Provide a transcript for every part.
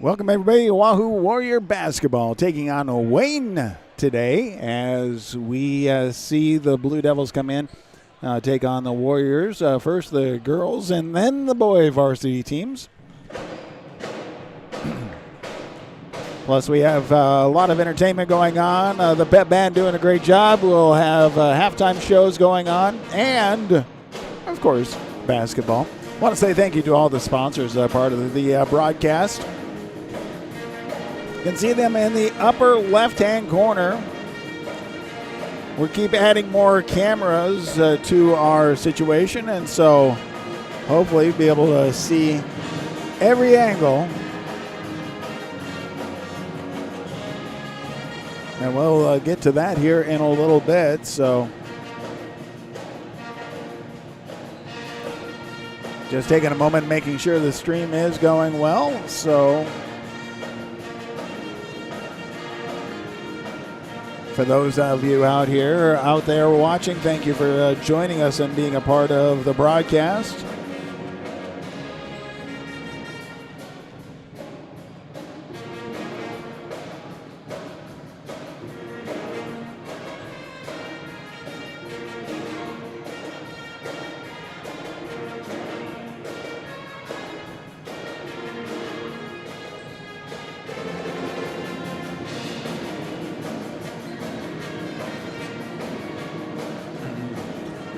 Welcome, everybody, to Wahoo Warrior Basketball, taking on Wayne today as we see the Blue Devils come in, take on the Warriors. First the girls and then the boy varsity teams. Plus, we have a lot of entertainment going on. The pep band doing a great job. We'll have halftime shows going on and, of course, basketball. I want to say thank you to all the sponsors part of the broadcast. You can see them in the upper left-hand corner. We keep adding more cameras to our situation, and so hopefully be able to see every angle. And we'll get to that here in a little bit. So just taking a moment, making sure the stream is going well. So for those of you out there watching, thank you for joining us and being a part of the broadcast.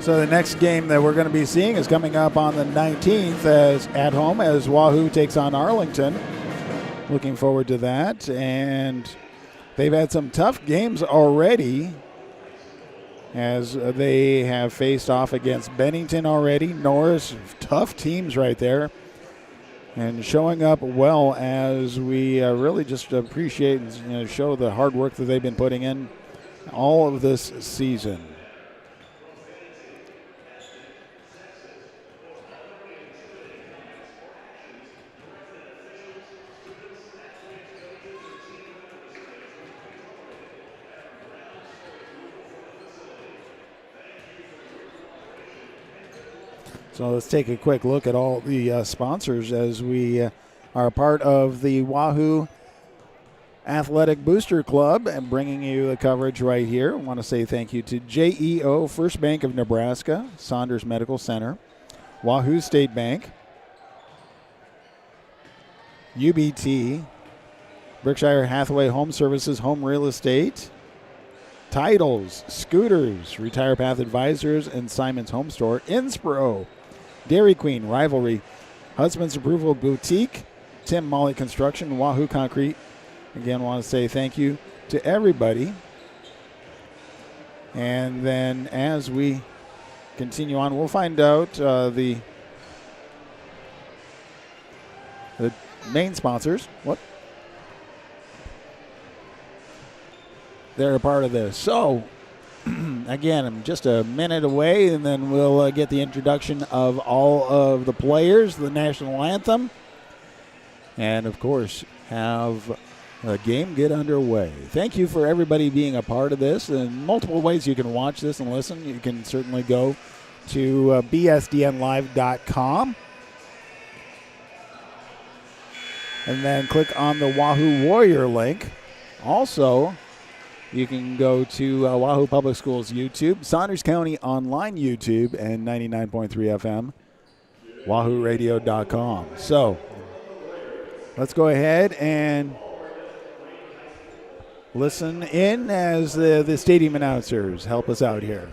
So the next game that we're going to be seeing is coming up on the 19th at home as Wahoo takes on Arlington. Looking forward to that. And they've had some tough games already as they have faced off against Bennington already. Norris, tough teams right there. And showing up well as we really just appreciate and show the hard work that they've been putting in all of this season. So let's take a quick look at all the sponsors as we are a part of the Wahoo Athletic Booster Club and bringing you the coverage right here. I want to say thank you to JEO, First Bank of Nebraska, Saunders Medical Center, Wahoo State Bank, UBT, Berkshire Hathaway Home Services, Home Real Estate, Titles, Scooters, Retire Path Advisors, and Simon's Home Store, Inspiro, Dairy Queen, Rivalry, Husband's Approval Boutique, Tim Molly Construction, Wahoo Concrete. Again, want to say thank you to everybody. And then as we continue on, we'll find out the main sponsors. They're a part of this. So, again, I'm just a minute away, and then we'll get the introduction of all of the players, the national anthem, and, of course, have the game get underway. Thank you for everybody being a part of this. In multiple ways you can watch this and listen. You can certainly go to bsdnlive.com and then click on the Wahoo Warrior link. Also, you can go to Wahoo Public Schools YouTube, Saunders County Online YouTube, and 99.3 FM, wahooradio.com. So let's go ahead and listen in as the stadium announcers help us out here.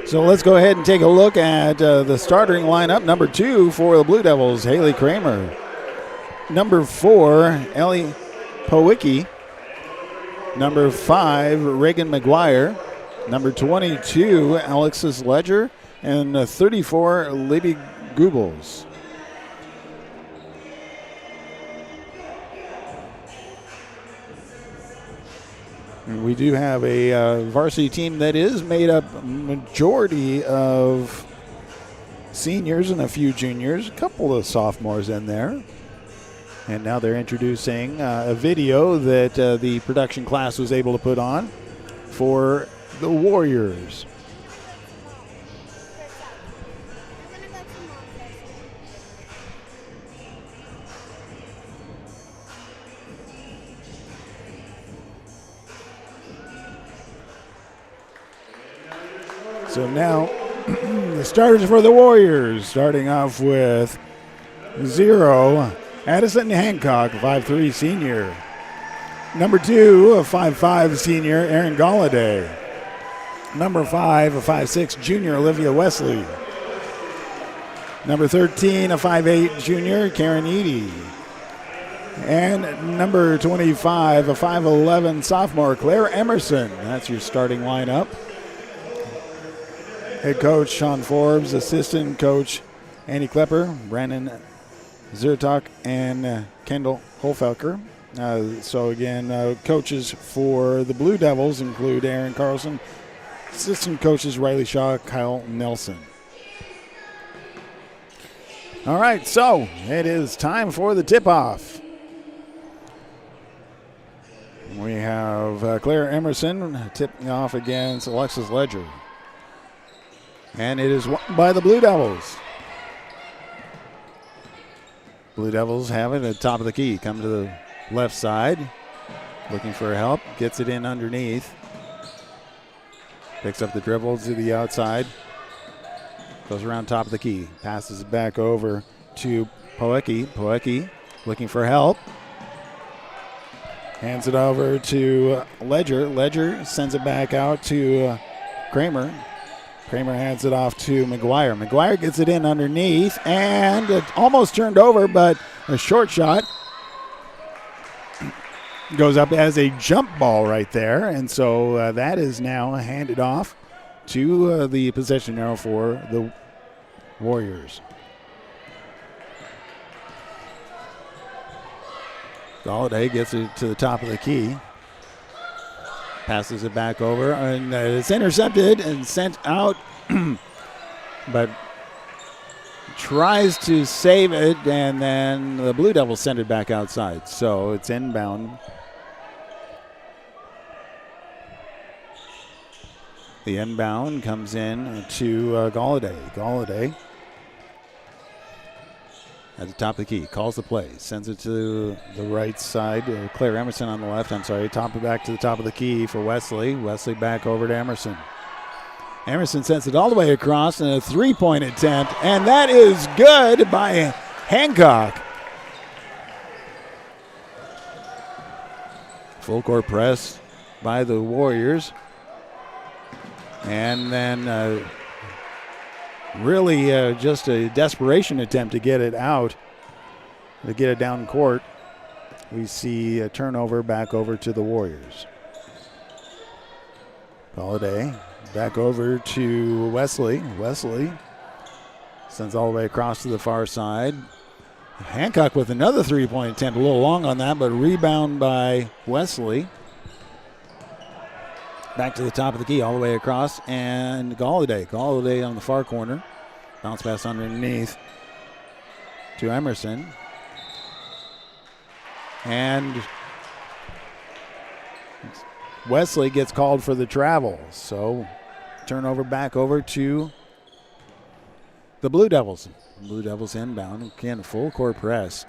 So let's go ahead and take a look at the starting lineup. Number 2 for the Blue Devils, Haley Kramer. Number 4, Ellie Powicki. Number 5, Reagan McGuire. Number 22, Alexis Ledger. And 34, Libby Goebbels. We do have a varsity team that is made up majority of seniors and a few juniors, a couple of sophomores in there. And now they're introducing a video that the production class was able to put on for the Warriors. So now the starters for the Warriors, starting off with 0, Addison Hancock, 5'3", senior. Number 2, a 5'5", senior, Aaron Galladay. Number 5, a 5'6", junior, Olivia Wesley. Number 13, a 5'8", junior, Karen Eady. And number 25, a 5'11", sophomore, Claire Emerson. That's your starting lineup. Head coach Sean Forbes, assistant coach Andy Klepper, Brandon Zertok, and Kendall Holfelker. So again, coaches for the Blue Devils include Aaron Carlson, assistant coaches Riley Shaw, Kyle Nelson. All right, so it is time for the tip-off. We have Claire Emerson tipping off against Alexis Ledger. And it is won by the Blue Devils. Blue Devils have it at the top of the key. Come to the left side. Looking for help. Gets it in underneath. Picks up the dribble to the outside. Goes around top of the key. Passes it back over to Poecki. Poecki looking for help. Hands it over to Ledger. Ledger sends it back out to Kramer. Kramer hands it off to McGuire. McGuire gets it in underneath, and it almost turned over, but a short shot goes up as a jump ball right there, and so that is now handed off to the possession arrow for the Warriors. Galladay gets it to the top of the key. Passes it back over, and it's intercepted and sent out, but tries to save it, and then the Blue Devils send it back outside. So it's inbound. The inbound comes in to Galladay. Galladay at the top of the key, calls the play, sends it to the right side. Claire Emerson on the left, back to the top of the key for Wesley. Wesley back over to Emerson. Emerson sends it all the way across in a three-point attempt, and that is good by Hancock. Full court press by the Warriors. And then really just a desperation attempt to get it out, to get it down court. We see a turnover back over to the Warriors. Galladay back over to Wesley. Wesley sends all the way across to the far side. Hancock with another three-point attempt, a little long on that, but rebound by Wesley. Back to the top of the key, all the way across, and Galladay. Galladay on the far corner. Bounce pass underneath to Emerson. And Wesley gets called for the travel. So turnover back over to the Blue Devils. Blue Devils inbound. Again, full court press.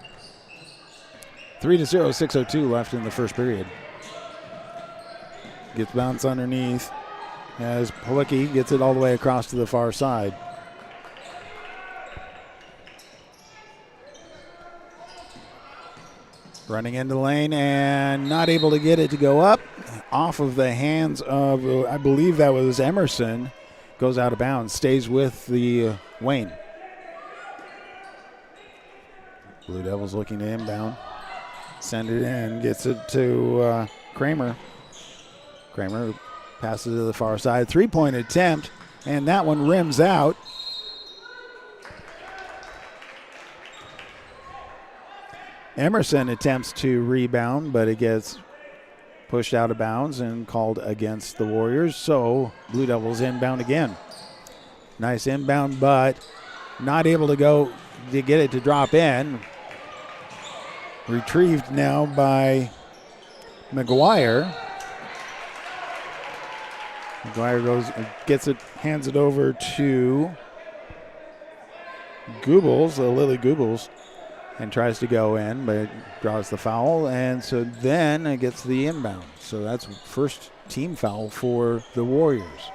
3-0, 6:02 left in the first period. Gets bounced underneath as Poecki gets it all the way across to the far side. Running into the lane and not able to get it to go up. Off of the hands of, I believe that was Emerson. goes out of bounds, stays with the Wayne. Blue Devils looking to inbound. Send it in, gets it to Kramer. Kramer passes to the far side. Three-point attempt, and that one rims out. Emerson attempts to rebound, but it gets pushed out of bounds and called against the Warriors. So Blue Devils inbound again. Nice inbound, but not able to go to get it to drop in. Retrieved now by McGuire. McGuire goes, gets it, hands it over to Goebbels, Lily Goebbels, and tries to go in, but draws the foul, and so then it gets the inbound. So that's first team foul for the Warriors.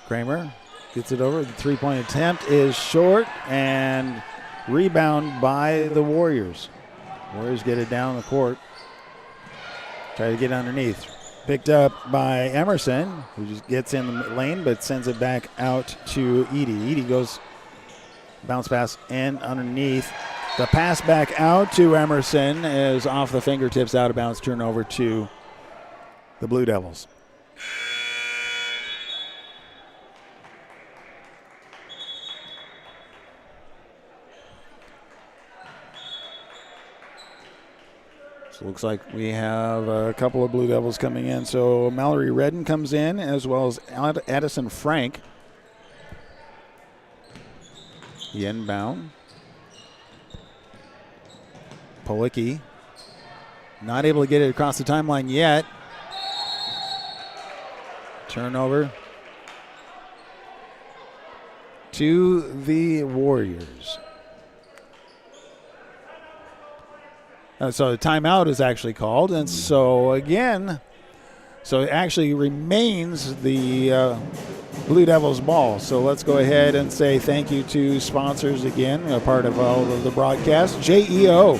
Kramer gets it over. The three-point attempt is short, and rebound by the Warriors. Warriors get it down the court. Try to get underneath. Picked up by Emerson, who just gets in the lane but sends it back out to Edie. Edie goes bounce pass in underneath. The pass back out to Emerson is off the fingertips, out of bounds, turnover to the Blue Devils. So looks like we have a couple of Blue Devils coming in. So Mallory Redden comes in, as well as Addison Frank. The inbound. Policki not able to get it across the timeline yet. Turnover to the Warriors. So the timeout is actually called, and so again, so it actually remains the Blue Devils ball. So let's go ahead and say thank you to sponsors again, a part of all of the broadcast. JEO.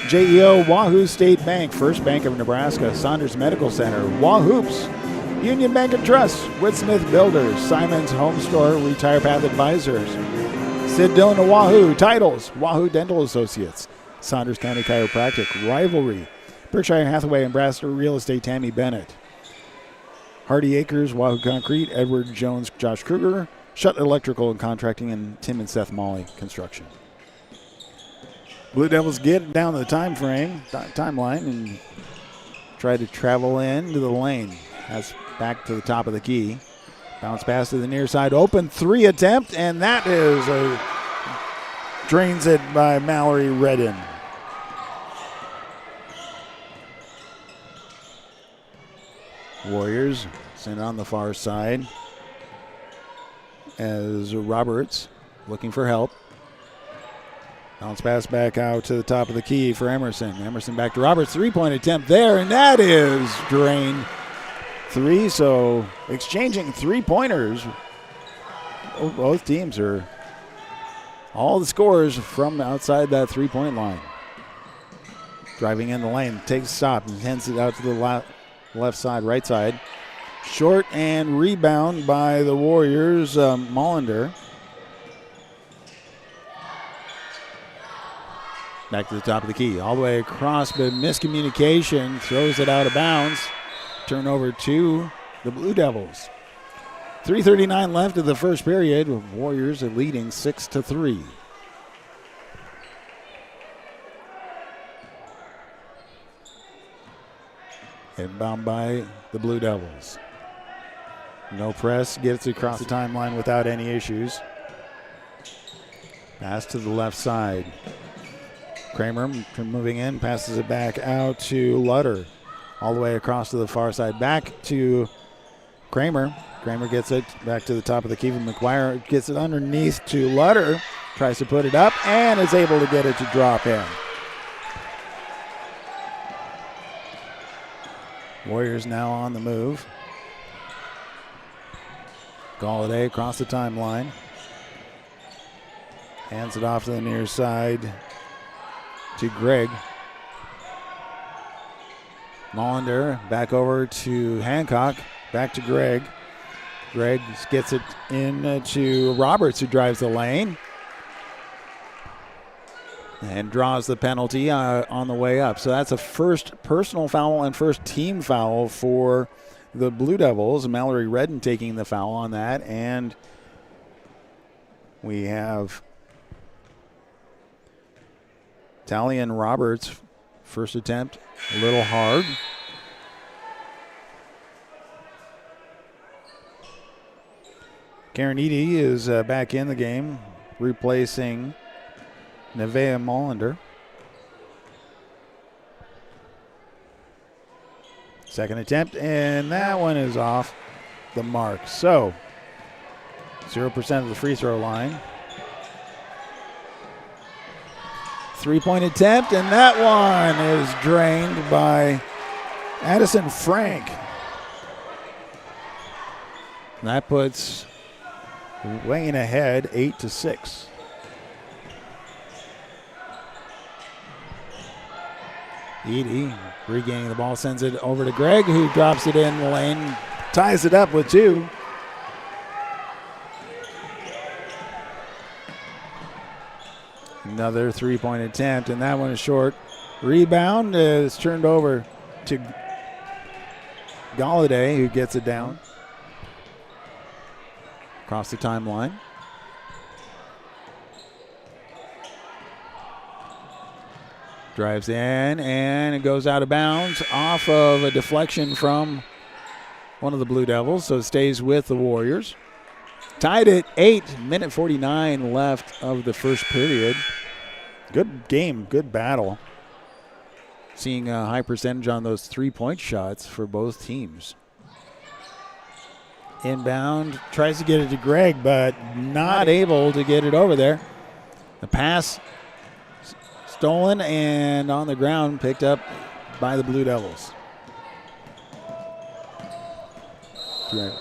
JEO, Wahoo State Bank, First Bank of Nebraska, Saunders Medical Center, Wahoops, Union Bank and Trust, Woodsmith Builders, Simon's Home Store, Retire Path Advisors, Sid Dillon of Wahoo, Titles, Wahoo Dental Associates, Saunders County Chiropractic, Rivalry, Berkshire Hathaway and Brasser Real Estate, Tammy Bennett, Hardy Acres, Wahoo Concrete, Edward Jones, Josh Kruger, Shutt Electrical and Contracting, and Tim and Seth Molly Construction. Blue Devils get down the timeline and try to travel into the lane. That's back to the top of the key. Bounce pass to the near side. Open three attempt, and that is drains it by Mallory Redden. Warriors send on the far side as Roberts looking for help. Bounce pass back out to the top of the key for Emerson. Emerson back to Roberts. Three-point attempt there, and that is drained. Three, so exchanging three-pointers. Both teams are all the scores from outside that three-point line. Driving in the lane, takes a stop and hands it out to the left side, right side. Short and rebound by the Warriors, Mollander. Back to the top of the key, all the way across, but miscommunication, throws it out of bounds. Turnover to the Blue Devils. 3:39 left of the first period. Warriors are leading 6-3. Inbound by the Blue Devils. No press, gets across the timeline without any issues. Pass to the left side. Kramer moving in, passes it back out to Lutter. All the way across to the far side, back to Kramer. Kramer gets it back to the top of the key. McGuire gets it underneath to Lutter. Tries to put it up and is able to get it to drop in. Warriors now on the move. Galladay across the timeline. Hands it off to the near side to Gregg. Molander back over to Hancock. Back to Gregg. Gregg gets it in to Roberts, who drives the lane and draws the penalty on the way up. So that's a first personal foul and first team foul for the Blue Devils. Mallory Redden taking the foul on that. And we have Talion Roberts, first attempt, a little hard. Karen Eady is back in the game, replacing Nevaeh Molander. Second attempt, and that one is off the mark. So, 0% of the free throw line. 3-point attempt, and that one is drained by Addison Frank. And that puts Wayne ahead 8-6. Eady regaining the ball, sends it over to Gregg, who drops it in the lane, ties it up with 2. Another 3-point attempt, and that one is short. Rebound is turned over to Galladay, who gets it down. Across the timeline. Drives in, and it goes out of bounds off of a deflection from one of the Blue Devils, so it stays with the Warriors. Tied at 8, minute 49 left of the first period. Good game, good battle. Seeing a high percentage on those 3-point shots for both teams. Inbound, tries to get it to Gregg, but not able to get it over there. The pass stolen and on the ground, picked up by the Blue Devils.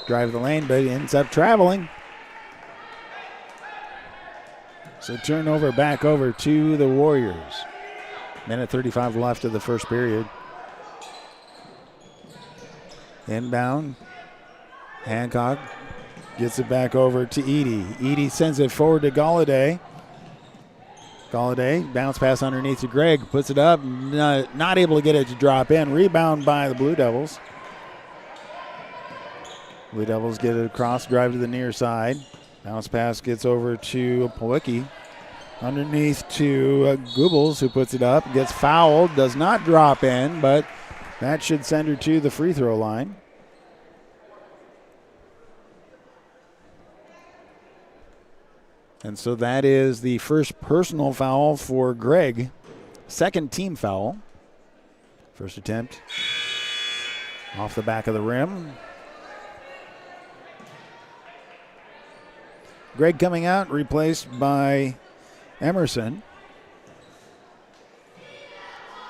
Drive the lane, but ends up traveling. So turnover back over to the Warriors. Minute 35 left of the first period. Inbound. Hancock gets it back over to Eady. Eady sends it forward to Galladay. Galladay, bounce pass underneath to Gregg, puts it up, not able to get it to drop in. Rebound by the Blue Devils. Blue Devils get it across, drive to the near side. Bounce pass gets over to Pawicki. Underneath to Goebbels, who puts it up, gets fouled, does not drop in, but that should send her to the free throw line. And so that is the first personal foul for Gregg. Second team foul. First attempt off the back of the rim. Gregg coming out, replaced by Emerson.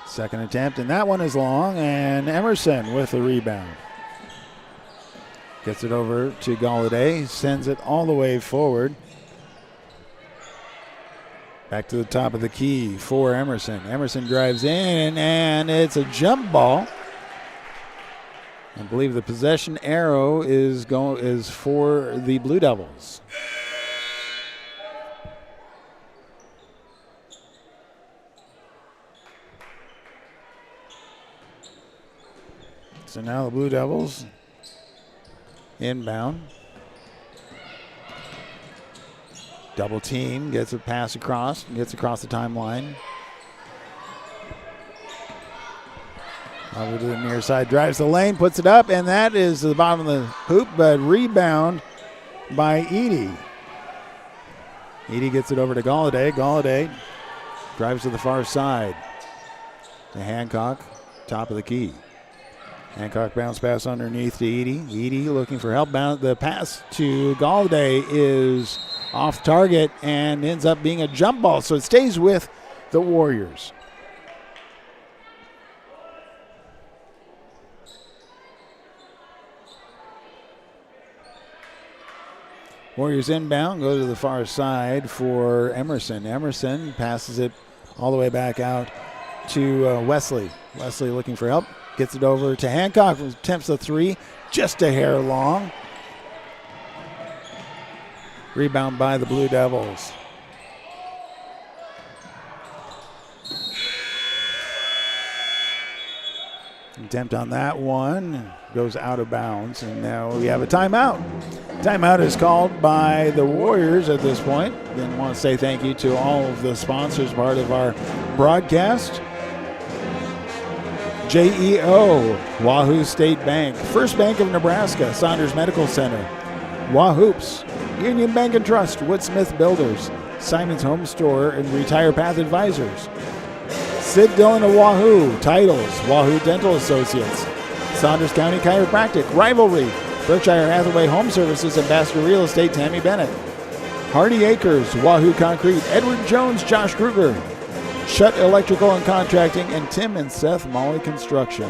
Second attempt, and that one is long, and Emerson with the rebound. Gets it over to Galladay, sends it all the way forward. Back to the top of the key for Emerson. Emerson drives in, and it's a jump ball. I believe the possession arrow is for the Blue Devils. So now the Blue Devils inbound. Double team, gets a pass across, gets across the timeline. Over to the near side, drives the lane, puts it up, and that is to the bottom of the hoop, but rebound by Eady. Eady gets it over to Galladay. Galladay drives to the far side to Hancock, top of the key. Hancock bounce pass underneath to Eady. Eady looking for help. The pass to Galladay is off target and ends up being a jump ball, so it stays with the Warriors. Warriors inbound, go to the far side for Emerson. Emerson passes it all the way back out to Wesley. Wesley looking for help. Gets it over to Hancock. Attempts the three. Just a hair long. Rebound by the Blue Devils. Attempt on that one goes out of bounds, and now we have a timeout. Timeout is called by the Warriors at this point. Then want to say thank you to all of the sponsors, part of our broadcast. JEO, Wahoo State Bank, First Bank of Nebraska, Saunders Medical Center, Wahoops, Union Bank and Trust, Woodsmith Builders, Simon's Home Store, and Retire Path Advisors. Sid Dillon of Wahoo, Titles, Wahoo Dental Associates, Saunders County Chiropractic, Rivalry, Berkshire Hathaway Home Services, Ambassador Real Estate, Tammy Bennett, Hardy Acres, Wahoo Concrete, Edward Jones, Josh Kruger, Shutt Electrical and Contracting, and Tim and Seth Molly Construction.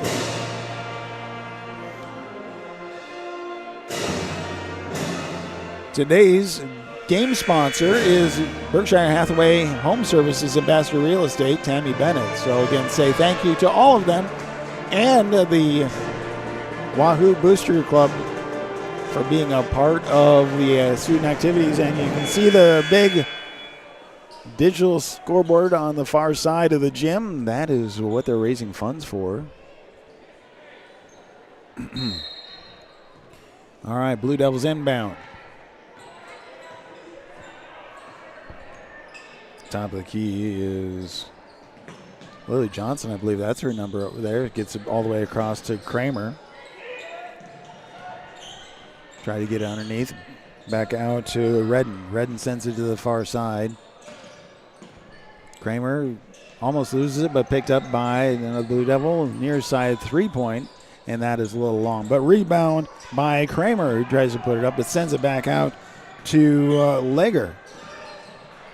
Today's game sponsor is Berkshire Hathaway Home Services, Ambassador Real Estate, Tammy Bennett. So again, say thank you to all of them and the Wahoo Booster Club for being a part of the student activities. And you can see the big digital scoreboard on the far side of the gym. That is what they're raising funds for. All right, Blue Devils inbound. Top of the key is Lily Johnson. I believe that's her number over there. Gets it all the way across to Kramer. Try to get it underneath. Back out to Redden. Redden sends it to the far side. Kramer almost loses it, but picked up by the Blue Devil. Near side 3-point, and that is a little long. But rebound by Kramer, who tries to put it up, but sends it back out to Legger.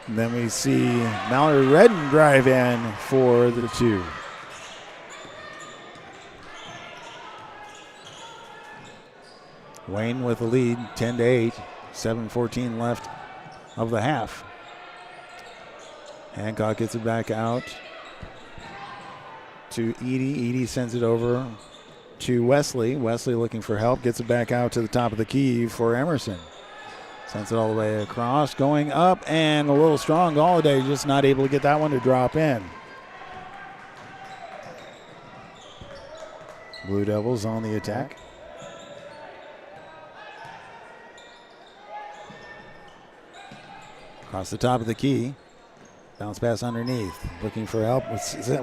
And then we see Mallory Redden drive in for the two. Wayne with the lead, 10-8, 7:14 left of the half. Hancock gets it back out to Edie. Edie sends it over to Wesley. Wesley looking for help, gets it back out to the top of the key for Emerson. Sends it all the way across, going up, and a little strong. Galladay just not able to get that one to drop in. Blue Devils on the attack. Across the top of the key. Bounce pass underneath. Looking for help.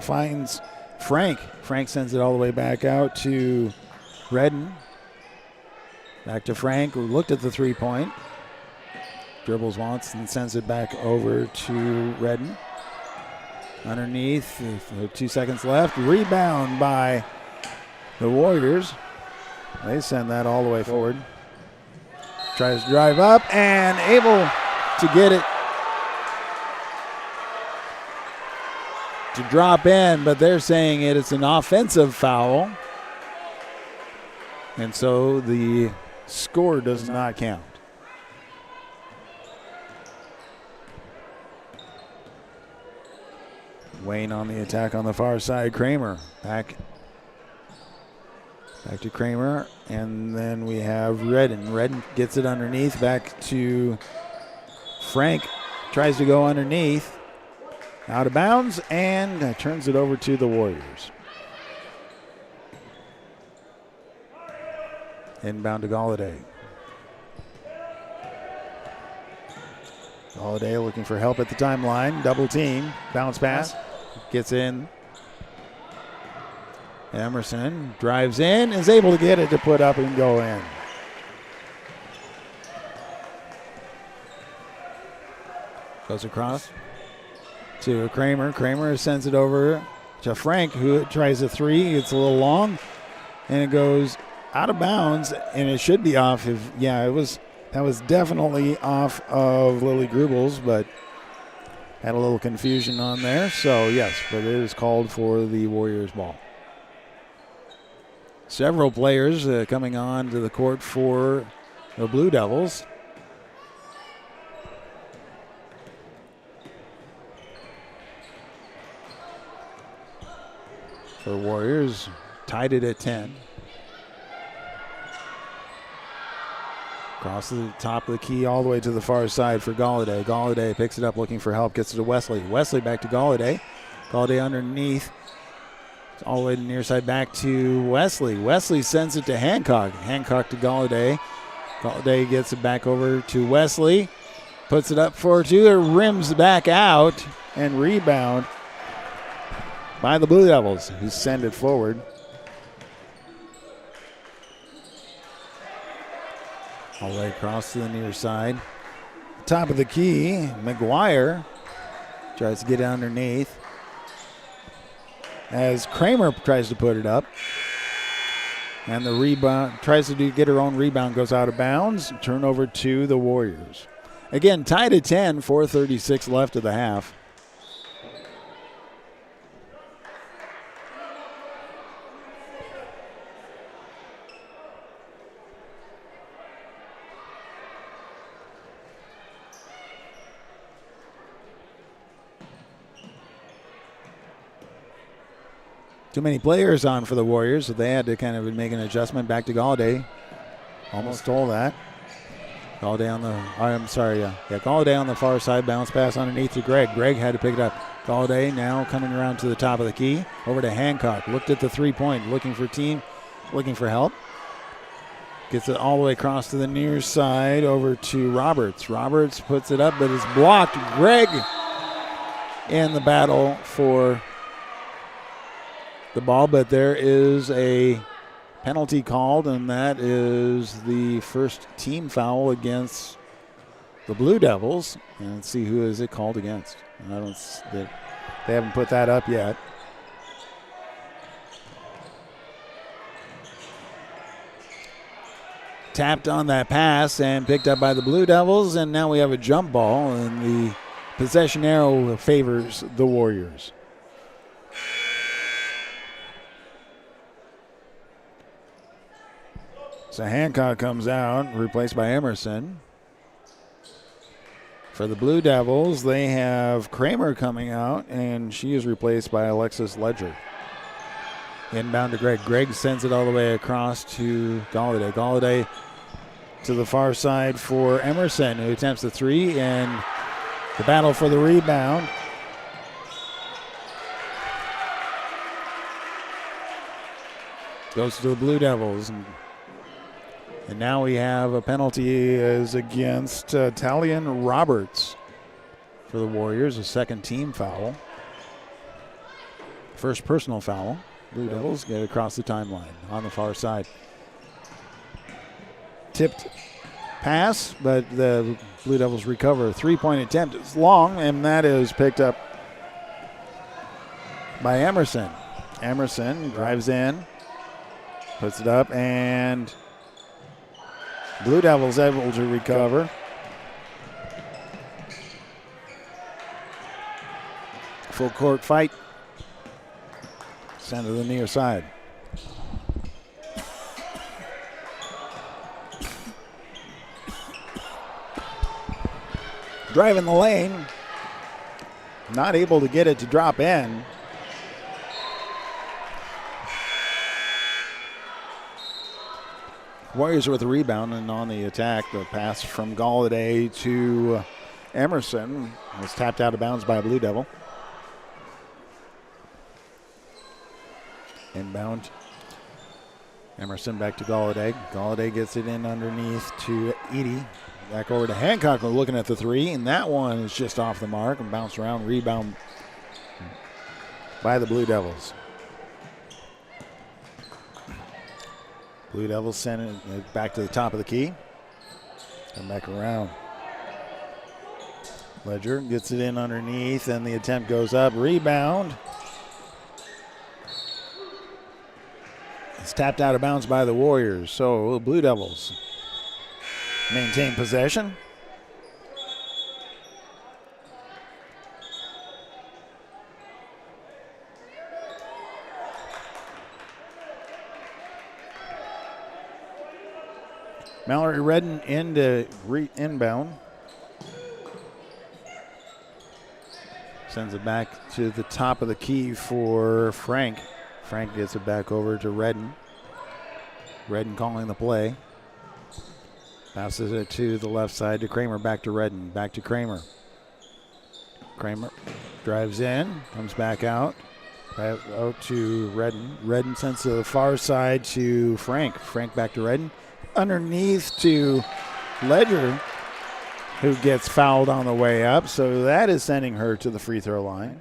Finds Frank. Frank sends it all the way back out to Redden. Back to Frank, who looked at the 3-point. Dribbles once and sends it back over to Redden. Underneath, 2 seconds left. Rebound by the Warriors. They send that all the way forward. Tries to drive up and able to get it to drop in, but they're saying it's an offensive foul. And so the score does not count. Wayne on the attack on the far side. Kramer back to Kramer, and then we have Redden. Redden gets it underneath, back to Frank. Tries to go underneath, out of bounds, and turns it over to the Warriors. Inbound to Galladay. Galladay looking for help at the timeline. Double team. Bounce pass. Gets in. Emerson drives in. Is able to get it to put up and go in. Goes across to Kramer. Kramer sends it over to Frank, who tries a three. It's a little long. And it goes out of bounds. And it should be off. That was definitely off of Lily Grubels, but had a little confusion on there. So, yes, but it is called for the Warriors ball. Several players coming on to the court for the Blue Devils. for Warriors. Tied it at 10. Across the top of the key all the way to the far side for Galladay. Galladay picks it up looking for help, gets it to Wesley. Wesley back to Galladay. Galladay underneath. All the way to the near side back to Wesley. Wesley sends it to Hancock. Hancock to Galladay. Galladay gets it back over to Wesley. Puts it up for two. It rims back out and rebound by the Blue Devils, who send it forward. All the way across to the near side. Top of the key, McGuire tries to get underneath as Kramer tries to put it up. And the rebound, tries to get her own rebound, goes out of bounds. Turnover to the Warriors. Again, tied at 10, 4:36 left of the half. Too many players on for the Warriors, so they had to kind of make an adjustment. Back to Galladay. Almost stole that. Galladay on the, Galladay on the far side. Bounce pass underneath to Greg. Greg had to pick it up. Galladay now coming around to the top of the key. Over to Hancock. Looked at the three-point. Looking for help. Gets it all the way across to the near side over to Roberts. Roberts puts it up, but it's blocked. Greg in the battle for the ball, but there is a penalty called, and that is the first team foul against the Blue Devils. And let's see who is it called against. They haven't put that up yet. Tapped on that pass and picked up by the Blue Devils, and now we have a jump ball, and the possession arrow favors the Warriors. So Hancock comes out, replaced by Emerson. For the Blue Devils, they have Kramer coming out, and she is replaced by Alexis Ledger. Inbound to Greg. Greg sends it all the way across to Galladay. Galladay to the far side for Emerson, who attempts the three, and the battle for the rebound. Goes to the Blue Devils. And now we have a penalty is against Talion Roberts for the Warriors, a second team foul. First personal foul. Blue Devils get across the timeline on the far side. Tipped pass, but the Blue Devils recover. Three-point attempt is long, and that is picked up by Emerson. Emerson drives in, puts it up, and Blue Devils able to recover. Full court fight. Send to the near side. Driving the lane. Not able to get it to drop in. Warriors with a rebound, and on the attack, the pass from Galladay to Emerson was tapped out of bounds by a Blue Devil. Inbound. Emerson back to Galladay. Galladay gets it in underneath to Edie. Back over to Hancock looking at the three, and that one is just off the mark and bounced around. Rebound by the Blue Devils. Blue Devils send it back to the top of the key. Come back around. Ledger gets it in underneath, and the attempt goes up. Rebound. It's tapped out of bounds by the Warriors. So Blue Devils maintain possession. Mallory Redden into inbound. Sends it back to the top of the key for Frank. Frank gets it back over to Redden. Redden calling the play. Passes it to the left side to Kramer, back to Redden, back to Kramer. Kramer drives in, comes back out to Redden. Redden sends to the far side to Frank. Frank back to Redden. Underneath to Ledger, who gets fouled on the way up, so that is sending her to the free throw line.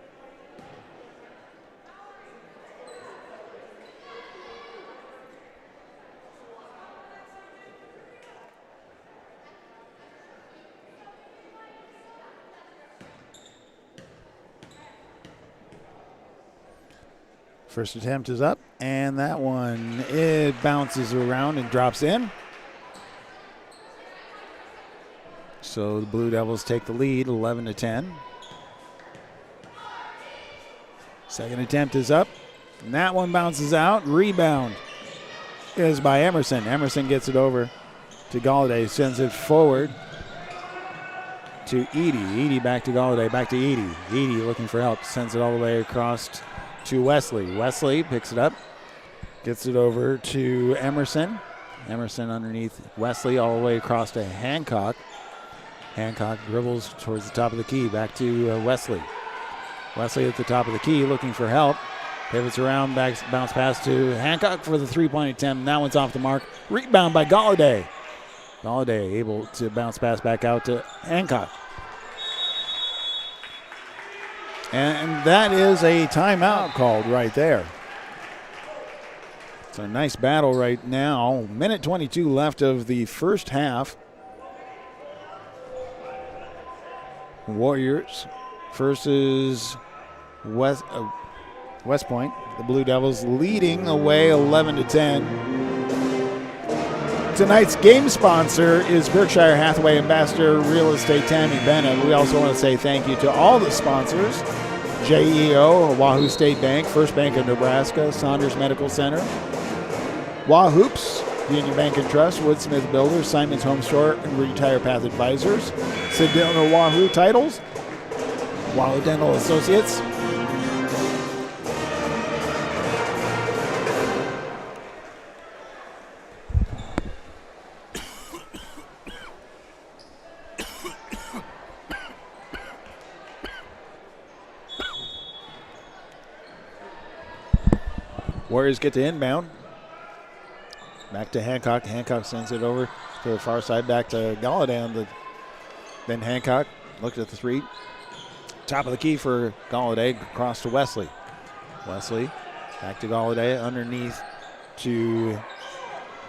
First attempt is up, and that one, it bounces around and drops in. So the Blue Devils take the lead, 11-10. Second attempt is up, and that one bounces out. Rebound is by Emerson. Emerson gets it over to Galladay, sends it forward to Edie. Edie back to Galladay, back to Edie. Edie looking for help, sends it all the way across to Wesley. Wesley picks it up, gets it over to Emerson. Emerson underneath Wesley all the way across to Hancock. Hancock dribbles towards the top of the key, back to Wesley. Wesley at the top of the key looking for help. Pivots around, bounce pass to Hancock for the three-point attempt. That one's off the mark. Rebound by Galladay. Galladay able to bounce pass back out to Hancock. And that is a timeout called right there. It's a nice battle right now. Minute 22 left of the first half. Warriors versus West Point. The Blue Devils leading away 11-10. Tonight's game sponsor is Berkshire Hathaway Ambassador Real Estate Tammy Bennett. We also want to say thank you to all the sponsors: JEO, Wahoo State Bank, First Bank of Nebraska, Saunders Medical Center, Wahoops, Union Bank and Trust, Woodsmith Builders, Simon's Home Store, and Retire Path Advisors, Sedona Wahoo Titles, Wahoo Dental Associates, Warriors get to inbound. Back to Hancock. Hancock sends it over to the far side, back to Galladay. Then Hancock looked at the three. Top of the key for Galladay, across to Wesley. Wesley back to Galladay, underneath to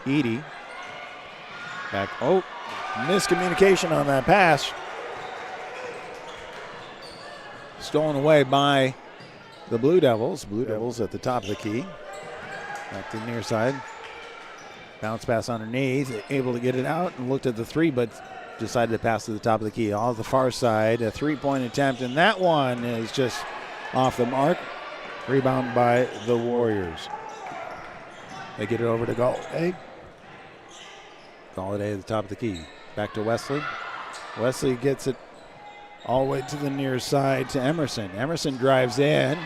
Edie. Back, miscommunication on that pass. Stolen away by the Blue Devils. Blue Devils at the top of the key. Back to the near side. Bounce pass underneath, able to get it out and looked at the three, but decided to pass to the top of the key. All the far side, a three-point attempt, and that one is just off the mark. Rebound by the Warriors. They get it over to Galladay. Galladay at the top of the key. Back to Wesley. Wesley gets it all the way to the near side to Emerson. Emerson drives in.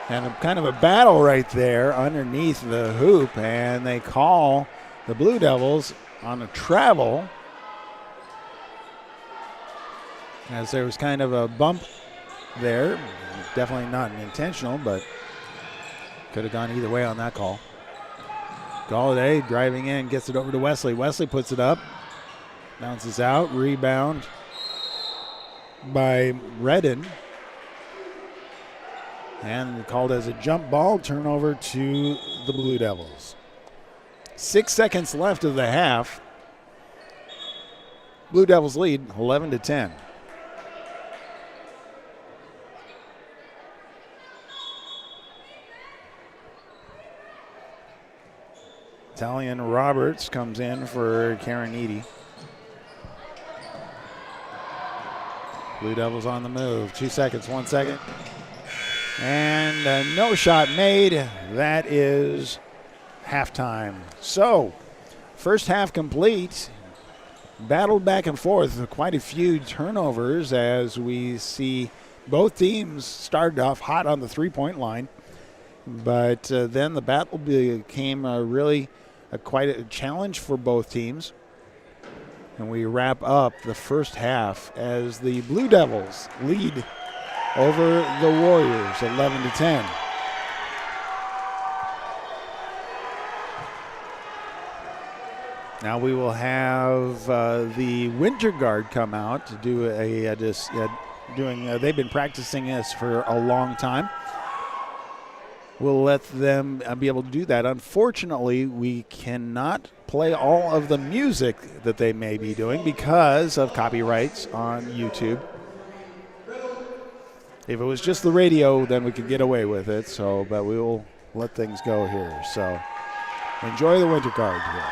And kind of a battle right there underneath the hoop, and they call the Blue Devils on a travel, as there was kind of a bump there. Definitely not intentional, but could have gone either way on that call. Galladay driving in, gets it over to Wesley. Wesley puts it up, bounces out, rebound by Redden. And called as a jump ball, turnover to the Blue Devils. 6 seconds left of the half. Blue Devils lead 11-10. Italian Roberts comes in for Karen Edie. Blue Devils on the move. 2 seconds, 1 second. And no shot made. That is halftime. So, first half complete. battled back and forth, quite a few turnovers as we see both teams started off hot on the three-point line. But then the battle became quite a challenge for both teams. And we wrap up the first half as the Blue Devils lead over the Warriors 11-10. Now we will have the Winter Guard come out to do they've been practicing this for a long time. We'll let them be able to do that. Unfortunately, we cannot play all of the music that they may be doing because of copyrights on YouTube. If it was just the radio, then we could get away with it. But we will let things go here. So enjoy the Winter Guard here.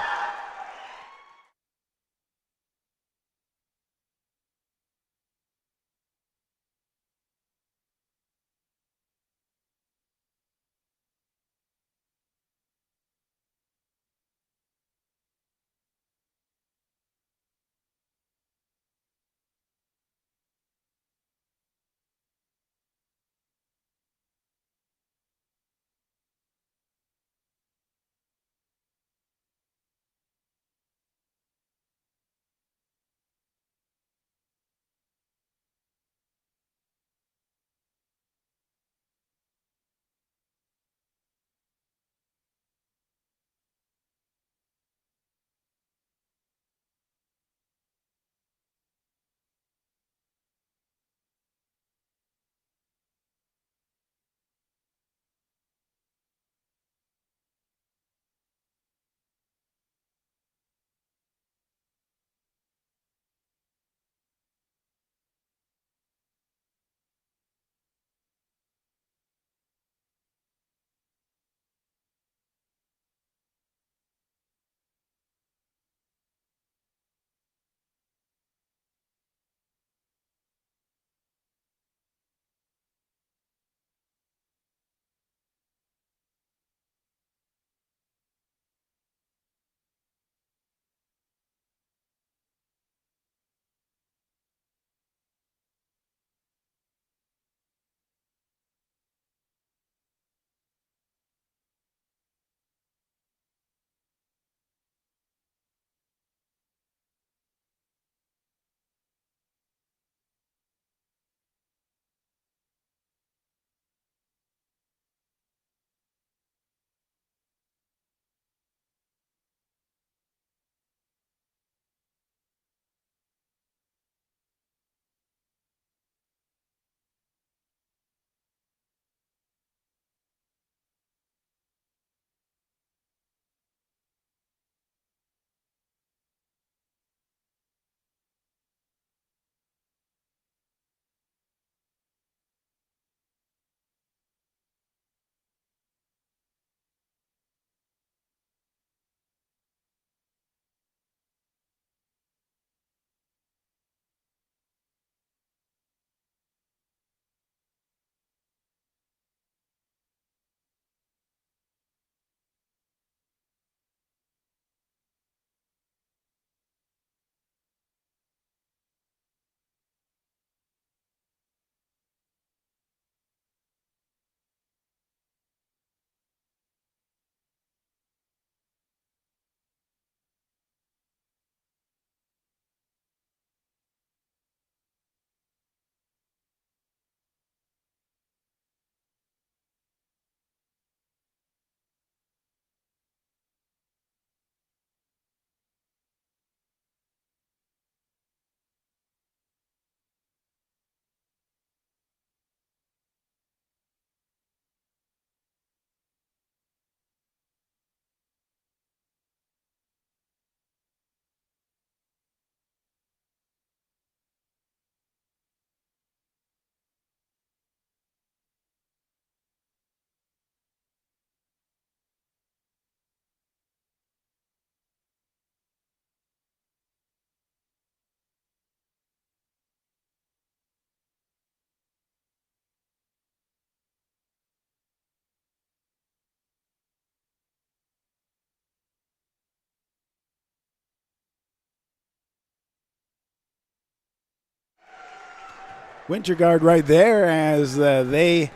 Winter Guard right there as they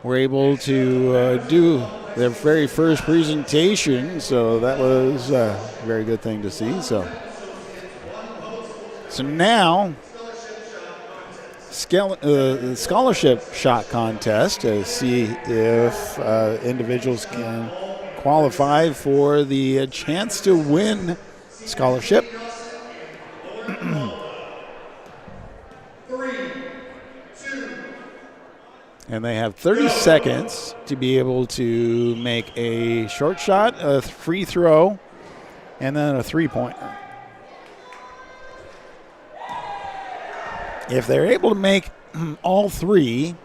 were able to do their very first presentation. So that was a very good thing to see. So now, the scholarship shot contest to see if individuals can qualify for the chance to win scholarship. And they have 30 seconds to be able to make a short shot, a free throw, and then a three-pointer. If they're able to make all three,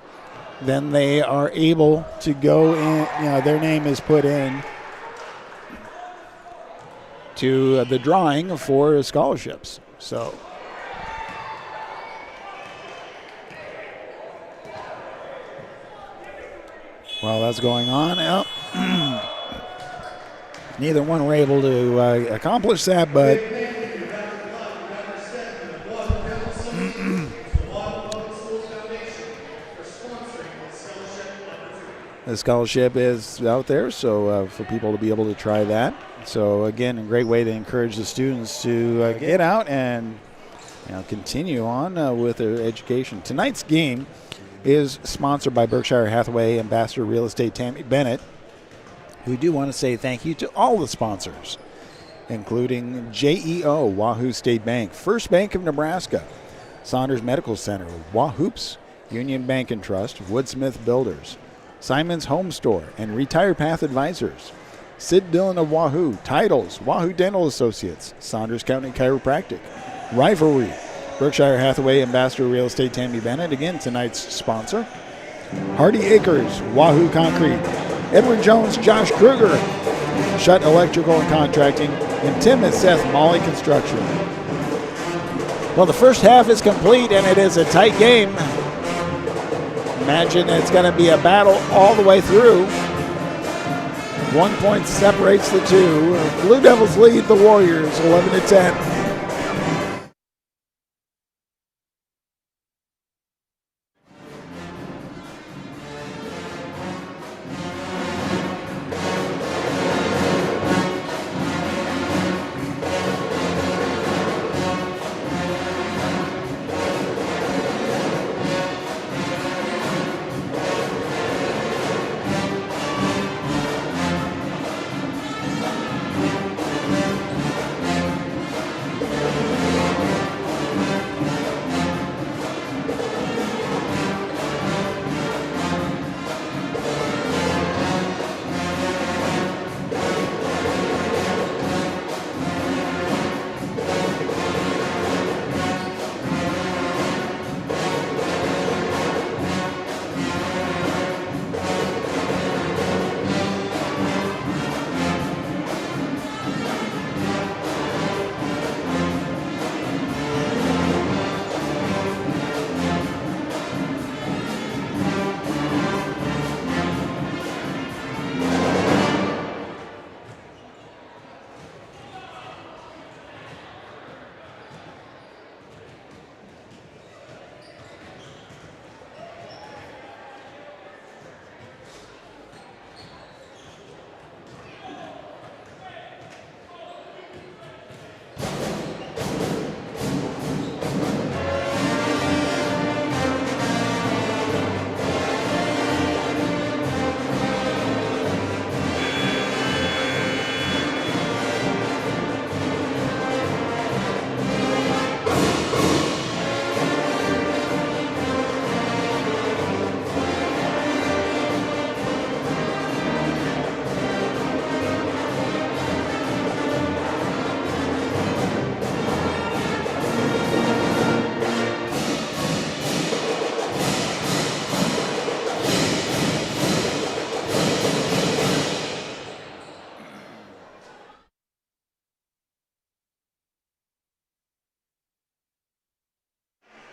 then they are able to go in, their name is put in to the drawing for scholarships. So while that's going on, neither one were able to accomplish that, but the scholarship is out there, so for people to be able to try that. So again, a great way to encourage the students to get out and continue on with their education. Tonight's game is sponsored by Berkshire Hathaway Ambassador Real Estate Tammy Bennett. We do want to say thank you to all the sponsors, including JEO, Wahoo State Bank, First Bank of Nebraska, Saunders Medical Center, Wahoops, Union Bank and Trust, Woodsmith Builders, Simon's Home Store, and Retire Path Advisors. Sid Dillon of Wahoo, Titles, Wahoo Dental Associates, Saunders County Chiropractic, Rivalry, Berkshire Hathaway Ambassador Real Estate Tammy Bennett, again tonight's sponsor. Hardy Acres, Wahoo Concrete, Edward Jones, Josh Kruger, Shutt Electrical and Contracting, and Tim and Seth Molly Construction. Well, the first half is complete, and it is a tight game. Imagine it's going to be a battle all the way through. 1 point separates the two. Blue Devils lead the Warriors 11-10.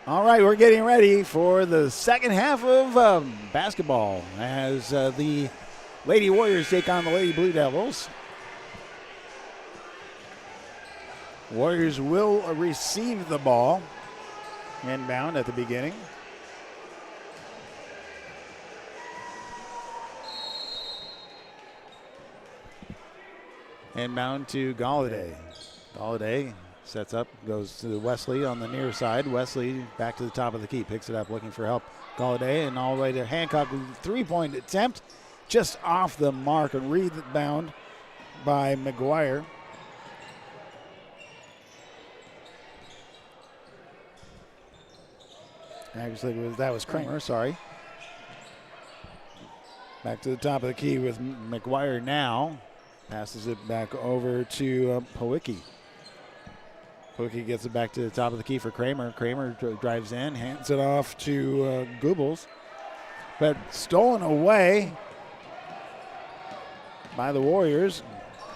All right, we're getting ready for the second half of basketball as the Lady Warriors take on the Lady Blue Devils. Warriors will receive the ball. Inbound at the beginning. Inbound to Galladay. Galladay sets up, goes to Wesley on the near side. Wesley back to the top of the key, picks it up, looking for help. Galladay and all the way to Hancock. Three-point attempt just off the mark, and rebound by McGuire. Actually, that was Kramer, sorry. Back to the top of the key with McGuire now. Passes it back over to Powicki. Powicki gets it back to the top of the key for Kramer. Kramer drives in, hands it off to Goebbels. But stolen away by the Warriors.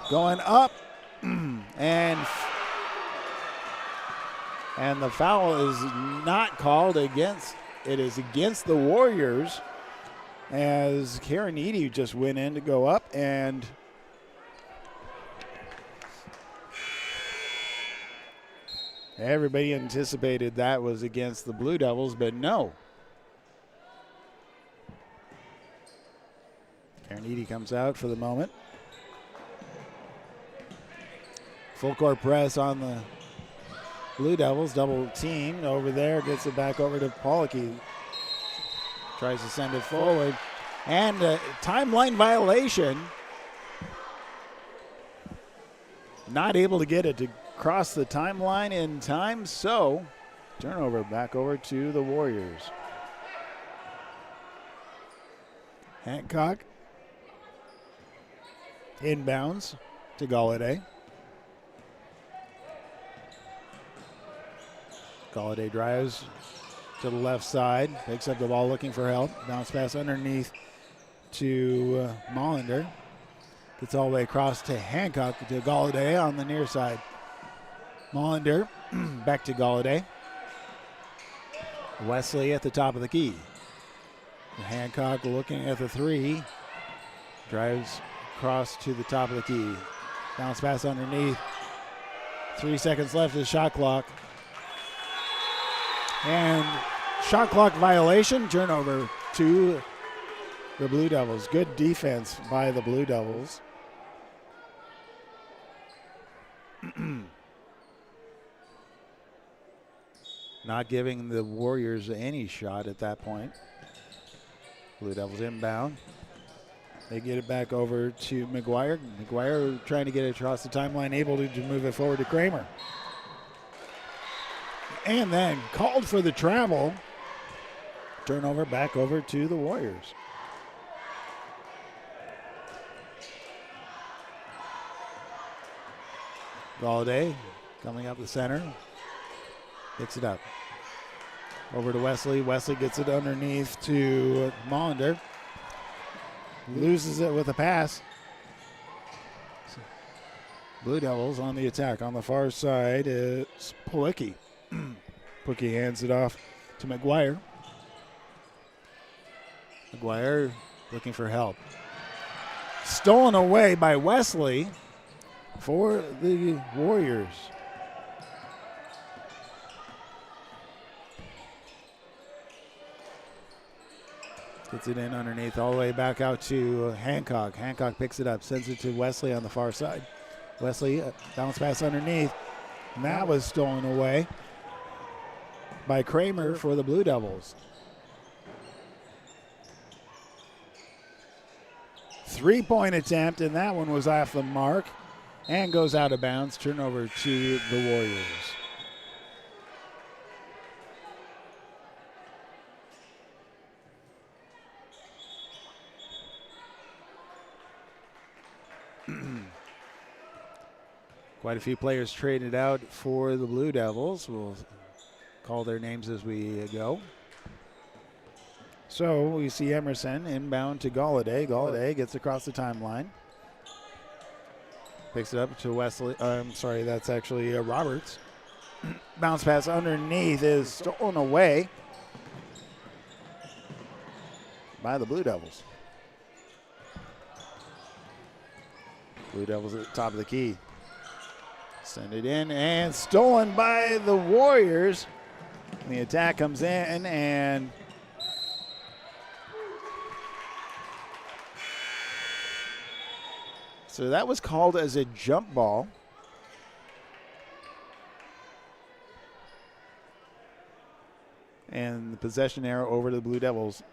Going up, and the foul is not called against. It is against the Warriors, as Karen Eady just went in to go up, and everybody anticipated that was against the Blue Devils, but no. Karen Eady comes out for the moment. Full court press on the Blue Devils, double teamed over there, gets it back over to Pollocky. Tries to send it forward. And a timeline violation. Not able to get it to cross the timeline in time, so turnover back over to the Warriors. Hancock inbounds to Galladay. Galladay drives to the left side, picks up the ball looking for help. Bounce pass underneath to Molinder. Gets all the way across to Hancock to Galladay on the near side. Molinder back to Galladay. Wesley at the top of the key. Hancock looking at the three. Drives across to the top of the key. Bounce pass underneath. 3 seconds left of the shot clock. And shot clock violation, turnover to the Blue Devils. Good defense by the Blue Devils. Not giving the Warriors any shot at that point. Blue Devils inbound. They get it back over to McGuire. McGuire trying to get it across the timeline, able to move it forward to Kramer. And then called for the travel. Turnover back over to the Warriors. Galladay coming up the center. Picks it up. Over to Wesley. Wesley gets it underneath to Molinder. Loses it with a pass. Blue Devils on the attack. On the far side is Powicki. Powicki hands it off to McGuire. McGuire looking for help. Stolen away by Wesley for the Warriors. Gets it in underneath, all the way back out to Hancock. Hancock picks it up, sends it to Wesley on the far side. Wesley, bounce pass underneath. And that was stolen away by Kramer for the Blue Devils. 3-point attempt, and that one was off the mark and goes out of bounds. Turnover to the Warriors. Quite a few players traded out for the Blue Devils. We'll call their names as we go. So we see Emerson inbound to Galladay. Galladay gets across the timeline. Picks it up to Wesley. I'm sorry, that's actually Roberts. Bounce pass underneath is stolen away by the Blue Devils. Blue Devils at the top of the key. Send it in and stolen by the Warriors. The attack comes in, and so that was called as a jump ball. And the possession arrow over to the Blue Devils.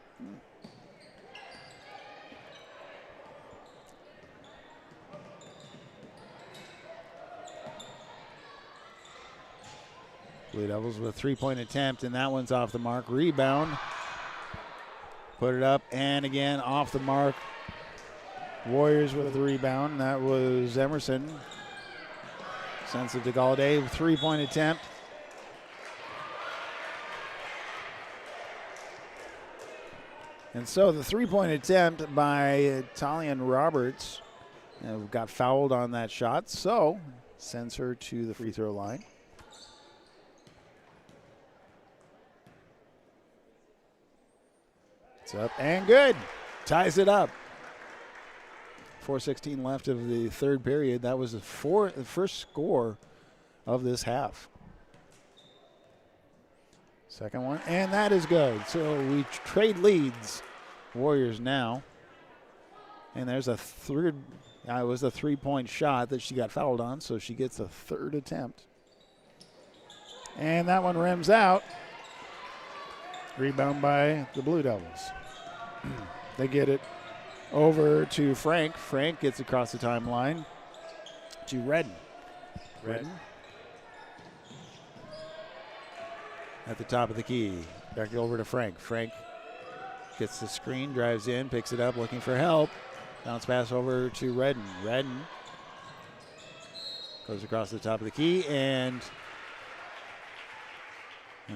Blue Devils with a three-point attempt, and that one's off the mark. Rebound. Put it up, and again off the mark. Warriors with the rebound. That was Emerson. Sends it to Galladay. Three-point attempt. And so the three-point attempt by Talian Roberts got fouled on that shot, so sends her to the free throw line. It's up and good. Ties it up. 4:16 left of the third period. That was the first score of this half. Second one, and that is good. So we trade leads. Warriors now. And there's a third. It was a three-point shot that she got fouled on, so she gets a third attempt. And that one rims out. Rebound by the Blue Devils. They get it over to Frank. Frank gets across the timeline to Redden. Redden at the top of the key. Back over to Frank. Frank gets the screen, drives in, picks it up, looking for help. Bounce pass over to Redden. Redden goes across the top of the key, and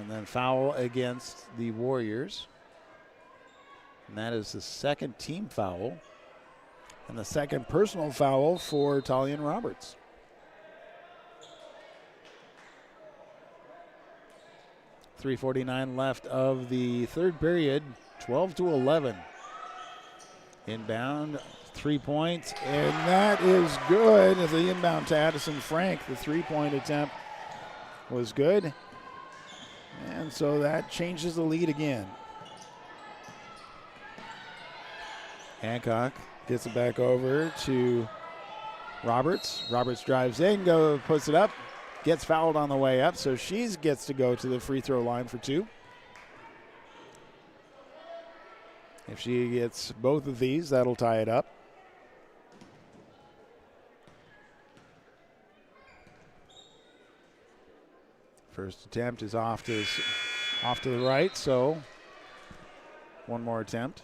then foul against the Warriors. And that is the second team foul and the second personal foul for Talian Roberts. .349 left of the third period, 12-11. Inbound, 3 points, and that is good. The inbound to Addison Frank, the three-point attempt was good. And so that changes the lead again. Hancock gets it back over to Roberts. Roberts drives in, puts it up, gets fouled on the way up, so she gets to go to the free throw line for two. If she gets both of these, that'll tie it up. First attempt is off to the right, so one more attempt.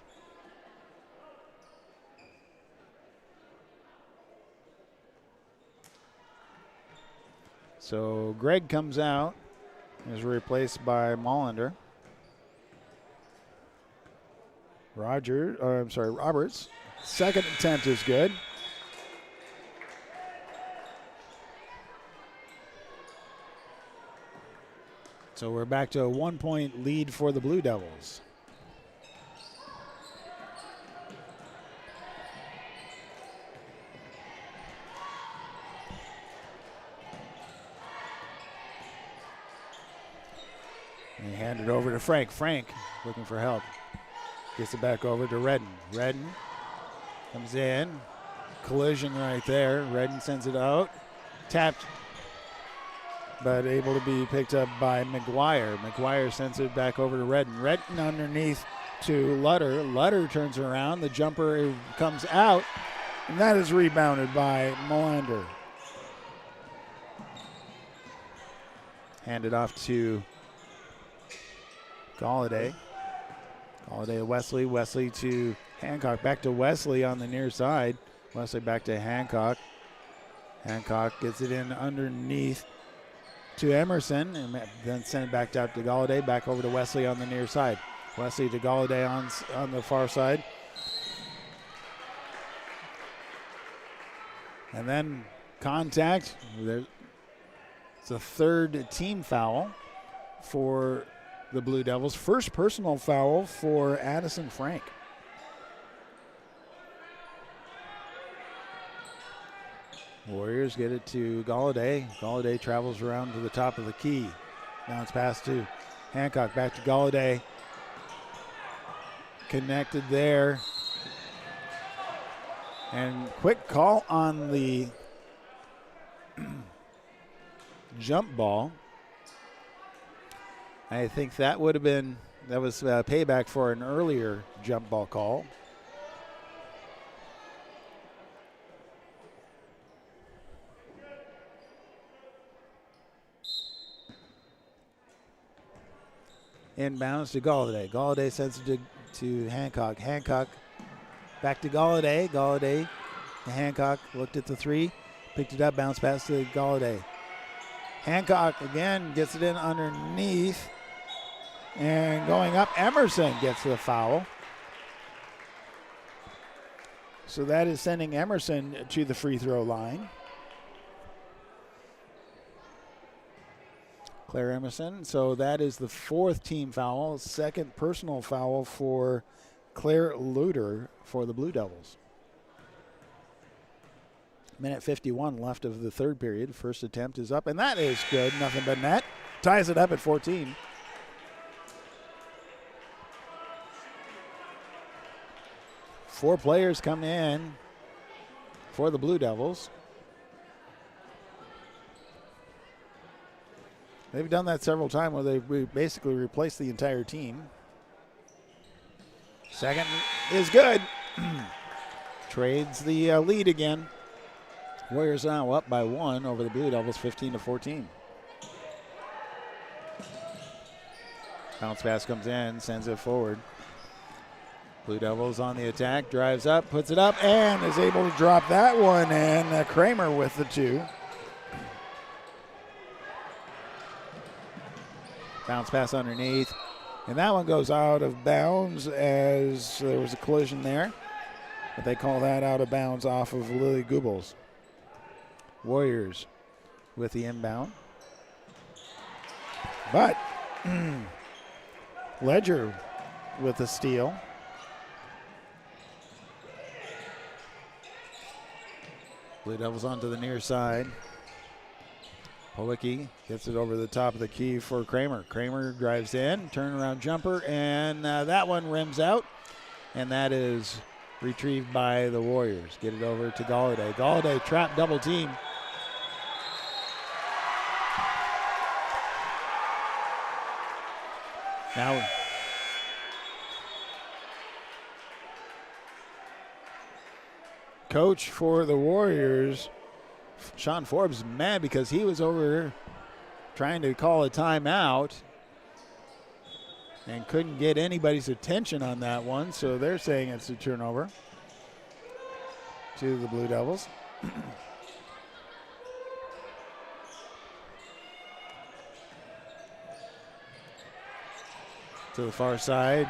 So Gregg comes out, is replaced by Mollander. Roberts. Second attempt is good. So we're back to a 1 point lead for the Blue Devils. And he handed it over to Frank. Frank looking for help. Gets it back over to Redden. Redden comes in. Collision right there. Redden sends it out. Tapped, but able to be picked up by McGuire. McGuire sends it back over to Redden. Redden underneath to Lutter. Lutter turns around. The jumper comes out, and that is rebounded by Molander. Handed off to Galladay. Galladay to Wesley. Wesley to Hancock. Back to Wesley on the near side. Wesley back to Hancock. Hancock gets it in underneath to Emerson, and then send it back out to Galladay. Back over to Wesley on the near side. Wesley to Galladay on the far side. And then contact. It's a third team foul for the Blue Devils. First personal foul for Addison Frank. Warriors get it to Galladay. Galladay travels around to the top of the key. Now it's passed to Hancock back to Galladay. Connected there. And quick call on the jump ball. I think that was payback for an earlier jump ball call. Inbounds to Galladay. Galladay sends it to Hancock. Hancock back to Galladay. Galladay to Hancock. Looked at the three. Picked it up. Bounce pass to Galladay. Hancock again gets it in underneath. And going up, Emerson gets the foul. So that is sending Emerson to the free throw line. Claire Emerson. So that is the fourth team foul. Second personal foul for Claire Luter for the Blue Devils. Minute 51 left of the third period. First attempt is up, and that is good. Nothing but net. Ties it up at 14. Four players come in for the Blue Devils. They've done that several times where they basically replaced the entire team. Second is good. Trades the lead again. Warriors now up by one over the Blue Devils, 15-14. Bounce pass comes in, sends it forward. Blue Devils on the attack, drives up, puts it up, and is able to drop that one. And Kramer with the two. Bounce pass underneath. And that one goes out of bounds as there was a collision there. But they call that out of bounds off of Lily Goebbels. Warriors with the inbound. But Ledger with the steal. Blue Devils onto the near side. Policki gets it over the top of the key for Kramer. Kramer drives in, turnaround jumper, and that one rims out. And that is retrieved by the Warriors. Get it over to Galladay. Galladay trap double team. Now coach for the Warriors, Sean Forbes, is mad because he was over trying to call a timeout and couldn't get anybody's attention on that one, so they're saying it's a turnover to the Blue Devils. To the far side,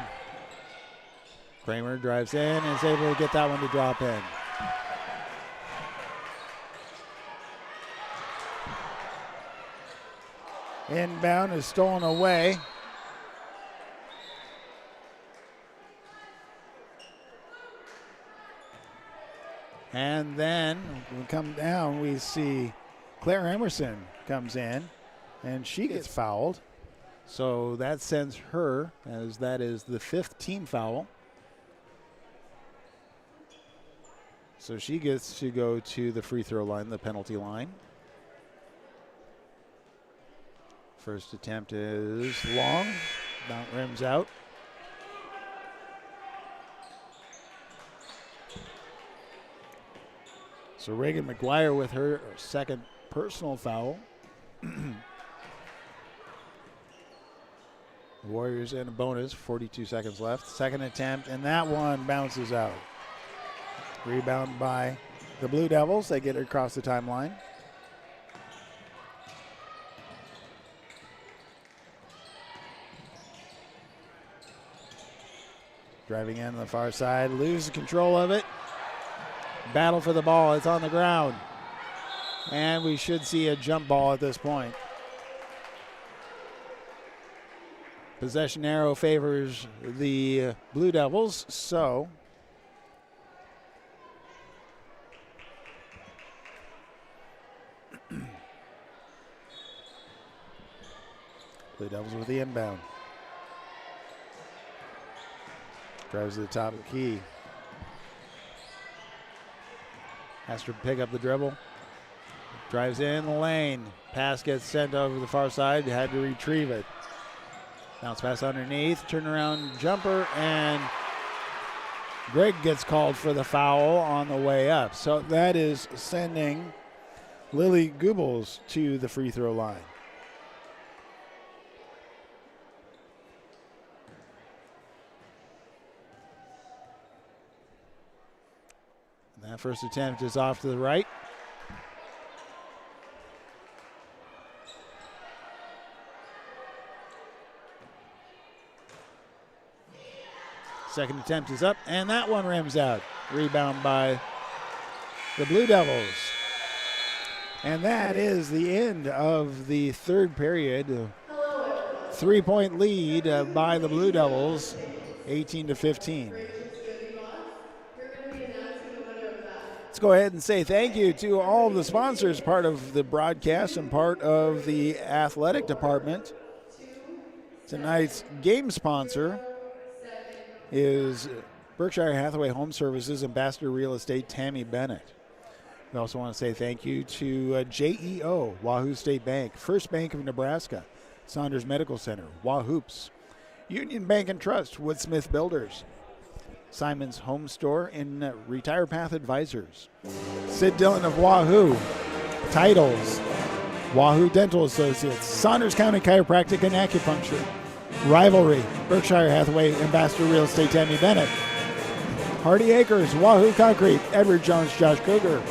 Kramer drives in and is able to get that one to drop in. Inbound is stolen away. And then when we come down, we see Claire Emerson comes in, and she gets fouled. So that sends her, as that is the fifth team foul. So she gets to go to the free throw line, the penalty line. First attempt is long. Mount rims out. So Reagan McGuire with her second personal foul. Warriors in a bonus, 42 seconds left. Second attempt, and that one bounces out. Rebound by the Blue Devils. They get it across the timeline. Driving in on the far side, loses control of it. Battle for the ball, it's on the ground. And we should see a jump ball at this point. Possession arrow favors the Blue Devils, so Blue Devils with the inbound. Drives to the top of the key. Has to pick up the dribble. Drives in the lane. Pass gets sent over the far side. Had to retrieve it. Bounce pass underneath. Turnaround jumper. And Greg gets called for the foul on the way up. So that is sending Lily Goebbels to the free throw line. That first attempt is off to the right. Second attempt is up, and that one rims out. Rebound by the Blue Devils. And that is the end of the third period. 3-point lead by the Blue Devils, 18-15. Let's go ahead and say thank you to all the sponsors, part of the broadcast and part of the athletic department. Tonight's game sponsor is Berkshire Hathaway Home Services Ambassador Real Estate Tammy Bennett. We also want to say thank you to JEO, Wahoo State Bank, First Bank of Nebraska, Saunders Medical Center, Wahoops, Union Bank and Trust, Woodsmith Builders, Simon's Home Store, and Retire Path Advisors. Sid Dillon of Wahoo, Titles, Wahoo Dental Associates, Saunders County Chiropractic and Acupuncture, Rivalry, Berkshire Hathaway Ambassador Real Estate Tammy Bennett, Hardy Acres, Wahoo Concrete, Edward Jones, Josh Kruger,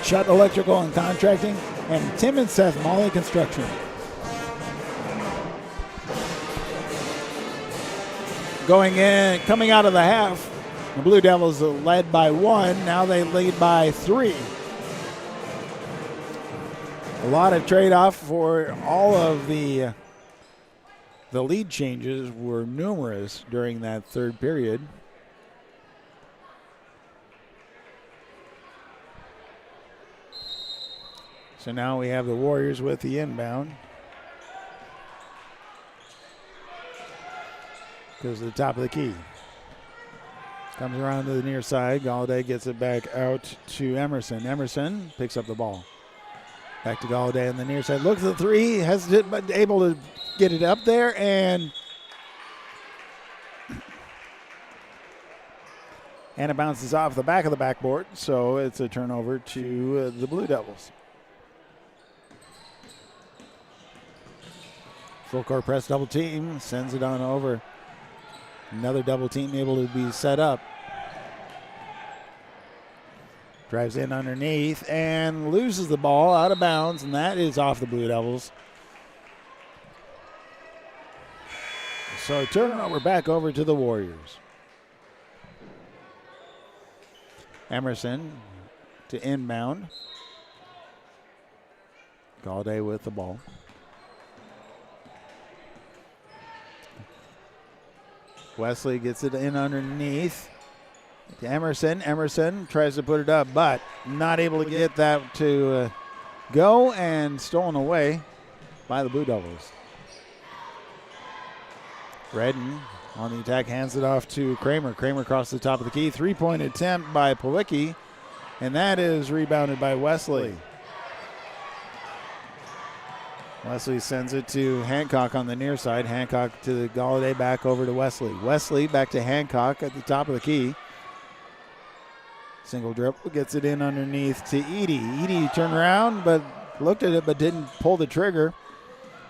Shutt Electrical and Contracting, and Tim and Seth Molly Construction. Coming out of the half, the Blue Devils led by 1. Now they lead by 3. A lot of trade-off for all of the lead changes were numerous during that third period. So now we have the Warriors with the inbound. Goes to the top of the key. Comes around to the near side. Galladay gets it back out to Emerson. Emerson picks up the ball. Back to Galladay on the near side. Looks at the three. Hesitant, but able to get it up there. And it bounces off the back of the backboard. So it's a turnover to the Blue Devils. Full court press, double team. Sends it on over. Another double team able to be set up. Drives in underneath and loses the ball out of bounds, and that is off the Blue Devils. So turnover back over to the Warriors. Emerson to inbound. Galladay with the ball. Wesley gets it in underneath to Emerson. Emerson tries to put it up, but not able to get that to go, and stolen away by the Blue Devils. Redden on the attack, hands it off to Kramer. Kramer across the top of the key. 3-point attempt by Pawlicki, and that is rebounded by Wesley. Wesley sends it to Hancock on the near side. Hancock to the Galladay, back over to Wesley. Wesley back to Hancock at the top of the key. Single dribble, gets it in underneath to Edie. Edie turned around, but looked at it, but didn't pull the trigger.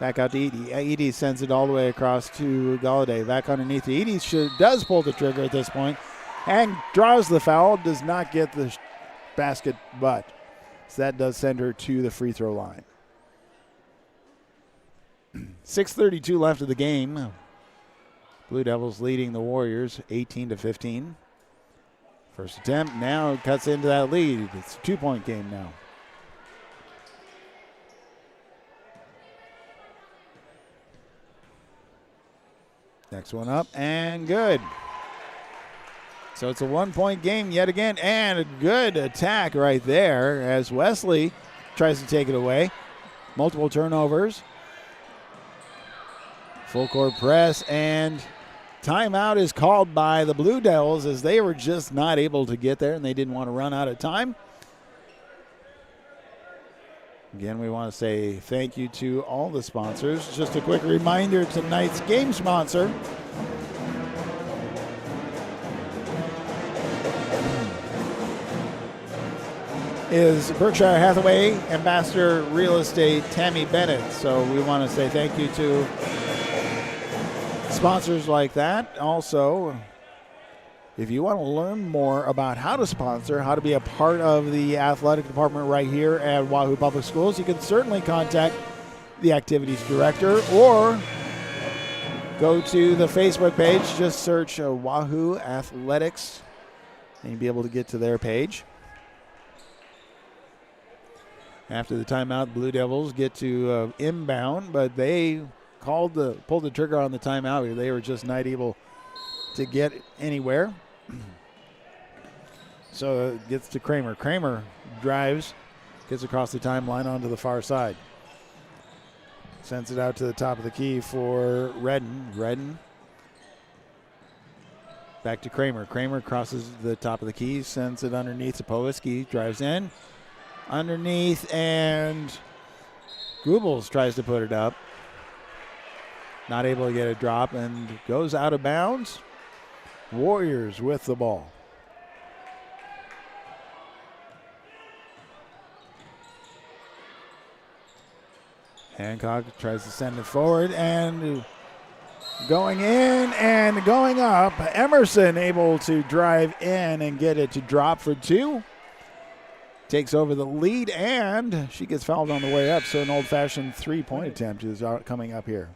Back out to Edie. Edie sends it all the way across to Galladay. Back underneath to Edie. Does pull the trigger at this point and draws the foul. Does not get the basket, but so that does send her to the free throw line. 6:32 left of the game. Blue Devils leading the Warriors 18-15. First attempt now cuts into that lead. It's a 2-point game now. Next one up and good. So it's a 1-point game yet again, and a good attack right there as Wesley tries to take it away. Multiple turnovers. Full court press, and Timeout is called by the Blue Devils as they were just not able to get there and they didn't want to run out of time. Again, we want to say thank you to all the sponsors. Just a quick reminder, tonight's game sponsor is Berkshire Hathaway Ambassador Real Estate Tammy Bennett. So we want to say thank you to sponsors like that. Also, if you want to learn more about how to sponsor, how to be a part of the athletic department right here at Wahoo Public Schools, you can certainly contact the activities director or go to the Facebook page. Just search Wahoo Athletics and you'll be able to get to their page. After the timeout, Blue Devils get to inbound, but they pulled the trigger on the timeout. They were just not able to get anywhere. So it gets to Kramer. Kramer drives, gets across the timeline onto the far side. Sends it out to the top of the key for Redden. Redden back to Kramer. Kramer crosses the top of the key, sends it underneath to Powiski, drives in. Underneath, and Goebbels tries to put it up. Not able to get a drop and goes out of bounds. Warriors with the ball. Hancock tries to send it forward and going in and going up. Emerson able to drive in and get it to drop for two. Takes over the lead, and she gets fouled on the way up, so an old-fashioned three-point attempt is coming up here.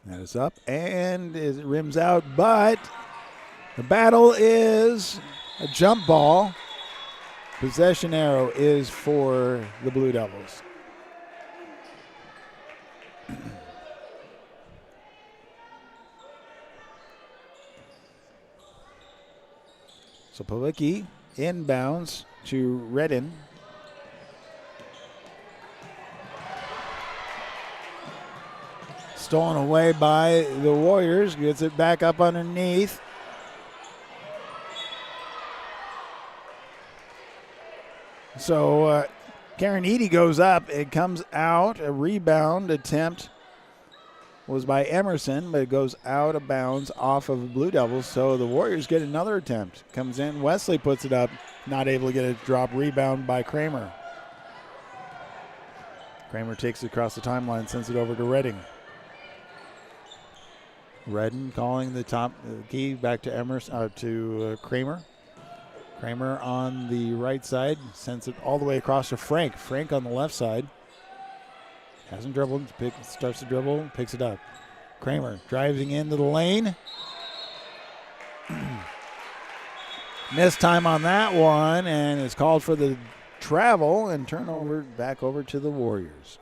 That is up, and it rims out, but the battle is a jump ball. Possession arrow is for the Blue Devils. So Pawlicki inbounds to Redden. Stolen away by the Warriors. Gets it back up underneath. So Karen Eady goes up. It comes out. A rebound attempt was by Emerson, but it goes out of bounds off of the Blue Devils. So the Warriors get another attempt. Comes in. Wesley puts it up. Not able to get a drop. Rebound by Kramer. Kramer takes it across the timeline, sends it over to Redding. Redden calling the top key back to Emerson, to Kramer. Kramer on the right side, sends it all the way across to Frank. Frank on the left side. Hasn't dribbled, starts to dribble, picks it up. Kramer driving into the lane. Missed time on that one, and is called for the travel and turnover back over to the Warriors.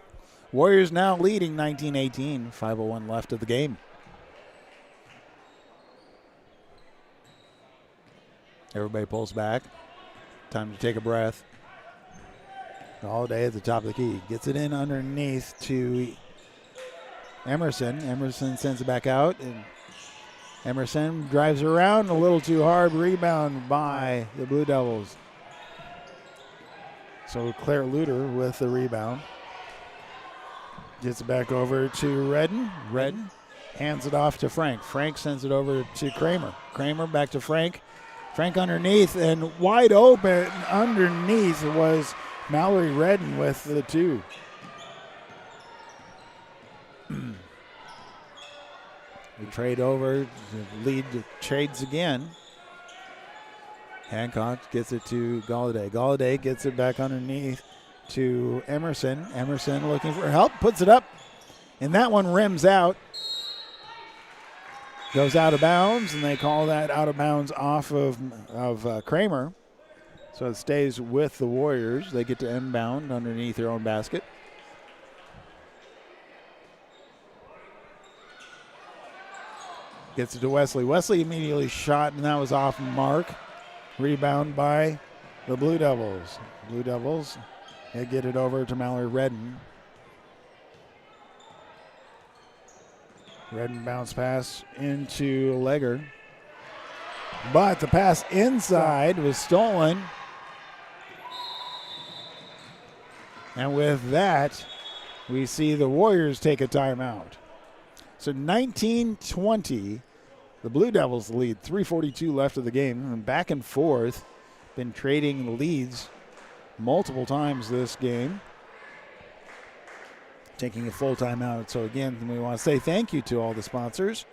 Warriors now leading 19-18, 5:01 left of the game. Everybody pulls back. Time to take a breath. Holiday at the top of the key. Gets it in underneath to Emerson. Emerson sends it back out. And Emerson drives around a little too hard. Rebound by the Blue Devils. So Claire Luter with the rebound. Gets it back over to Redden. Redden hands it off to Frank. Frank sends it over to Kramer. Kramer back to Frank. Frank underneath, and wide open underneath was Mallory Redden with the two. The trade over, the lead trades again. Hancock gets it to Galladay. Galladay gets it back underneath to Emerson. Emerson looking for help, puts it up, and that one rims out. Goes out of bounds, and they call that out of bounds off of Kramer. So it stays with the Warriors. They get to inbound underneath their own basket. Gets it to Wesley. Wesley immediately shot, and that was off mark. Rebound by the Blue Devils. Blue Devils, they get it over to Mallory Redden. Redden bounce pass into Legger. But the pass inside was stolen. And with that, we see the Warriors take a timeout. So 19-20, the Blue Devils lead. 3:42 left of the game. And back and forth, been trading leads multiple times this game. Taking a full timeout. So again, we want to say thank you to all the sponsors,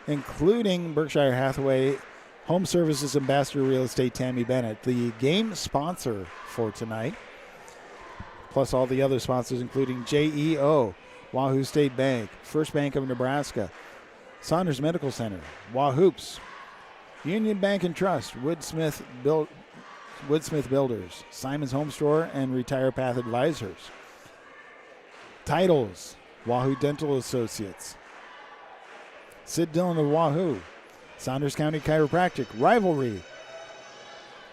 including Berkshire Hathaway Home Services Ambassador Real Estate Tammy Bennett, the game sponsor for tonight. Plus all the other sponsors, including JEO, Wahoo State Bank, First Bank of Nebraska, Saunders Medical Center, Wahoops, Union Bank and Trust, Woodsmith Builders, Simon's Home Store, and Retire Path Advisors. Titles, Wahoo Dental Associates, Sid Dillon of Wahoo, Saunders County Chiropractic, Rivalry,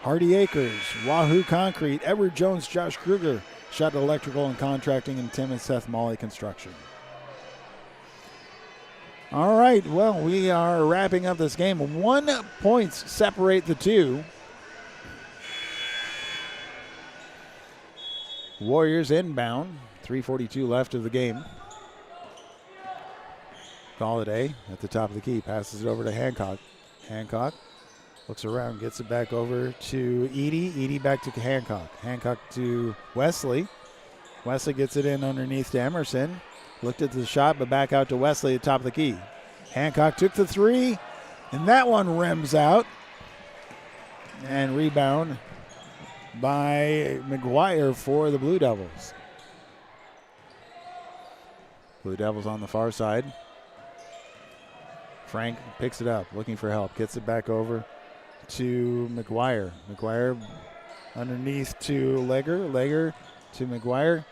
Hardy Acres, Wahoo Concrete, Edward Jones, Josh Kruger, Shutt Electrical and Contracting, and Tim and Seth Molly Construction. All right, well, we are wrapping up this game. 1 point separate the two. Warriors inbound. 3:42 left of the game. Galladay at the top of the key, passes it over to Hancock. Hancock looks around, gets it back over to Edie. Edie back to Hancock. Hancock to Wesley. Wesley gets it in underneath to Emerson. Looked at the shot, but back out to Wesley at the top of the key. Hancock took the three, and that one rims out. And rebound by McGuire for the Blue Devils. Blue Devils on the far side. Frank picks it up, looking for help. Gets it back over to McGuire. McGuire underneath to Legger. Legger to McGuire.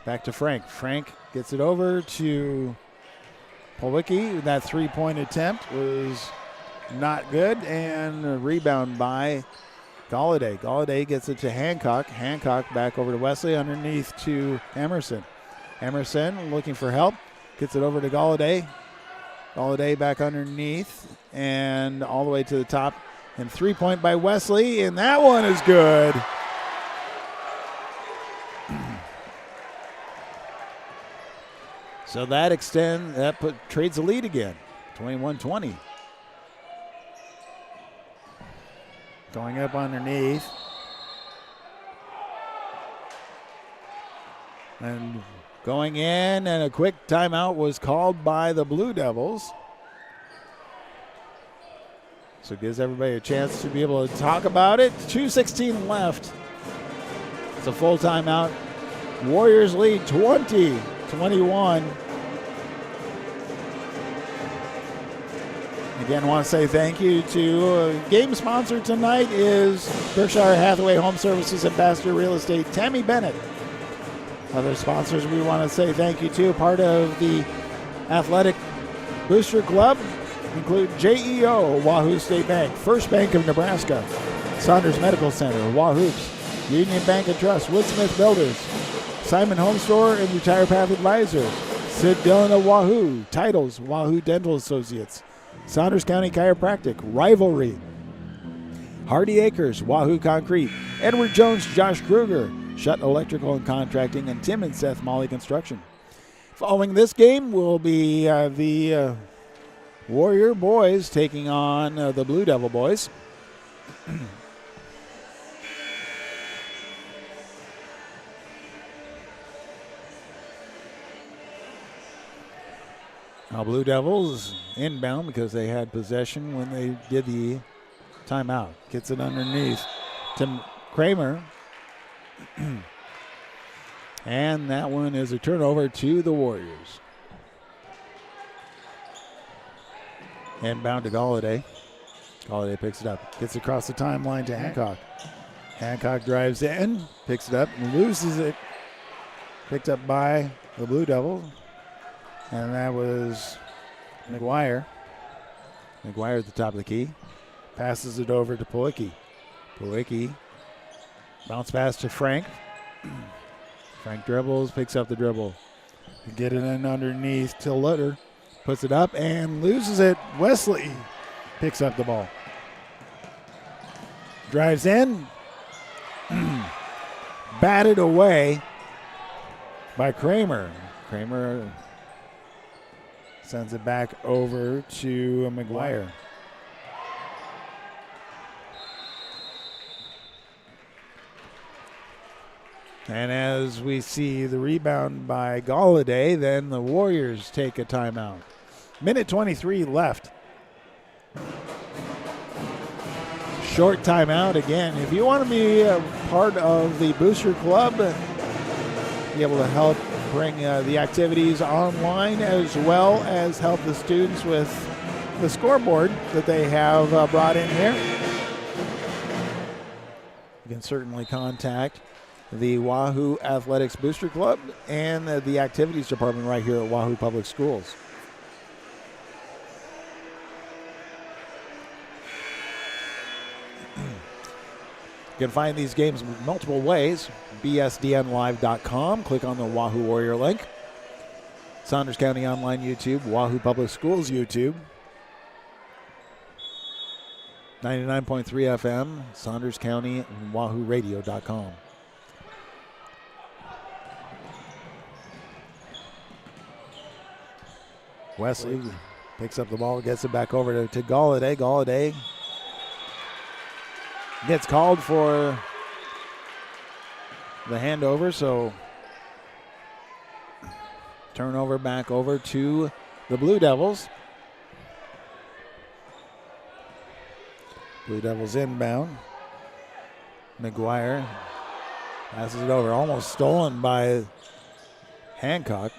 Back to Frank. Frank gets it over to Polwicki. That three-point attempt was not good. And a rebound by Galladay. Galladay gets it to Hancock. Hancock back over to Wesley, underneath to Emerson. Emerson looking for help. Gets it over to Galladay. Galladay back underneath and all the way to the top. And three-point by Wesley, and that one is good. So that trades the lead again, 21-20. Going up underneath. And going in, and a quick timeout was called by the Blue Devils. So it gives everybody a chance to be able to talk about it. 2:16 left. It's a full timeout. Warriors lead 20-21. Again, I want to say thank you to game sponsor tonight is Berkshire Hathaway Home Services Ambassador Real Estate Tammy Bennett. Other sponsors we want to say thank you to, part of the Athletic Booster Club, include JEO, Wahoo State Bank, First Bank of Nebraska, Saunders Medical Center, Wahoops, Union Bank and Trust, Woodsmith Builders, Simon Home Store and Retire Path Advisors, Sid Dillon of Wahoo, Titles, Wahoo Dental Associates, Saunders County Chiropractic, Rivalry, Hardy Acres, Wahoo Concrete, Edward Jones, Josh Kruger, Shutt Electrical and Contracting, and Tim and Seth Molly Construction. Following this game will be the Warrior boys taking on the Blue Devil boys. Now Blue Devils inbound because they had possession when they did the timeout. Gets it underneath Tim Kramer. And that one is a turnover to the Warriors. Inbound to Galladay. Galladay picks it up. Gets across the timeline to Hancock. Hancock drives in, picks it up, and loses it. Picked up by the Blue Devils. And that was McGuire. McGuire at the top of the key. Passes it over to Polwicki. Polwicki Bounce pass to Frank. Frank dribbles, picks up the dribble. Get it in underneath to Lutter. Puts it up and loses it. Wesley picks up the ball. Drives in. Batted away by Kramer. Kramer sends it back over to McGuire. And as we see the rebound by Galladay, then the Warriors take a timeout. Minute 23 left. Short timeout again. If you want to be a part of the Booster Club, be able to help bring the activities online as well as help the students with the scoreboard that they have brought in here, you can certainly contact the Wahoo Athletics Booster Club and the activities department right here at Wahoo Public Schools. You can find these games multiple ways. bsdnlive.com. Click on the Wahoo Warrior link. Saunders County Online YouTube, Wahoo Public Schools YouTube. 99.3 FM, Saunders County, and WahooRadio.com. Wesley picks up the ball, gets it back over to Galladay. Galladay gets called for the handover, so turnover back over to the Blue Devils. Blue Devils inbound. McGuire passes it over, almost stolen by Hancock.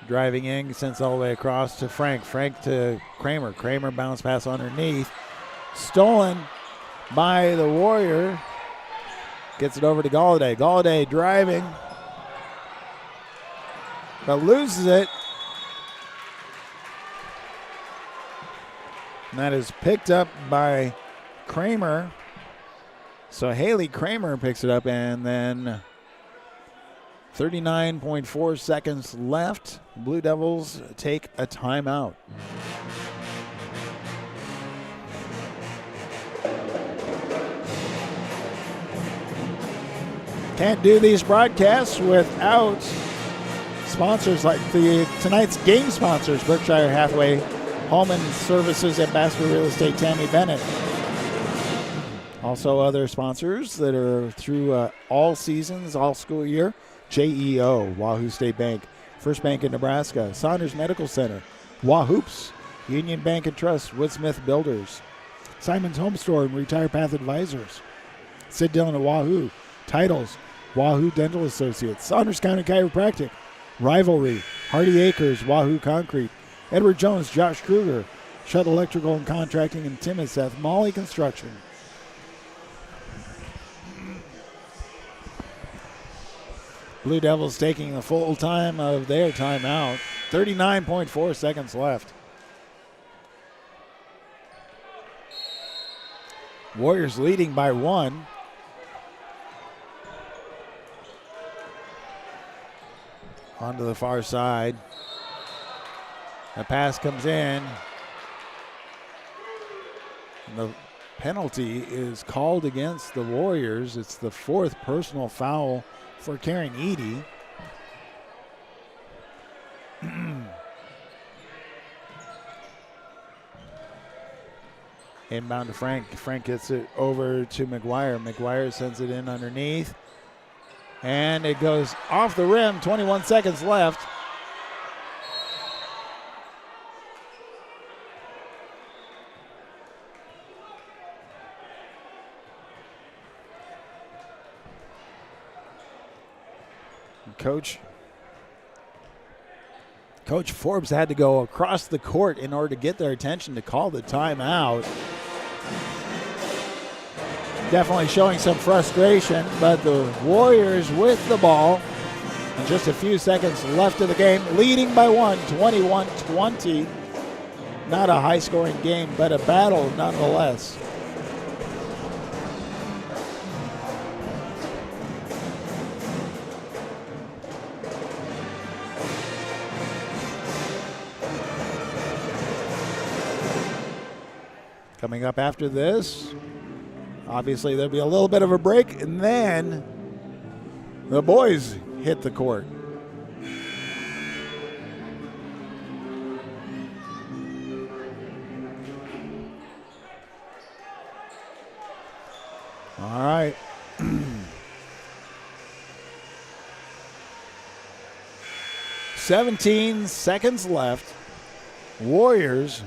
Driving in, sends all the way across to Frank. Frank to Kramer. Kramer bounce pass underneath. Stolen by the Warrior. Gets it over to Galladay. Galladay driving, but loses it. And that is picked up by Kramer. So Haley Kramer picks it up, and then 39.4 seconds left. Blue Devils take a timeout. Can't do these broadcasts without sponsors like tonight's game sponsors, Berkshire Hathaway Home and Services, Ambassador Real Estate, Tammy Bennett. Also other sponsors that are through all seasons, all school year. JEO, Wahoo State Bank, First Bank in Nebraska, Saunders Medical Center, Wahoops, Union Bank and Trust, Woodsmith Builders, Simon's Home Store and Retire Path Advisors, Sid Dillon at Wahoo, Titles, Wahoo Dental Associates, Saunders County Chiropractic, Rivalry, Hardy Acres, Wahoo Concrete, Edward Jones, Josh Kruger, Shutt Electrical and Contracting, and Tim and Seth, Molly Construction. Blue Devils taking the full time of their timeout. 39.4 seconds left. Warriors leading by 1. Onto the far side. The pass comes in. And the penalty is called against the Warriors. It's the 4th personal foul for Karen Eady. Inbound to Frank. Frank gets it over to McGuire. McGuire sends it in underneath. And it goes off the rim. 21 seconds left. Coach Forbes had to go across the court in order to get their attention to call the timeout. Definitely showing some frustration, but the Warriors with the ball. And just a few seconds left of the game, leading by 1, 21-20. Not a high-scoring game, but a battle nonetheless. Coming up after this, obviously there'll be a little bit of a break, and then the boys hit the court. All right. 17 seconds left. Warriors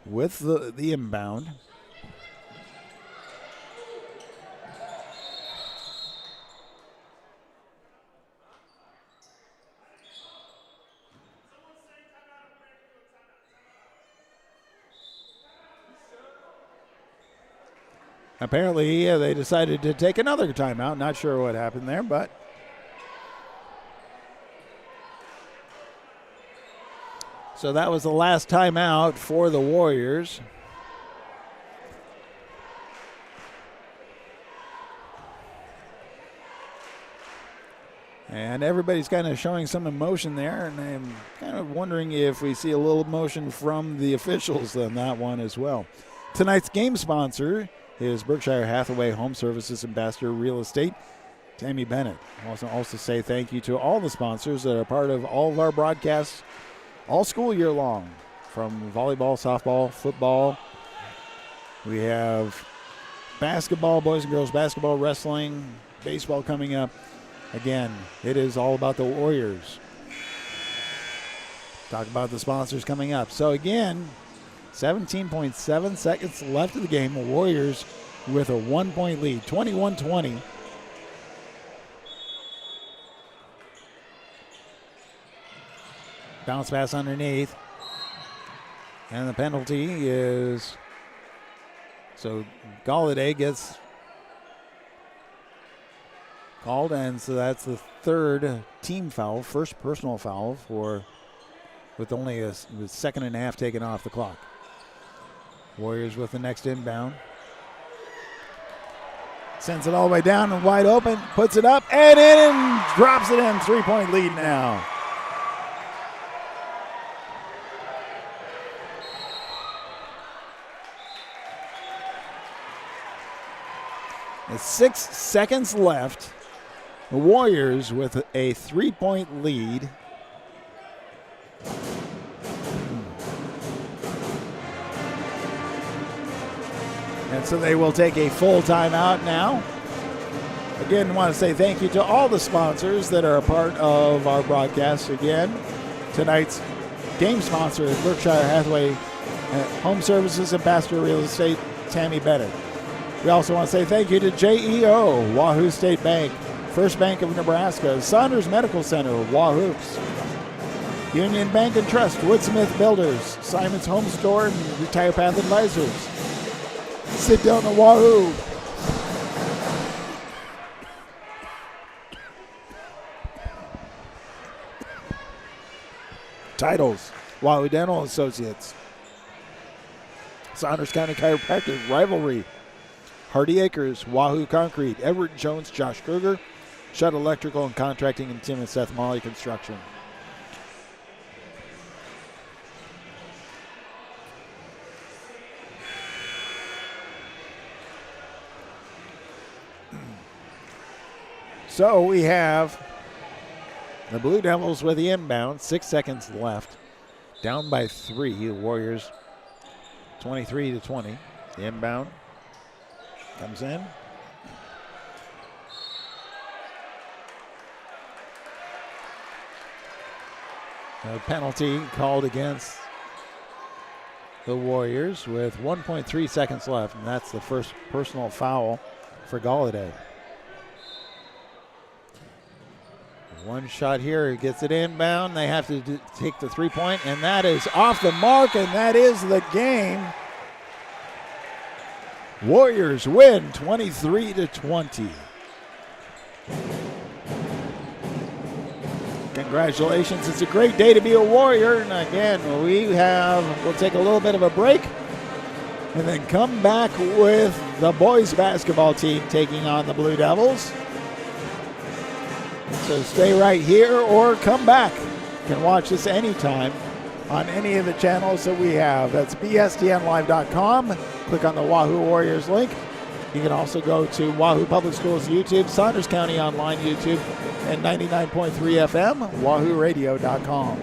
with the inbound. Apparently, they decided to take another timeout. Not sure what happened there, but so that was the last timeout for the Warriors. And everybody's kind of showing some emotion there, and I'm kind of wondering if we see a little emotion from the officials on that one as well. Tonight's game sponsor is Berkshire Hathaway Home Services Ambassador Real Estate, Tammy Bennett. Also say thank you to all the sponsors that are part of all of our broadcasts all school year long, from volleyball, softball, football. We have basketball, boys and girls basketball, wrestling, baseball coming up. Again, it is all about the Warriors. Talk about the sponsors coming up. So again, 17.7 seconds left of the game. The Warriors with a 1-point lead, 21-20. Bounce pass underneath. And the penalty is, so Galladay gets called, and so that's the third team foul, first personal foul with only a second and a half taken off the clock. Warriors with the next inbound. Sends it all the way down and wide open, puts it up and in and drops it in. 3-point lead now. With 6 seconds left, the Warriors with a 3-point lead. And so they will take a full timeout now. Again, I want to say thank you to all the sponsors that are a part of our broadcast. Again, tonight's game sponsor is Berkshire Hathaway Home Services Ambassador Real Estate, Tammy Bennett. We also want to say thank you to JEO, Wahoo State Bank, First Bank of Nebraska, Saunders Medical Center, Wahoops, Union Bank and Trust, Woodsmith Builders, Simon's Home Store, and Retire Path Advisors. Sit down at Wahoo. Titles, Wahoo Dental Associates, Saunders County Chiropractic, Rivalry, Hardy Acres, Wahoo Concrete, Edward Jones, Josh Kruger, Shutt Electrical and Contracting, and Tim and Seth Molly Construction. So we have the Blue Devils with the inbound, 6 seconds left, down by 3. The Warriors 23-20. The inbound comes in. A penalty called against the Warriors with 1.3 seconds left, and that's the first personal foul for Galladay. One shot here, he gets it inbound. They have to take the 3-point, and that is off the mark, and that is the game. Warriors win 23-20. Congratulations. It's a great day to be a Warrior. And again, we'll take a little bit of a break and then come back with the boys basketball team taking on the Blue Devils. So stay right here or come back. You can watch this anytime on any of the channels that we have. That's bstnlive.com. Click on the Wahoo Warriors link. You can also go to Wahoo Public Schools YouTube, Saunders County Online YouTube, and 99.3 FM, wahooradio.com.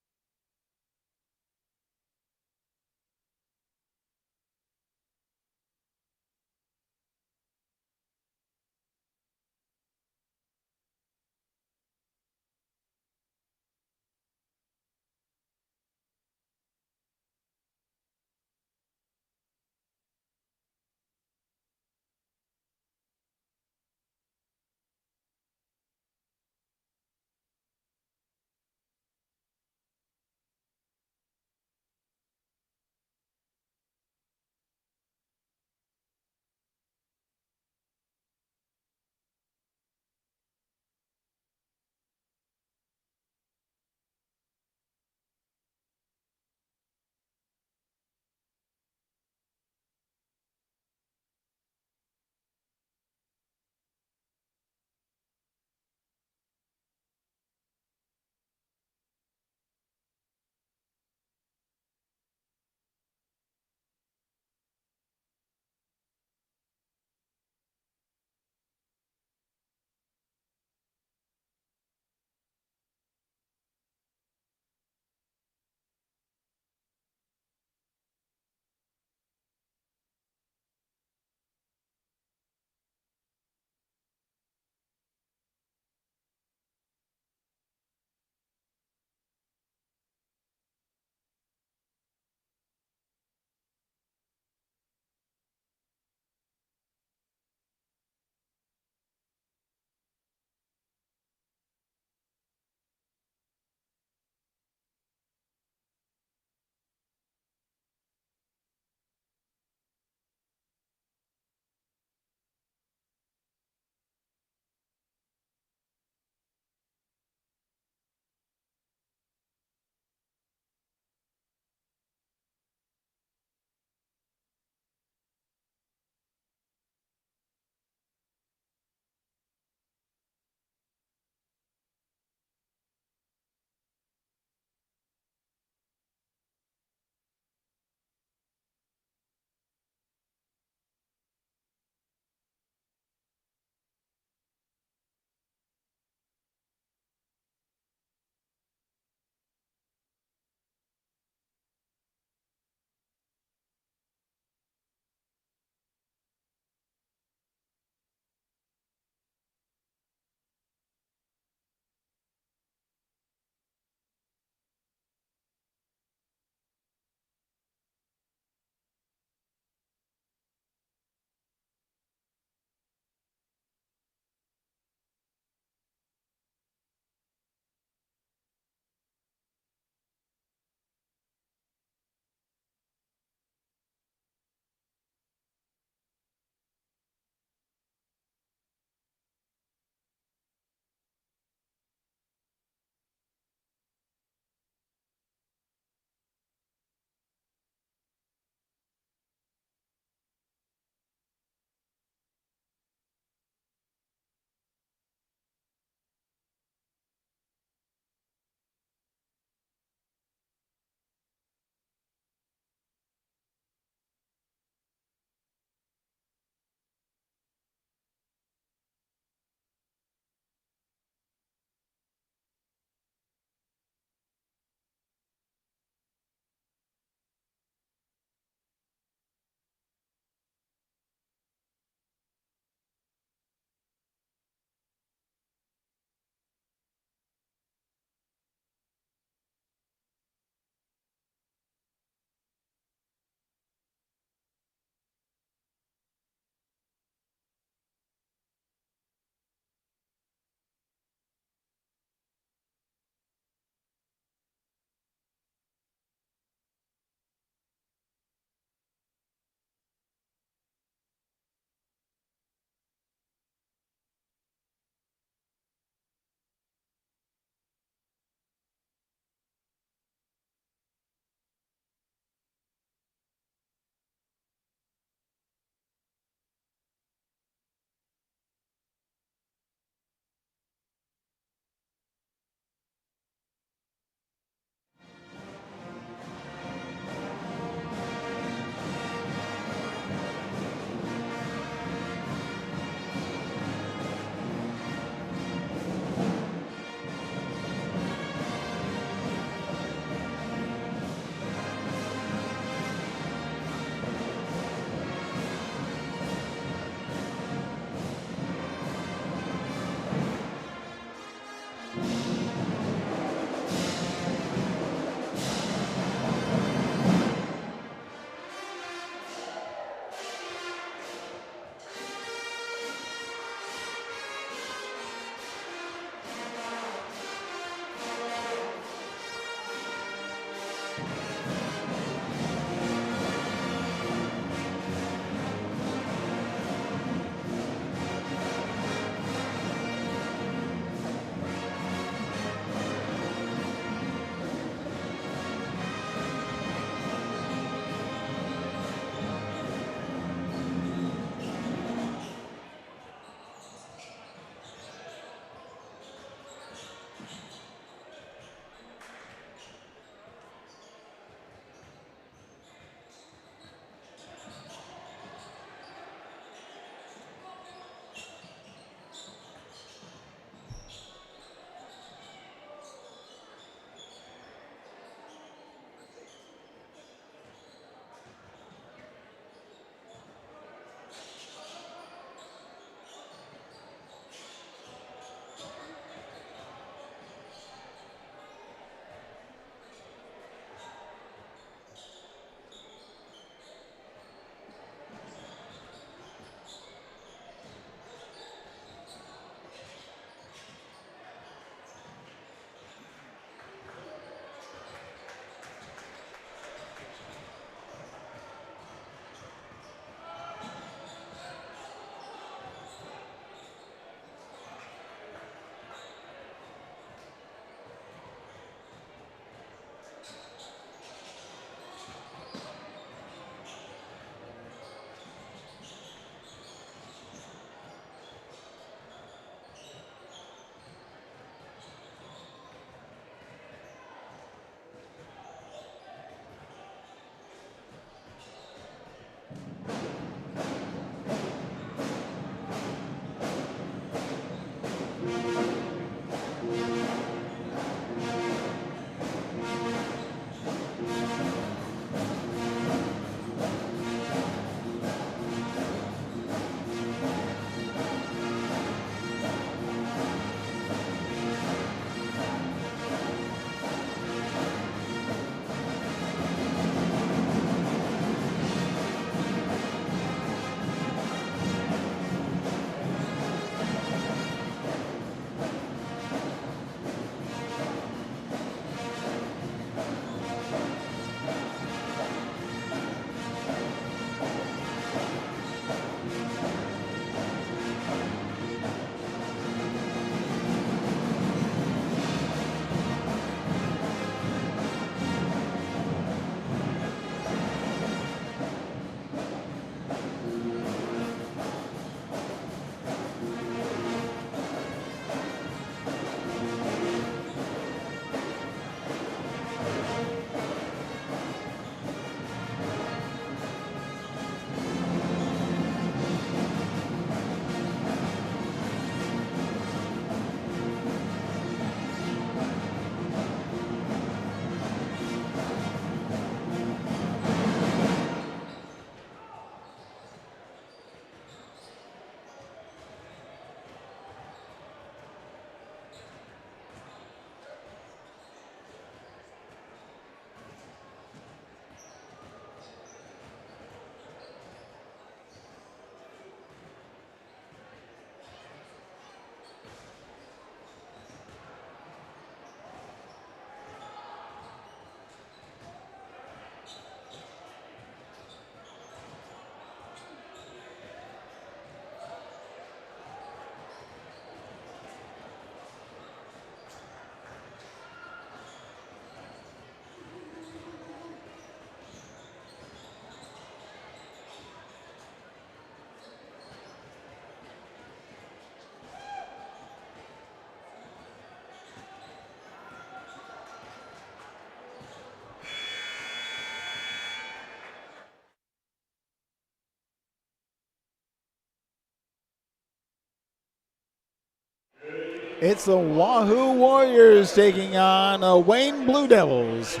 It's the Wahoo Warriors taking on Wayne Blue Devils.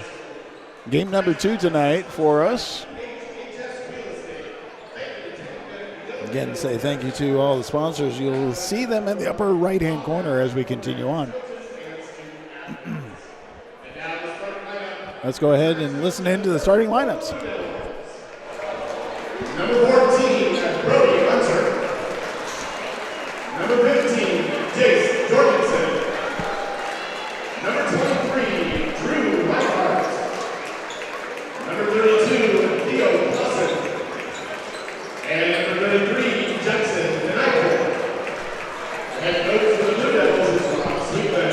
Game number 2 tonight for us. Again, say thank you to all the sponsors. You'll see them in the upper right-hand corner as we continue on. Let's go ahead and listen into the starting lineups. Number 14, Brody Hunter. Number 15, Jace Jorgensen. Number 23, Drew Whitehart. Number 32, Theo Clausen. And number 33, Jackson Denico. Head coach for the Blue Devils is Rob Sweetman.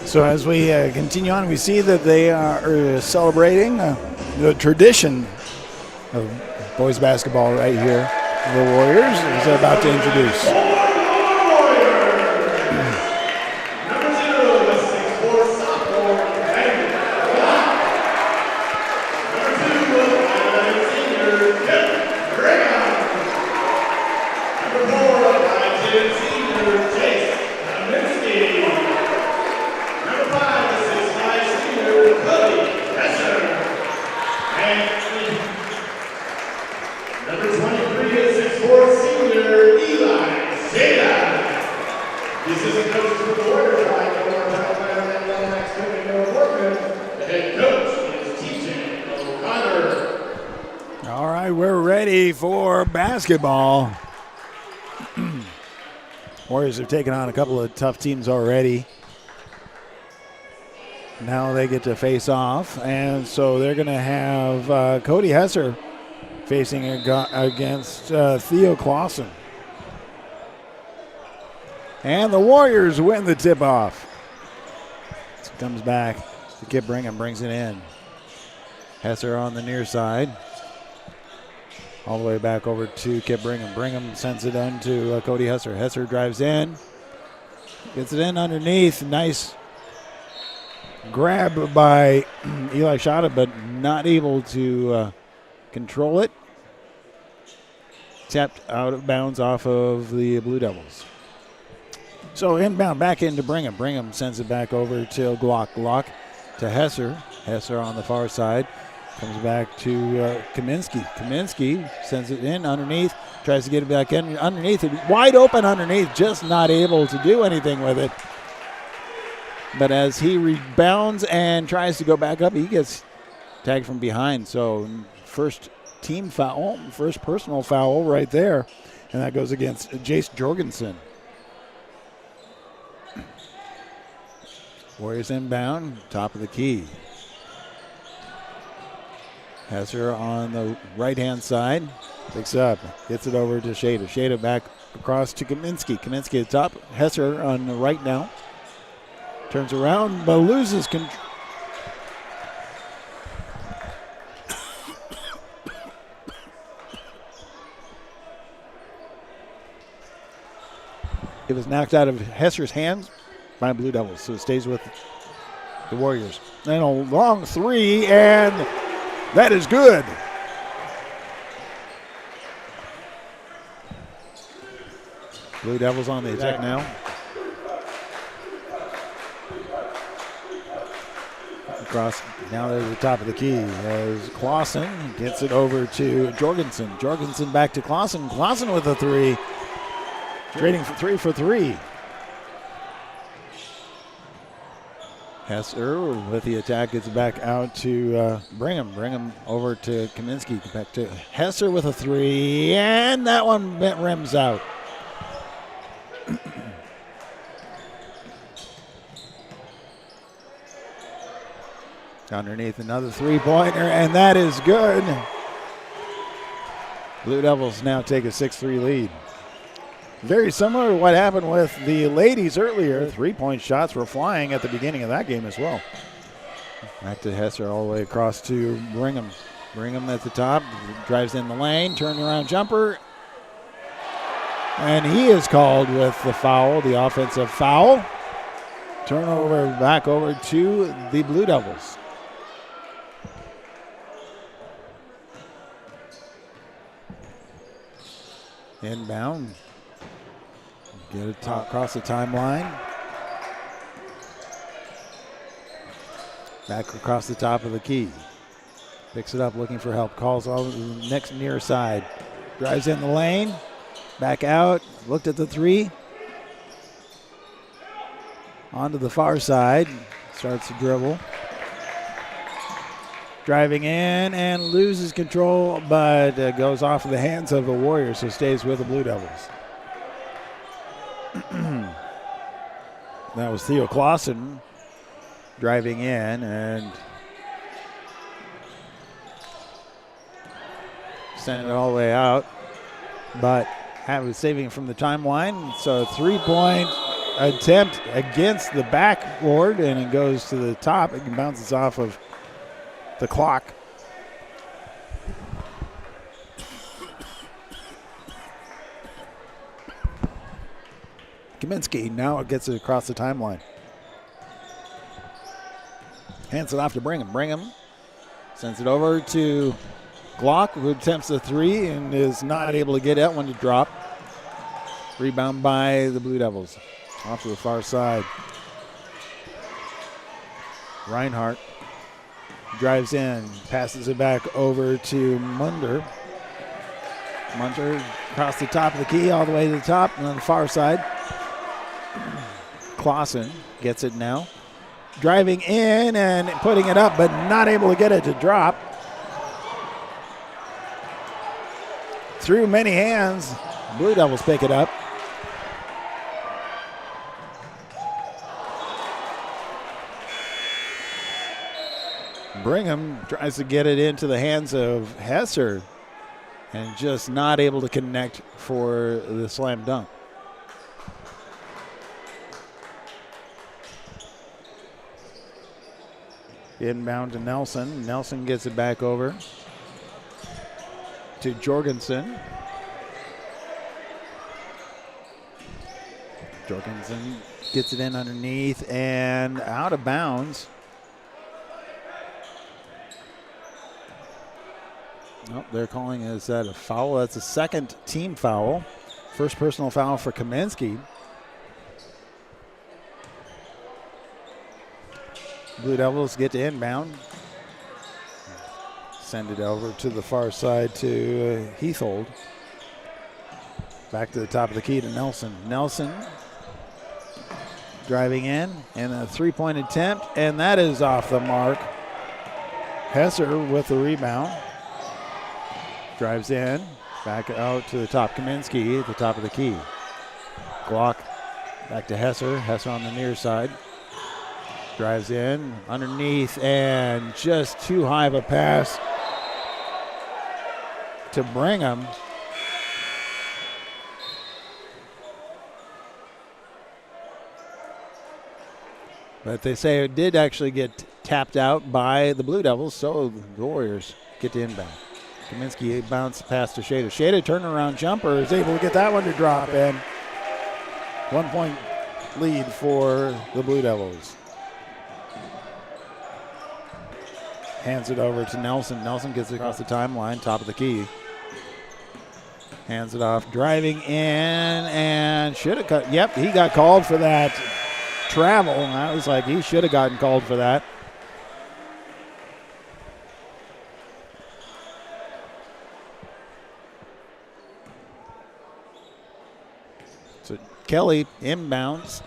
So as we continue on, we see that they are celebrating the tradition of boys basketball right here. The Warriors is about to introduce. Number 0, the 6'4" sophomore, Henry Block. Number 2, the senior, Kip Brigham. Number 4, the senior, Jace Kaminsky. Number 5, the 6'5" senior, Cody Hesser. And number 23, the 6'4" senior, Eli Zeta. This is a coach for the Warriors by North Carolina and Max Workman. The head coach is TJ O'Connor. All right, we're ready for basketball. Warriors have taken on a couple of tough teams already. Now they get to face off, and so they're going to have Cody Hesser facing against Theo Clausen. And the Warriors win the tip-off. Comes back to Kip Brigham, brings it in. Hesser on the near side. All the way back over to Kip Brigham. Brigham sends it on to Cody Hesser. Hesser drives in. Gets it in underneath. Nice grab by Eli Shada, but not able to control it. Tapped out of bounds off of the Blue Devils. So inbound back into Brigham. Brigham sends it back over to Glock. Glock to Hesser. Hesser on the far side. Comes back to Kaminsky. Kaminsky sends it in underneath. Tries to get it back in underneath. Wide open underneath. Just not able to do anything with it. But as he rebounds and tries to go back up, he gets tagged from behind. So first team foul, first personal foul right there. And that goes against Jace Jorgensen. Warriors inbound, top of the key. Hesser on the right-hand side. Picks up, gets it over to Shada. Shada back across to Kaminsky. Kaminsky at top. Hesser on the right now. Turns around, but loses control. It was knocked out of Hesser's hands by Blue Devils, so it stays with the Warriors. And a long three, and that is good. Blue Devils on the attack now. Across, now they're at the top of the key as Clausen gets it over to Jorgensen. Jorgensen back to Clausen. Clausen with a three. Trading for three. Hesser with the attack gets back out to Brigham. Brigham over to Kaminsky. Back to Hesser with a three. And that one rims out. Underneath another three-pointer, and that is good. Blue Devils now take a 6-3 lead. Very similar to what happened with the ladies earlier. Three-point shots were flying at the beginning of that game as well. Back to Hesser all the way across to Brigham. Brigham at the top, drives in the lane, turnaround jumper. And he is called with the foul, the offensive foul. Turnover back over to the Blue Devils. Inbound. Get it across the timeline. Back across the top of the key. Picks it up looking for help. Calls all the next near side. Drives in the lane. Back out. Looked at the three. Onto the far side. Starts to dribble. Driving in and loses control, but goes off of the hands of the Warriors, so stays with the Blue Devils. That was Theo Clausen driving in and sent it all the way out, but was saving it from the timeline. So 3-point attempt against the backboard, and it goes to the top. It bounces off of the clock. Kaminsky now gets it across the timeline. Hands it off to Brigham. Brigham sends it over to Glock, who attempts the three and is not able to get that one to drop. Rebound by the Blue Devils. Off to the far side. Reinhardt drives in, passes it back over to Munder. Munder across the top of the key, all the way to the top, and on the far side. Clausen gets it now. Driving in and putting it up, but not able to get it to drop. Through many hands, Blue Devils pick it up. Brigham tries to get it into the hands of Hesser and just not able to connect for the slam dunk. Inbound to Nelson. Nelson gets it back over to Jorgensen. Jorgensen gets it in underneath and out of bounds. Nope, they're calling is that a foul. That's a second team foul. First personal foul for Kaminsky. Blue Devils get to inbound. Send it over to the far side to Heathold. Back to the top of the key to Nelson. Nelson driving in and a three-point attempt, and that is off the mark. Hesser with the rebound. Drives in, back out to the top. Kaminsky at the top of the key. Glock back to Hesser. Hesser on the near side. Drives in, underneath, and just too high of a pass to Brigham. But they say it did actually get tapped out by the Blue Devils, so the Warriors get to inbound. Kaminsky bounced past to Shada. Shada turnaround jumper is able to get that one to drop, and 1 point lead for the Blue Devils. Hands it over to Nelson. Nelson gets it across the timeline, top of the key. Hands it off, driving in, and should have cut. Yep, he got called for that travel. I was like, he should have gotten called for that. Kelly inbounds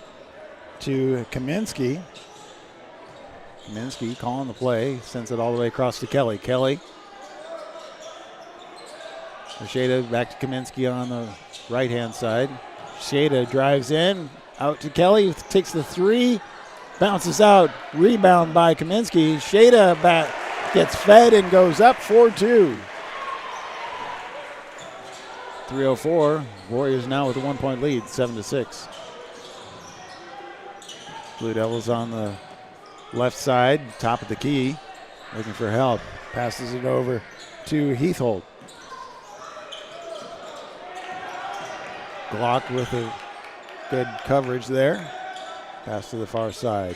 to Kaminsky. Kaminsky calling the play, sends it all the way across to Kelly. Kelly. Shada back to Kaminsky on the right-hand side. Shada drives in, out to Kelly, takes the three, bounces out, rebound by Kaminsky. Shada back, gets fed and goes up 4-2. 3:04. Warriors now with a 1-point lead, 7-6. Blue Devils on the left side, top of the key, looking for help. Passes it over to Heathhold. Glock with a good coverage there. Pass to the far side.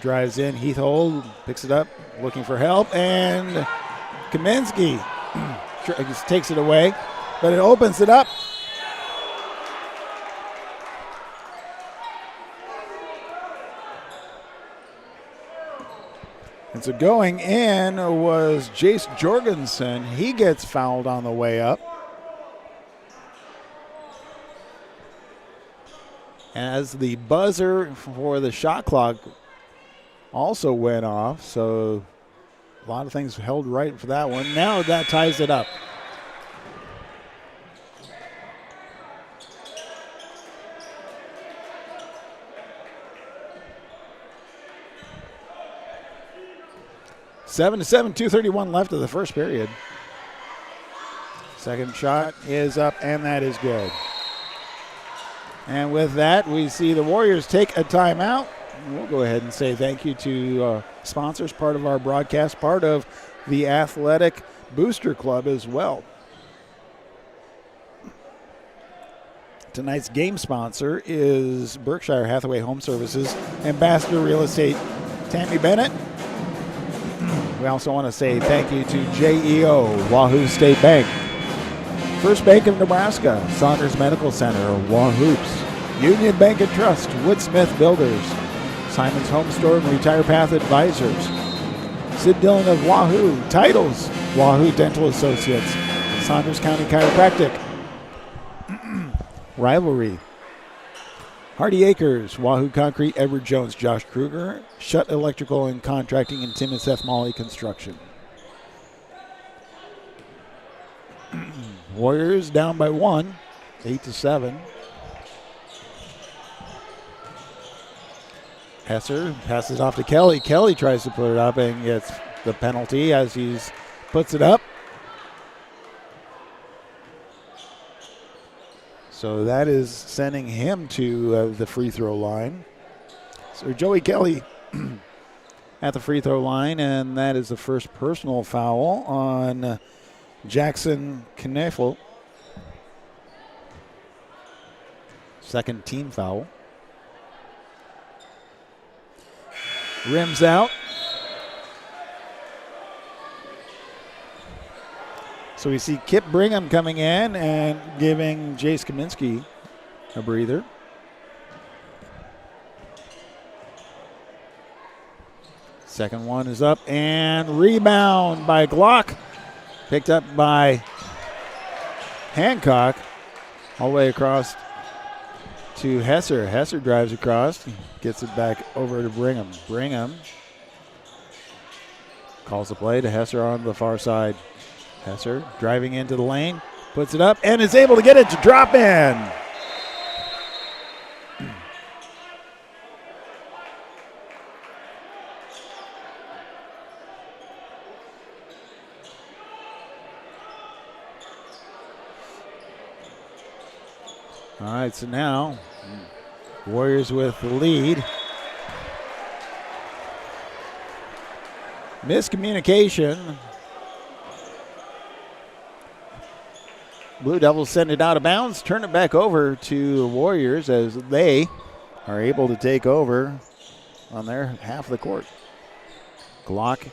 Drives in, Heathhold picks it up, looking for help, and Kaminsky takes it away, but it opens it up. And so going in was Jace Jorgensen. He gets fouled on the way up. As the buzzer for the shot clock also went off, so a lot of things held right for that one. Now that ties it up. Seven to 7, 2:31 left of the first period. Second shot is up, and that is good. And with that, we see the Warriors take a timeout. We'll go ahead and say thank you to sponsors, part of our broadcast, part of the Athletic Booster Club as well. Tonight's game sponsor is Berkshire Hathaway Home Services, Ambassador Real Estate, Tammy Bennett. We also want to say thank you to JEO, Wahoo State Bank, First Bank of Nebraska, Saunders Medical Center, Wahoops, Union Bank and Trust, Woodsmith Builders, Simon's Home Store and Retire Path Advisors, Sid Dillon of Wahoo, Titles, Wahoo Dental Associates, Saunders County Chiropractic, Rivalry, Hardy Acres, Wahoo Concrete, Edward Jones, Josh Kruger, Shutt Electrical and Contracting, and Timmons F. Molly Construction. Warriors down by 1, 8-7. Hesser passes off to Kelly. Kelly tries to put it up and gets the penalty as he puts it up. So that is sending him to the free throw line. So Joey Kelly at the free throw line, and that is the first personal foul on Jackson Kneffel. Second team foul. Rims out. So we see Kip Brigham coming in and giving Jace Kaminsky a breather. Second one is up, and rebound by Glock. Picked up by Hancock. All the way across to Hesser. Hesser drives across, gets it back over to Brigham. Brigham calls the play to Hesser on the far side. Hesser driving into the lane, puts it up, and is able to get it to drop in. All right, so now Warriors with the lead. Miscommunication. Blue Devils send it out of bounds, turn it back over to the Warriors as they are able to take over on their half of the court. Glock.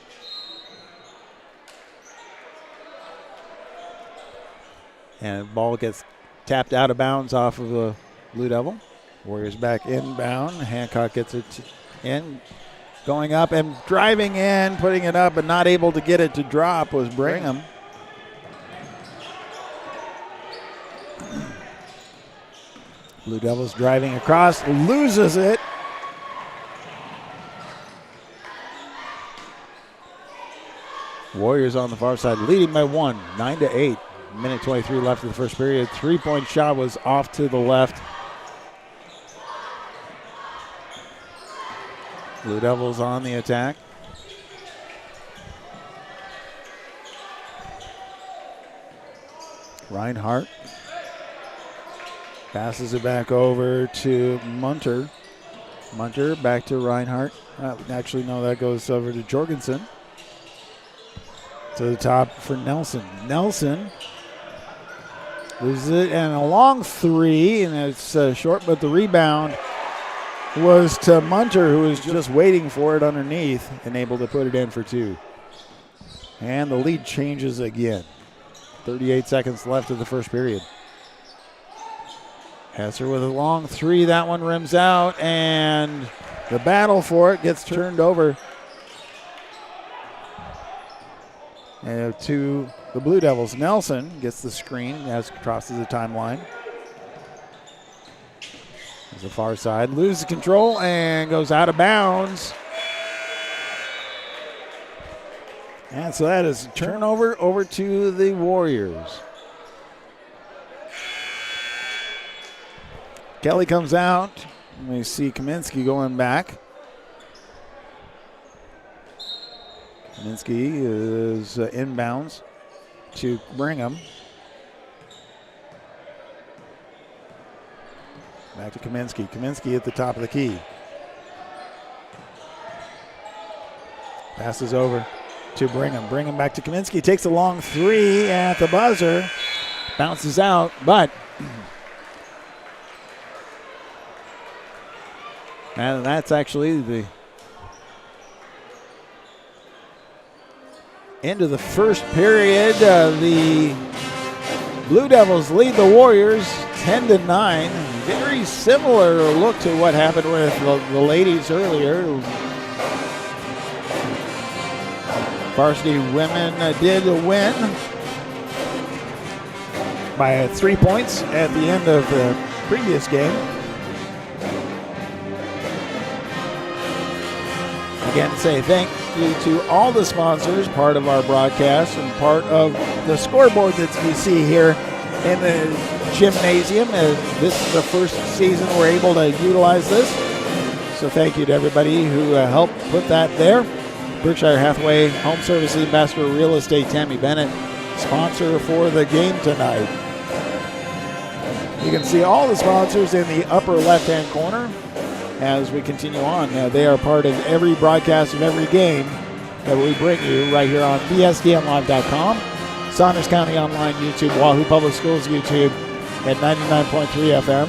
And the ball gets tapped out of bounds off of the Blue Devil. Warriors back inbound. Hancock gets it in. Going up and driving in, putting it up, but not able to get it to drop was Brigham. Blue Devils driving across, loses it. Warriors on the far side leading by 1, 9-8. Minute 23 left of the first period. 3-point shot was off to the left. Blue Devils on the attack. Reinhardt passes it back over to Munter. Munter back to Reinhardt. Actually, no, that goes over to Jorgensen. To the top for Nelson. Nelson loses it, and a long three, and it's short, but the rebound was to Munter, who was just waiting for it underneath and able to put it in for 2. And the lead changes again. 38 seconds left of the first period. Hesser with a long three. That one rims out, and the battle for it gets turned over to the Blue Devils. Nelson gets the screen as crosses the timeline. As the far side loses control and goes out of bounds. And so that is a turnover over to the Warriors. Kelly comes out. We see Kaminsky going back. Kaminsky is inbounds to Brigham. Back to Kaminsky. Kaminsky at the top of the key. Passes over to Brigham. Brigham back to Kaminsky. Takes a long three at the buzzer. Bounces out, but and that's actually the end of the first period. The Blue Devils lead the Warriors 10-9. Very similar look to what happened with the ladies earlier. Varsity women did win by 3 points at the end of the previous game. Again, say thank you to all the sponsors, part of our broadcast and part of the scoreboard that you see here in the gymnasium. This is the first season we're able to utilize this. So thank you to everybody who helped put that there. Berkshire Hathaway Home Services Ambassador Real Estate Tammy Bennett, sponsor for the game tonight. You can see all the sponsors in the upper left-hand corner as we continue on. They are part of every broadcast of every game that we bring you right here on VSDNlive.com, Saunders County Online YouTube, Wahoo Public Schools YouTube at 99.3 FM,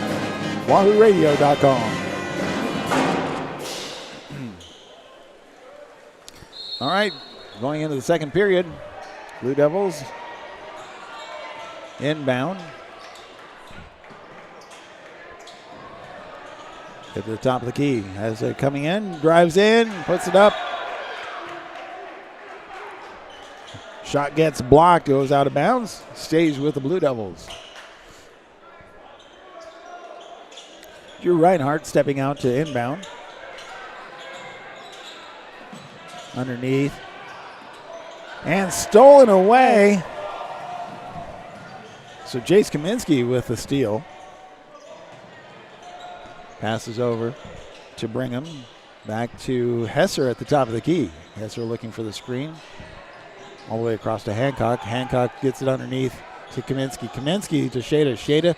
WahooRadio.com. All right, going into the second period, Blue Devils inbound. At the top of the key as they're coming in, drives in, puts it up. Shot gets blocked, goes out of bounds, stays with the Blue Devils. Drew Reinhardt stepping out to inbound. Underneath. And stolen away. So Jace Kaminsky with the steal. Passes over to Brigham. Back to Hesser at the top of the key. Hesser looking for the screen. All the way across to Hancock. Hancock gets it underneath to Kaminsky. Kaminsky to Shada. Shada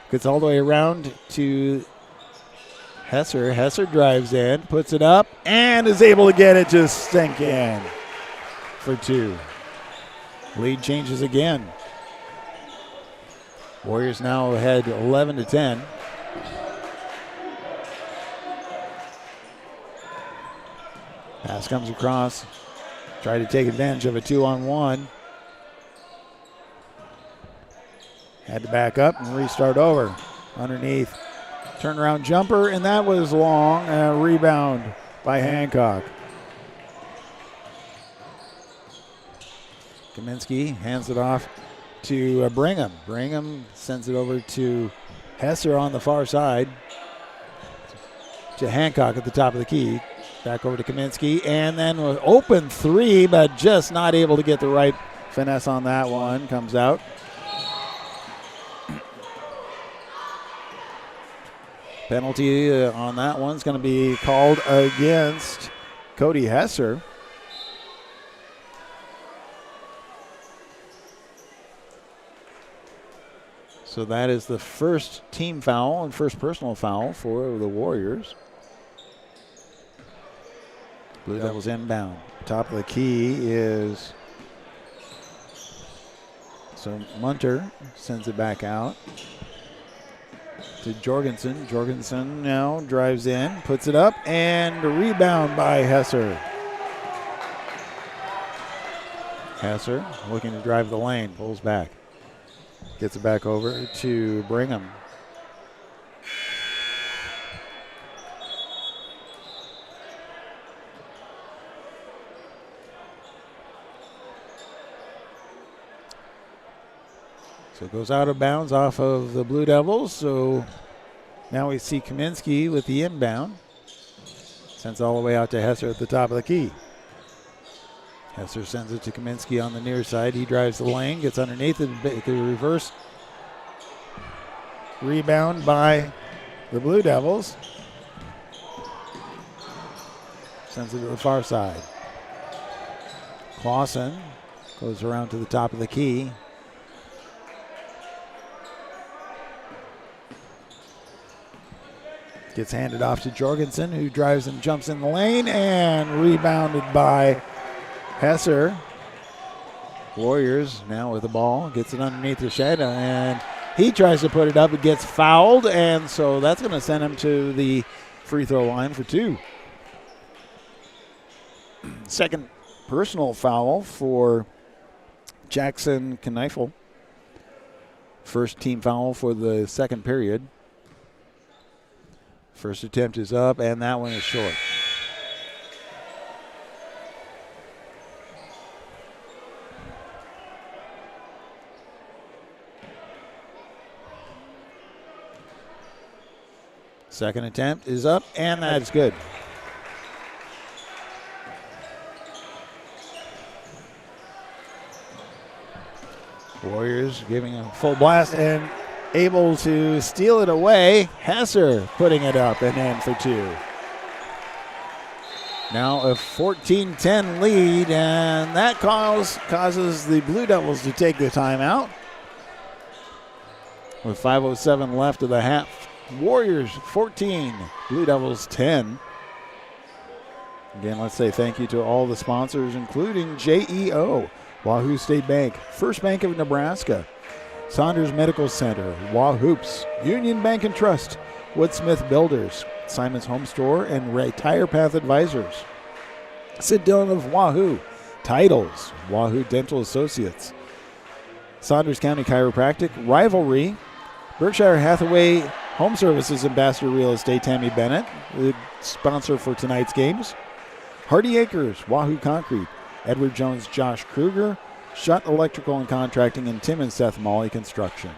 gets all the way around to Hesser. Hesser drives in, puts it up, and is able to get it to sink in for 2. Lead changes again. Warriors now ahead 11-10. Pass comes across. Try to take advantage of a 2-on-1. Had to back up and restart over. Underneath. Turnaround jumper, and that was long. Rebound by Hancock. Kaminsky hands it off to Brigham. Brigham sends it over to Hesser on the far side to Hancock at the top of the key. Back over to Kaminsky, and then with open three, but just not able to get the right finesse on that one. Comes out. Penalty on that one's going to be called against Cody Hesser. So that is the first team foul and first personal foul for the Warriors. Blue Devils inbound. Top of the key is, so Munter sends it back out to Jorgensen. Jorgensen now drives in, puts it up, and a rebound by Hesser. Hesser looking to drive the lane, pulls back. Gets it back over to Brigham. So it goes out of bounds off of the Blue Devils. So now we see Kaminsky with the inbound. Sends all the way out to Hesser at the top of the key. Hesser sends it to Kaminsky on the near side. He drives the lane, gets underneath it, the reverse. Rebound by the Blue Devils. Sends it to the far side. Clausen goes around to the top of the key. Gets handed off to Jorgensen, who drives and jumps in the lane, and rebounded by Hesser. Warriors now with the ball. Gets it underneath the shed, and he tries to put it up. It gets fouled, and so that's going to send him to the free throw line for two. Second personal foul for Jackson Kneifel. First team foul for the second period. First attempt is up, and that one is short. Second attempt is up, and that's good. Warriors giving a full blast and able to steal it away. Hesser putting it up and in for two. Now a 14-10 lead, and that causes the Blue Devils to take the timeout. With 5:07 left of the half. Warriors 14, Blue Devils 10. Again, let's say thank you to all the sponsors, including JEO, Wahoo State Bank, First Bank of Nebraska, Saunders Medical Center, Wahoops, Union Bank and Trust, Woodsmith Builders, Simon's Home Store, and Retire Path Advisors. Sid Dillon of Wahoo, Titles, Wahoo Dental Associates, Saunders County Chiropractic, Rivalry, Berkshire Hathaway Home Services Ambassador Real Estate, Tammy Bennett, the sponsor for tonight's games, Hardy Acres, Wahoo Concrete, Edward Jones, Josh Kruger, Shutt Electrical and Contracting, and Tim and Seth Molly Construction.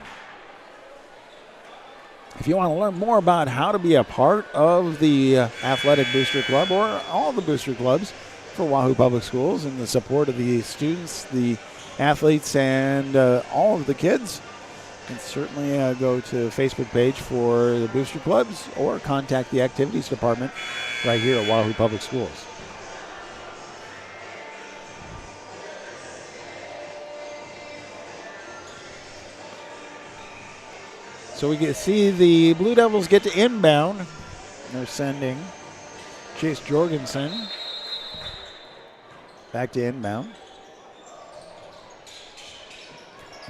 If you want to learn more about how to be a part of the Athletic Booster Club or all the booster clubs for Wahoo Public Schools and the support of the students, the athletes, and all of the kids, you can certainly go to the Facebook page for the booster clubs or contact the activities department right here at Wahoo Public Schools. So we can see the Blue Devils get to inbound. They're sending Chase Jorgensen back to inbound.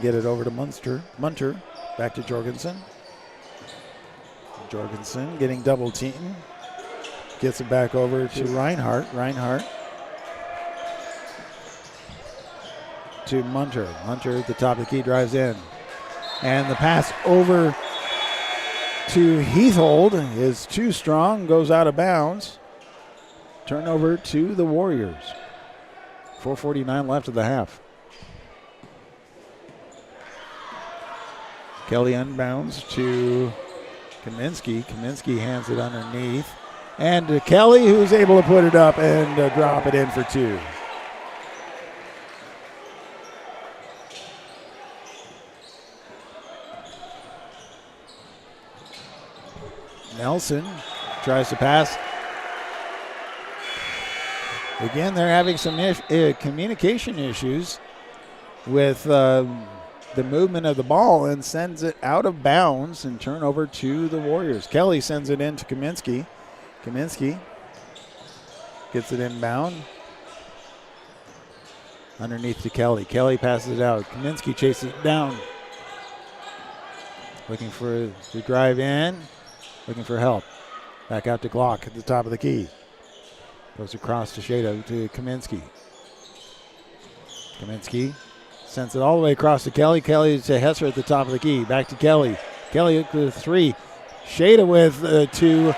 Get it over to Munter, back to Jorgensen. Jorgensen getting double teamed. Gets it back over to Reinhardt. Reinhardt to Munter. Munter at the top of the key drives in. And the pass over to Heathold is too strong, goes out of bounds. Turnover to the Warriors. 4:49 left of the half. Kelly unbounds to Kaminsky hands it underneath. And to Kelly, who's able to put it up and drop it in for two. Nelson tries to pass. Again, they're having some communication issues with the movement of the ball and sends it out of bounds and turnover to the Warriors. Kelly sends it in to Kaminsky. Kaminsky gets it inbound. Underneath to Kelly. Kelly passes it out. Kaminsky chases it down. Looking for the drive in. Looking for help. Back out to Glock at the top of the key. Goes across to Shada to Kaminsky. Kaminsky sends it all the way across to Kelly. Kelly to Hesser at the top of the key. Back to Kelly. Kelly with three. Shada with two.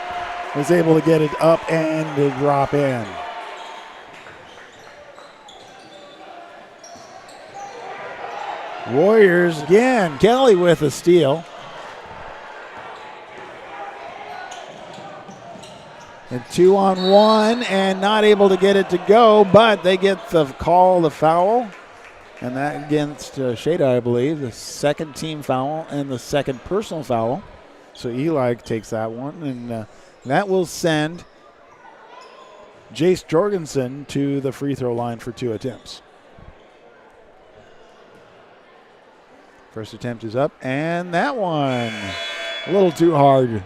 Was able to get it up and to drop in. Warriors again. Kelly with a steal. And 2-on-1 and not able to get it to go, but they get the call, the foul. And that against Shada, I believe, the second team foul and the second personal foul. So Eli takes that one, and that will send Jace Jorgensen to the free throw line for 2 attempts. First attempt is up, and that one a little too hard.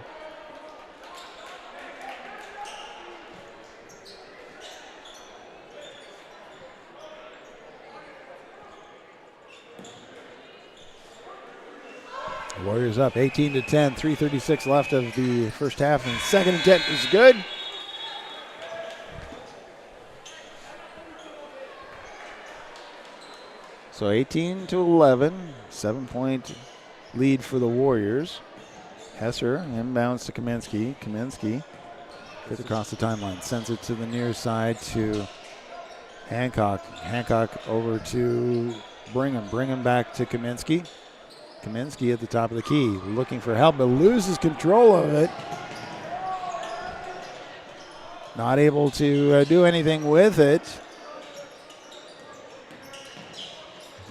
Warriors up 18-10, 3:36 left of the first half, and second attempt is good. So 18-11, 7-point lead for the Warriors. Hesser inbounds to Kaminsky. Kaminsky gets across the timeline, sends it to the near side to Hancock. Hancock over to Brigham. Brigham back to Kaminsky. Kaminsky at the top of the key, looking for help, but loses control of it. Not able to do anything with it.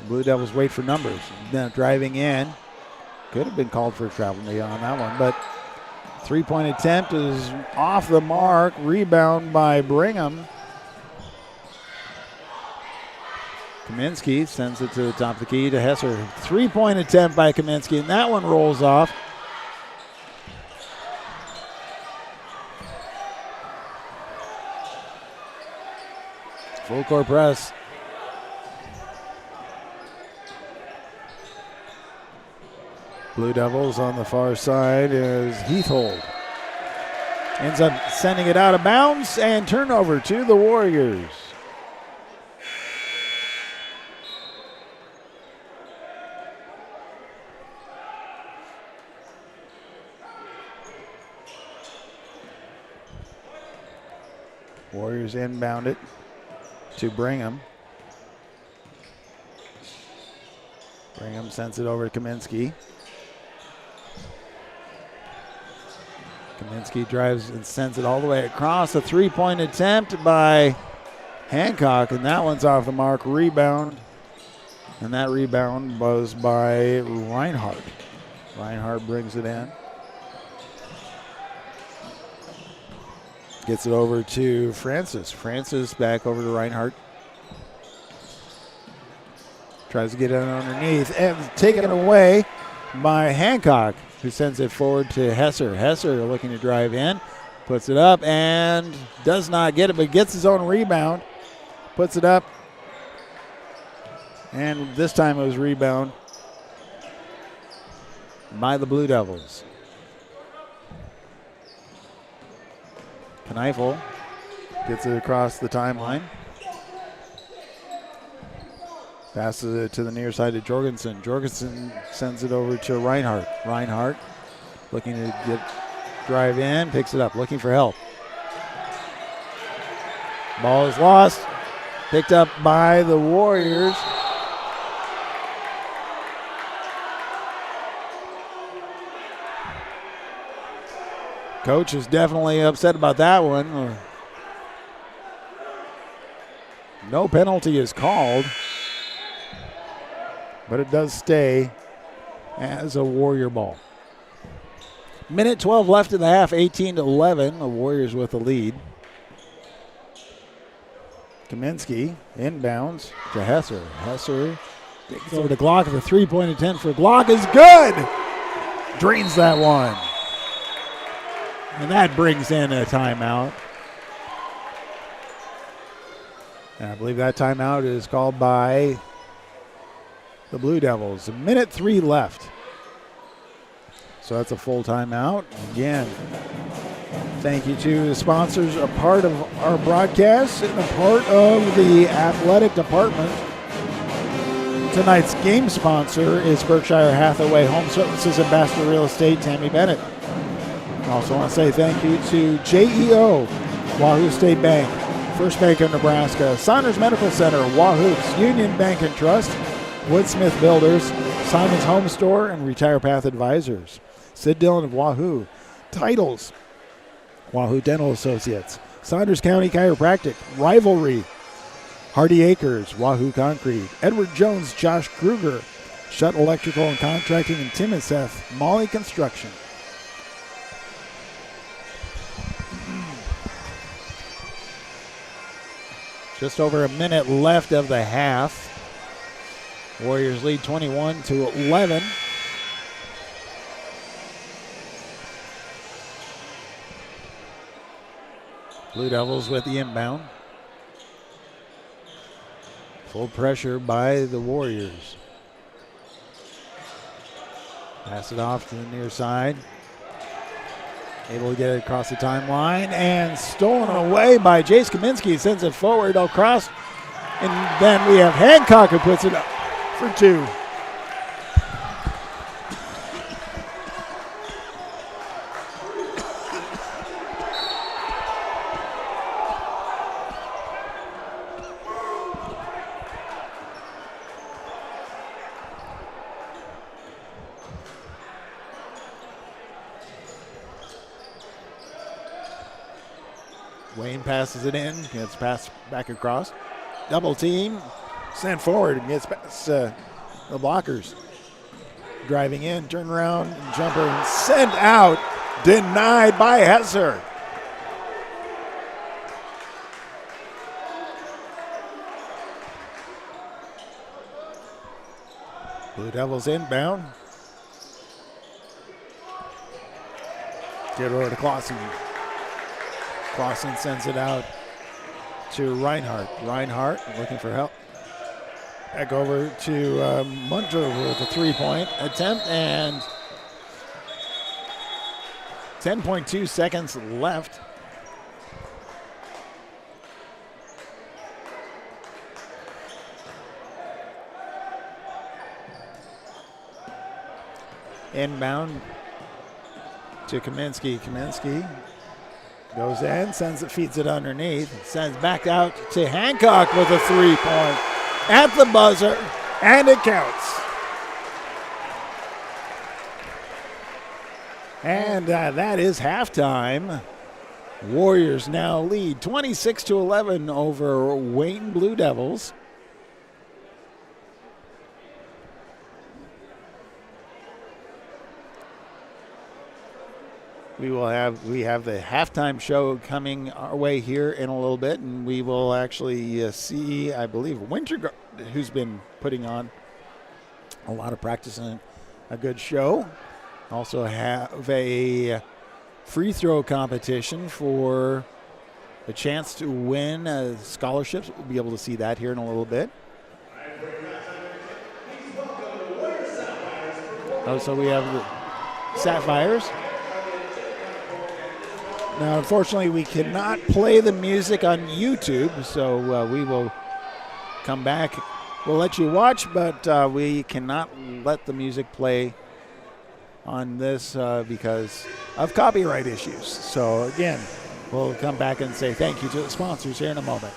Blue Devils wait for numbers. Now driving in. Could have been called for a travel on that one, but three-point attempt is off the mark. Rebound by Brigham. Kaminsky sends it to the top of the key to Hesser. Three-point attempt by Kaminsky, and that one rolls off. Full court press. Blue Devils on the far side is Heathhold. Ends up sending it out of bounds, and turnover to the Warriors. Warriors inbound it to Brigham. Brigham sends it over to Kaminsky. Kaminsky drives and sends it all the way across. A three-point attempt by Hancock, and that one's off the mark. Rebound, and that rebound was by Reinhardt. Reinhardt brings it in. Gets it over to Francis. Francis back over to Reinhardt. Tries to get it underneath and taken away by Hancock, who sends it forward to Hesser. Hesser looking to drive in, puts it up and does not get it, but gets his own rebound, puts it up, and this time it was rebound by the Blue Devils. Kneifel gets it across the timeline. Passes it to the near side to Jorgensen. Jorgensen sends it over to Reinhardt. Reinhardt looking to drive in, picks it up, looking for help. Ball is lost. Picked up by the Warriors. Coach is definitely upset about that one. No penalty is called, but it does stay as a Warrior ball. Minute 12 left in the half, 18-11. The Warriors with the lead. Kaminsky inbounds to Hesser. Hesser takes over to Glock with a three-point attempt for Glock is good. Drains that one. And that brings in a timeout. And I believe that timeout is called by the Blue Devils. Minute 3 left. So that's a full timeout. Again, thank you to the sponsors, a part of our broadcast and a part of the athletic department. Tonight's game sponsor is Berkshire Hathaway Home Services Ambassador Real Estate, Tammy Bennett. I also want to say thank you to JEO, Wahoo State Bank, First Bank of Nebraska, Saunders Medical Center, Wahoops, Union Bank and Trust, Woodsmith Builders, Simon's Home Store, and Retire Path Advisors. Sid Dillon of Wahoo. Titles, Wahoo Dental Associates, Saunders County Chiropractic, Rivalry, Hardy Acres, Wahoo Concrete, Edward Jones, Josh Kruger, Shutt Electrical and Contracting, and Timoseth, Molly Construction. Just over a minute left of the half. Warriors lead 21-11. Blue Devils with the inbound. Full pressure by the Warriors. Pass it off to the near side. Able to get it across the timeline and stolen away by Jace Kaminsky. Sends it forward across. And then we have Hancock who puts it up for two. Wayne passes it in, gets passed back across. Double team, sent forward, gets past the blockers. Driving in, turn around, and jumper, and sent out. Denied by Hesser. Blue Devils inbound. Get over to Clausen. Clausen sends it out to Reinhardt. Reinhardt looking for help. Back over to Munter with a three-point attempt, and 10.2 seconds left. Inbound to Kaminsky. Kaminsky goes in, sends it, feeds it underneath, sends back out to Hancock with a three-point at the buzzer, and it counts. And that is halftime. Warriors now lead 26-11 over Wayne Blue Devils. We have the halftime show coming our way here in a little bit, and we will actually see, I believe, Winterguard, who's been putting on a lot of practice and a good show. Also have a free throw competition for a chance to win scholarships. We'll be able to see that here in a little bit. Oh, so we have the Sapphires. Now, unfortunately, we cannot play the music on YouTube, so we will come back. We'll let you watch, but we cannot let the music play on this because of copyright issues. So, again, we'll come back and say thank you to the sponsors here in a moment.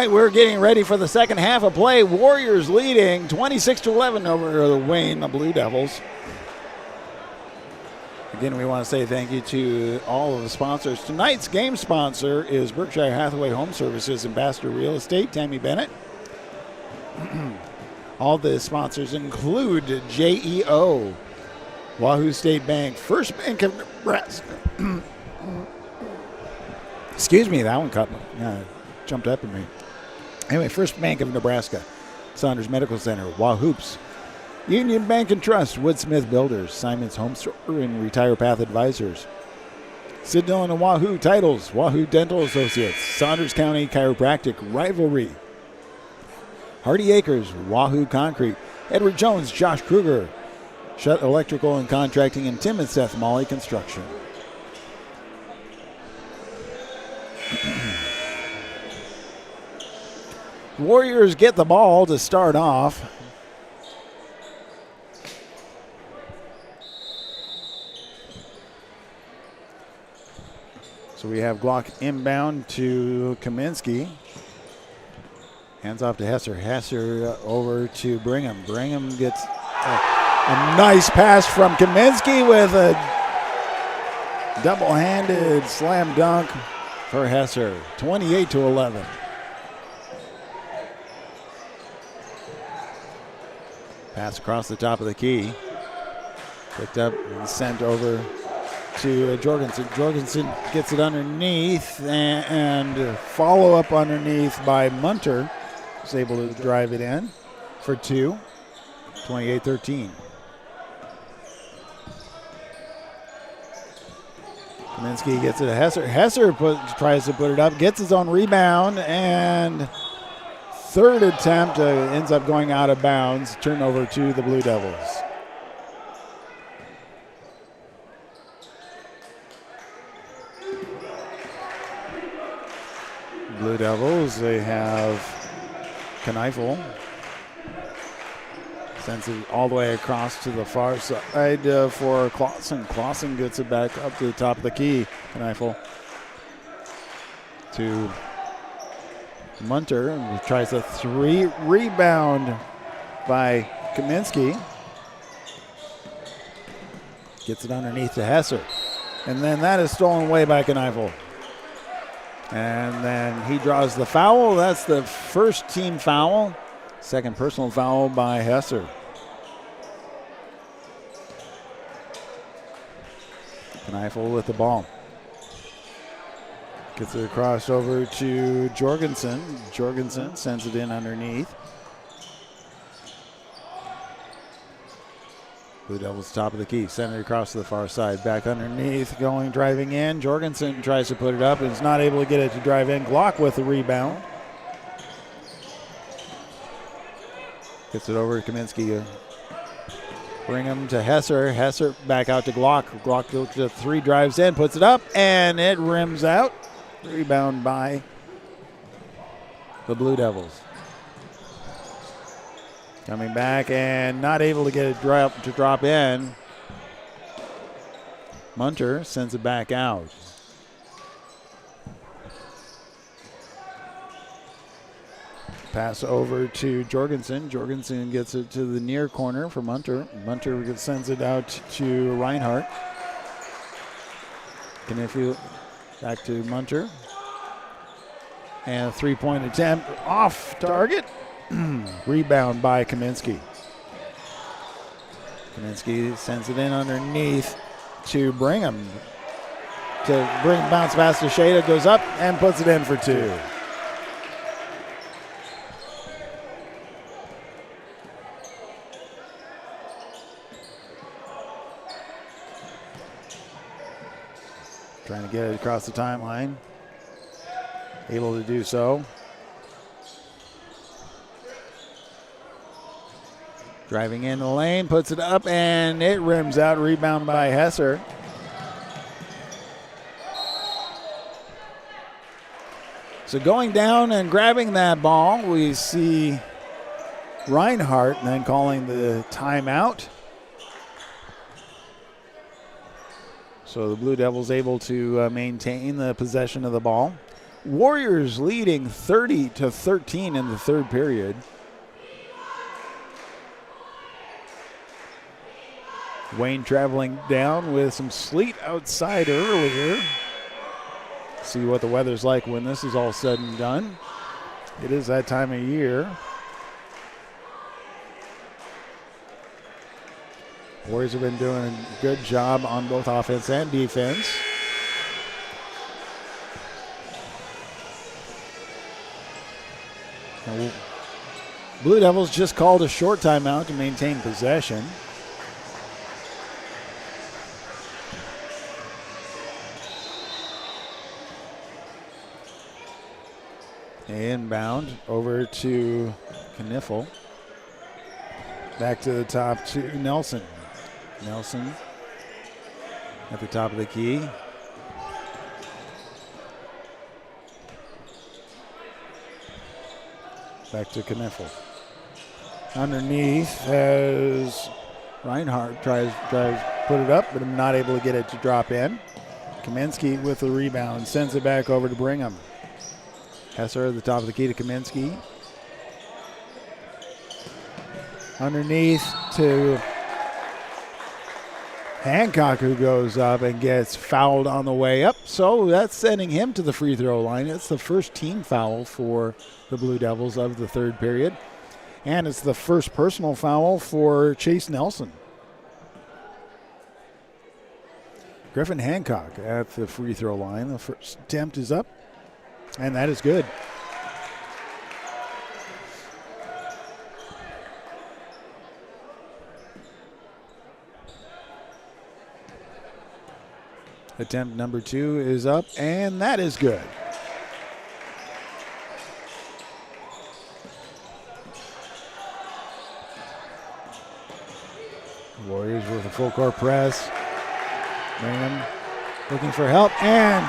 right, we're getting ready for the second half of play. Warriors leading 26-11 over the Wayne Blue Devils. Again, we want to say thank you to all of the sponsors. Tonight's game sponsor is Berkshire Hathaway Home Services, Ambassador Real Estate, Tammy Bennett. All the sponsors include JEO, Wahoo State Bank, First Bank of Nebraska. Excuse me, that one jumped up at me. Anyway, First Bank of Nebraska, Saunders Medical Center, Wahoops, Union Bank and Trust, Woodsmith Builders, Simon's Home Store and Retire Path Advisors, Sid Dillon and Wahoo Titles, Wahoo Dental Associates, Saunders County Chiropractic, Rivalry, Hardy Acres, Wahoo Concrete, Edward Jones, Josh Kruger, Shutt Electrical and Contracting, and Tim and Seth Molly Construction. Warriors get the ball to start off. So we have Glock inbound to Kaminsky. Hands off to Hesser. Hesser over to Brigham. Brigham gets a nice pass from Kaminsky with a double-handed slam dunk for Hesser. 28-11. Pass across the top of the key. Picked up and sent over to Jorgensen. Jorgensen gets it underneath and follow up underneath by Munter. Was able to drive it in for two. 28-13. Kaminsky gets it to Hesser. Hesser tries to put it up, gets his own rebound, and third attempt ends up going out of bounds. Turnover to the Blue Devils. Blue Devils, they have Kneifel. Sends it all the way across to the far side for Clausen. Clausen gets it back up to the top of the key. Kneifel to Munter, and tries a three. Rebound by Kaminsky. Gets it underneath to Hesser. And then that is stolen away by Kneifel. And then he draws the foul. That's the first team foul. Second personal foul by Hesser. Kneifel with the ball. Gets it across over to Jorgensen. Jorgensen sends it in underneath. Blue Devils top of the key. Send it across to the far side. Back underneath. Driving in. Jorgensen tries to put it up and is not able to get it to drive in. Glock with the rebound. Gets it over to Kaminsky. Bring him to Hesser. Hesser back out to Glock. Glock goes to three, drives in, puts it up, and it rims out. Rebound by the Blue Devils. Coming back and not able to get it to drop in. Munter sends it back out. Pass over to Jorgensen. Jorgensen gets it to the near corner for Munter. Munter sends it out to Reinhardt. Kniffy back to Munter. And a three-point attempt off target. Rebound by Kaminsky. Kaminsky sends it in underneath to Brigham. Bounce pass to Shada, goes up and puts it in for two. Trying to get it across the timeline. Able to do so. Driving in the lane, puts it up, and it rims out. Rebound by Hesser. So going down and grabbing that ball, we see Reinhardt and then calling the timeout. So the Blue Devils able to maintain the possession of the ball. Warriors leading 30-13 in the third period. Wayne traveling down with some sleet outside earlier. See what the weather's like when this is all said and done. It is that time of year. Warriors have been doing a good job on both offense and defense. Now, Blue Devils just called a short timeout to maintain possession. Inbound over to Kniffel. Back to the top to Nelson. Nelson at the top of the key. Back to Kniffel. Underneath as Reinhardt tries to put it up, but not able to get it to drop in. Kaminsky with the rebound, sends it back over to Brigham. Hesser at the top of the key to Kaminsky. Underneath to Hancock, who goes up and gets fouled on the way up. So that's sending him to the free throw line. It's the first team foul for the Blue Devils of the third period. And it's the first personal foul for Chase Nelson. Griffin Hancock at the free throw line. The first attempt is up, and that is good. Attempt number 2 is up, and that is good. Warriors with a full court press. Brigham looking for help, and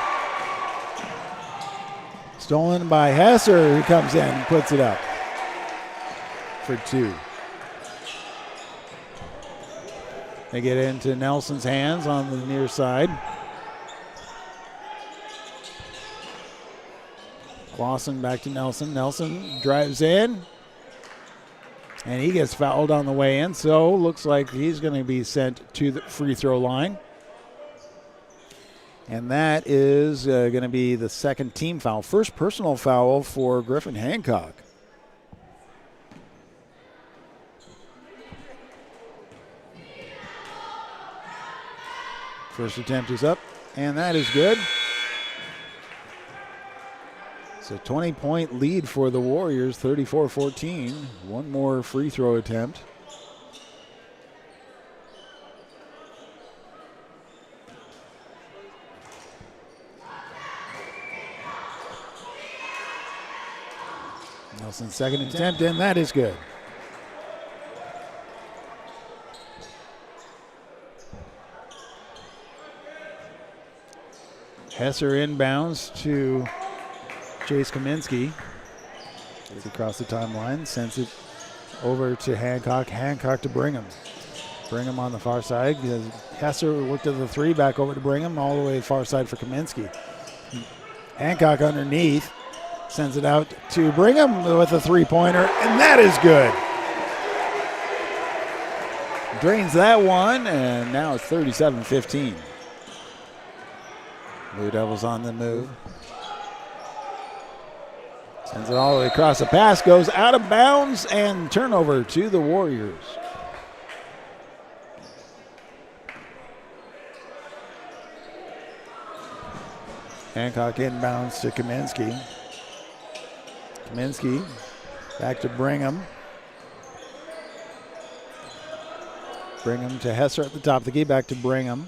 stolen by Hesser, who comes in and puts it up for 2. They get into Nelson's hands on the near side. Clausen back to Nelson. Nelson drives in, and he gets fouled on the way in, so looks like he's going to be sent to the free throw line. And that is going to be the second team foul. First personal foul for Griffin Hancock. First attempt is up, and that is good. It's a 20-point lead for the Warriors, 34-14. One more free throw attempt. Nelson's second attempt, and that is good. Hesser inbounds to Chase Kaminsky. Gets across the timeline, sends it over to Hancock. Hancock to Brigham. Brigham on the far side. Hesser looked at the 3, back over to Brigham, all the way far side for Kaminsky. Hancock underneath, sends it out to Brigham with a 3-pointer, and that is good. Drains that one, and now it's 37-15. Blue Devils on the move. Sends it all the way across. The pass goes out of bounds, and turnover to the Warriors. Hancock inbounds to Kaminsky. Kaminsky back to Brigham. Brigham to Hesser at the top of the key, back to Brigham.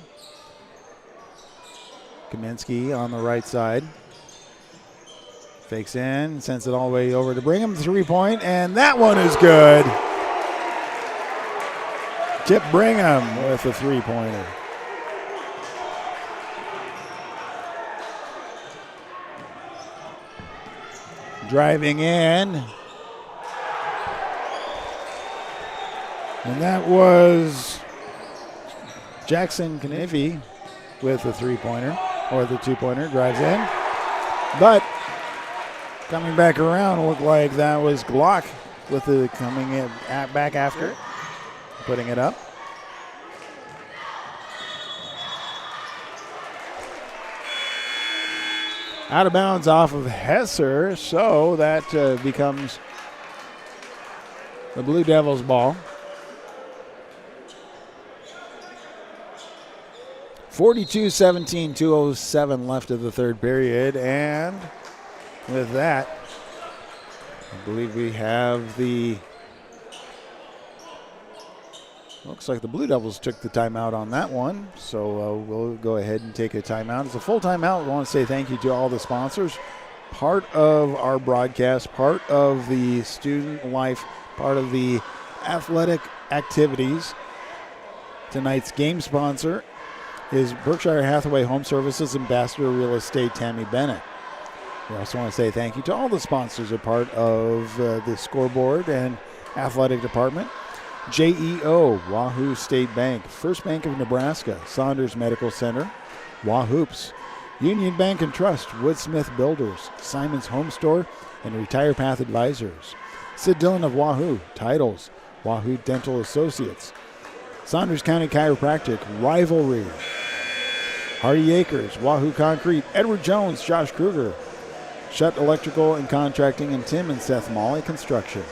Kaminsky on the right side. Fakes in, sends it all the way over to Brigham. 3-point, and that one is good. Chip Brigham with a 3-pointer. Driving in. And that was Jackson Kniffy with a 3-pointer, or the 2-pointer, drives in. But Coming back around, looked like that was Glock with the coming in back after, putting it up. Out of bounds off of Hesser, so that becomes the Blue Devils ball. 42-17, 2:07 left of the third period, and with that, I believe we have looks like the Blue Devils took the timeout on that one, so we'll go ahead and take a timeout. It's a full timeout. We want to say thank you to all the sponsors, part of our broadcast, part of the student life, part of the athletic activities. Tonight's game sponsor is Berkshire Hathaway Home Services Ambassador Real Estate Tammy Bennett. We also want to say thank you to all the sponsors a part of the scoreboard and athletic department. JEO, Wahoo State Bank, First Bank of Nebraska, Saunders Medical Center, Wahoops, Union Bank and Trust, Woodsmith Builders, Simon's Home Store, and Retire Path Advisors. Sid Dillon of Wahoo, Titles, Wahoo Dental Associates, Saunders County Chiropractic, Rivalry, Hardy Acres, Wahoo Concrete, Edward Jones, Josh Kruger, Shutt Electrical and Contracting, and Tim and Seth Molly Construction.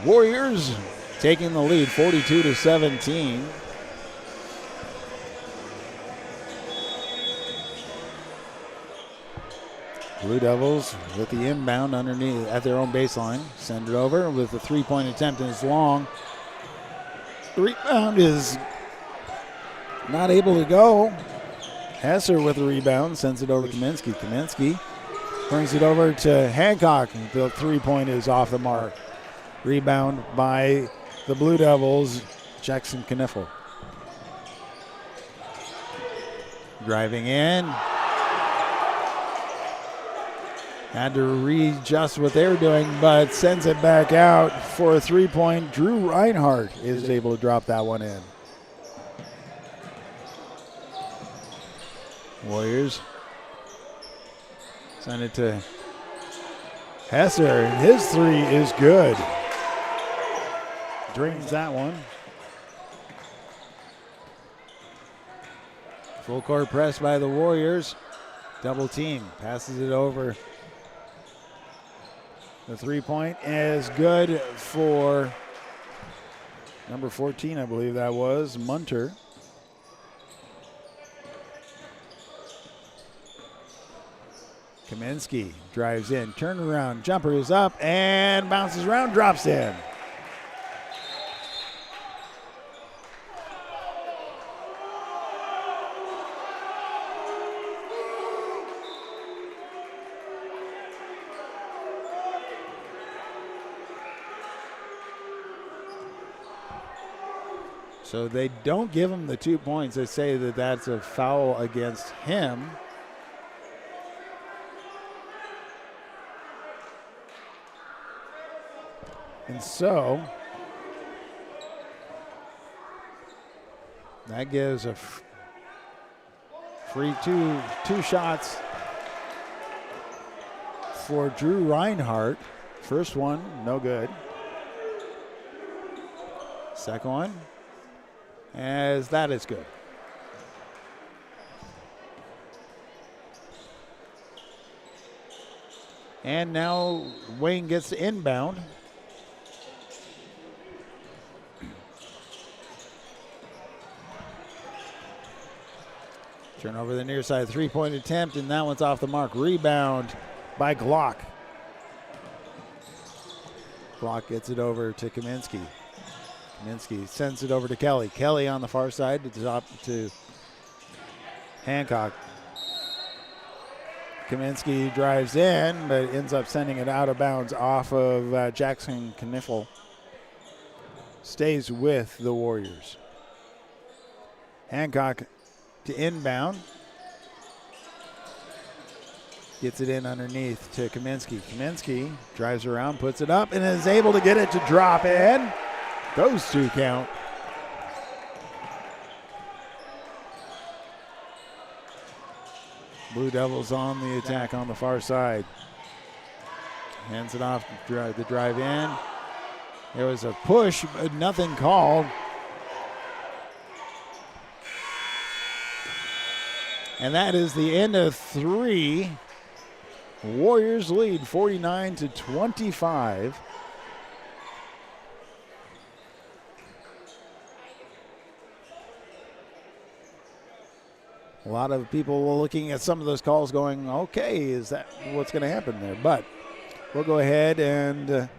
Warriors taking the lead 42-17. Blue Devils with the inbound underneath at their own baseline. Send it over with the three-point attempt, and it's long. The rebound is not able to go. Hesser with the rebound, sends it over to Kaminsky. Kaminsky brings it over to Hancock. The three-point is off the mark. Rebound by the Blue Devils, Jackson Kniffel. Driving in. Had to readjust what they were doing, but sends it back out for a three-point. Drew Reinhardt is able to drop that one in. Warriors send it to Hesser. His three is good. Drains that one. Full court press by the Warriors. Double team. Passes it over. The three-point is good for number 14, I believe that was, Munter. Kaminsky drives in, turnaround, jumper is up, and bounces around, drops in. So they don't give him the 2 points. They say that that's a foul against him. And so that gives a free two shots for Drew Reinhardt. First one, no good. Second one, as that is good. And now Wayne gets the inbound. Turn over the near side, three-point attempt, and that one's off the mark. Rebound by Glock. Glock gets it over to Kaminsky. Kaminsky sends it over to Kelly. Kelly on the far side to Hancock. Kaminsky drives in, but ends up sending it out of bounds off of Jackson Kniffel. Stays with the Warriors. Hancock to inbound. Gets it in underneath to Kaminsky. Kaminsky drives around, puts it up, and is able to get it to drop in. Those two count. Blue Devils on the attack on the far side. Hands it off, the drive in. There was a push, but nothing called. And that is the end of 3. Warriors lead 49-25. A lot of people were looking at some of those calls going, okay, is that what's going to happen there? But we'll go ahead and,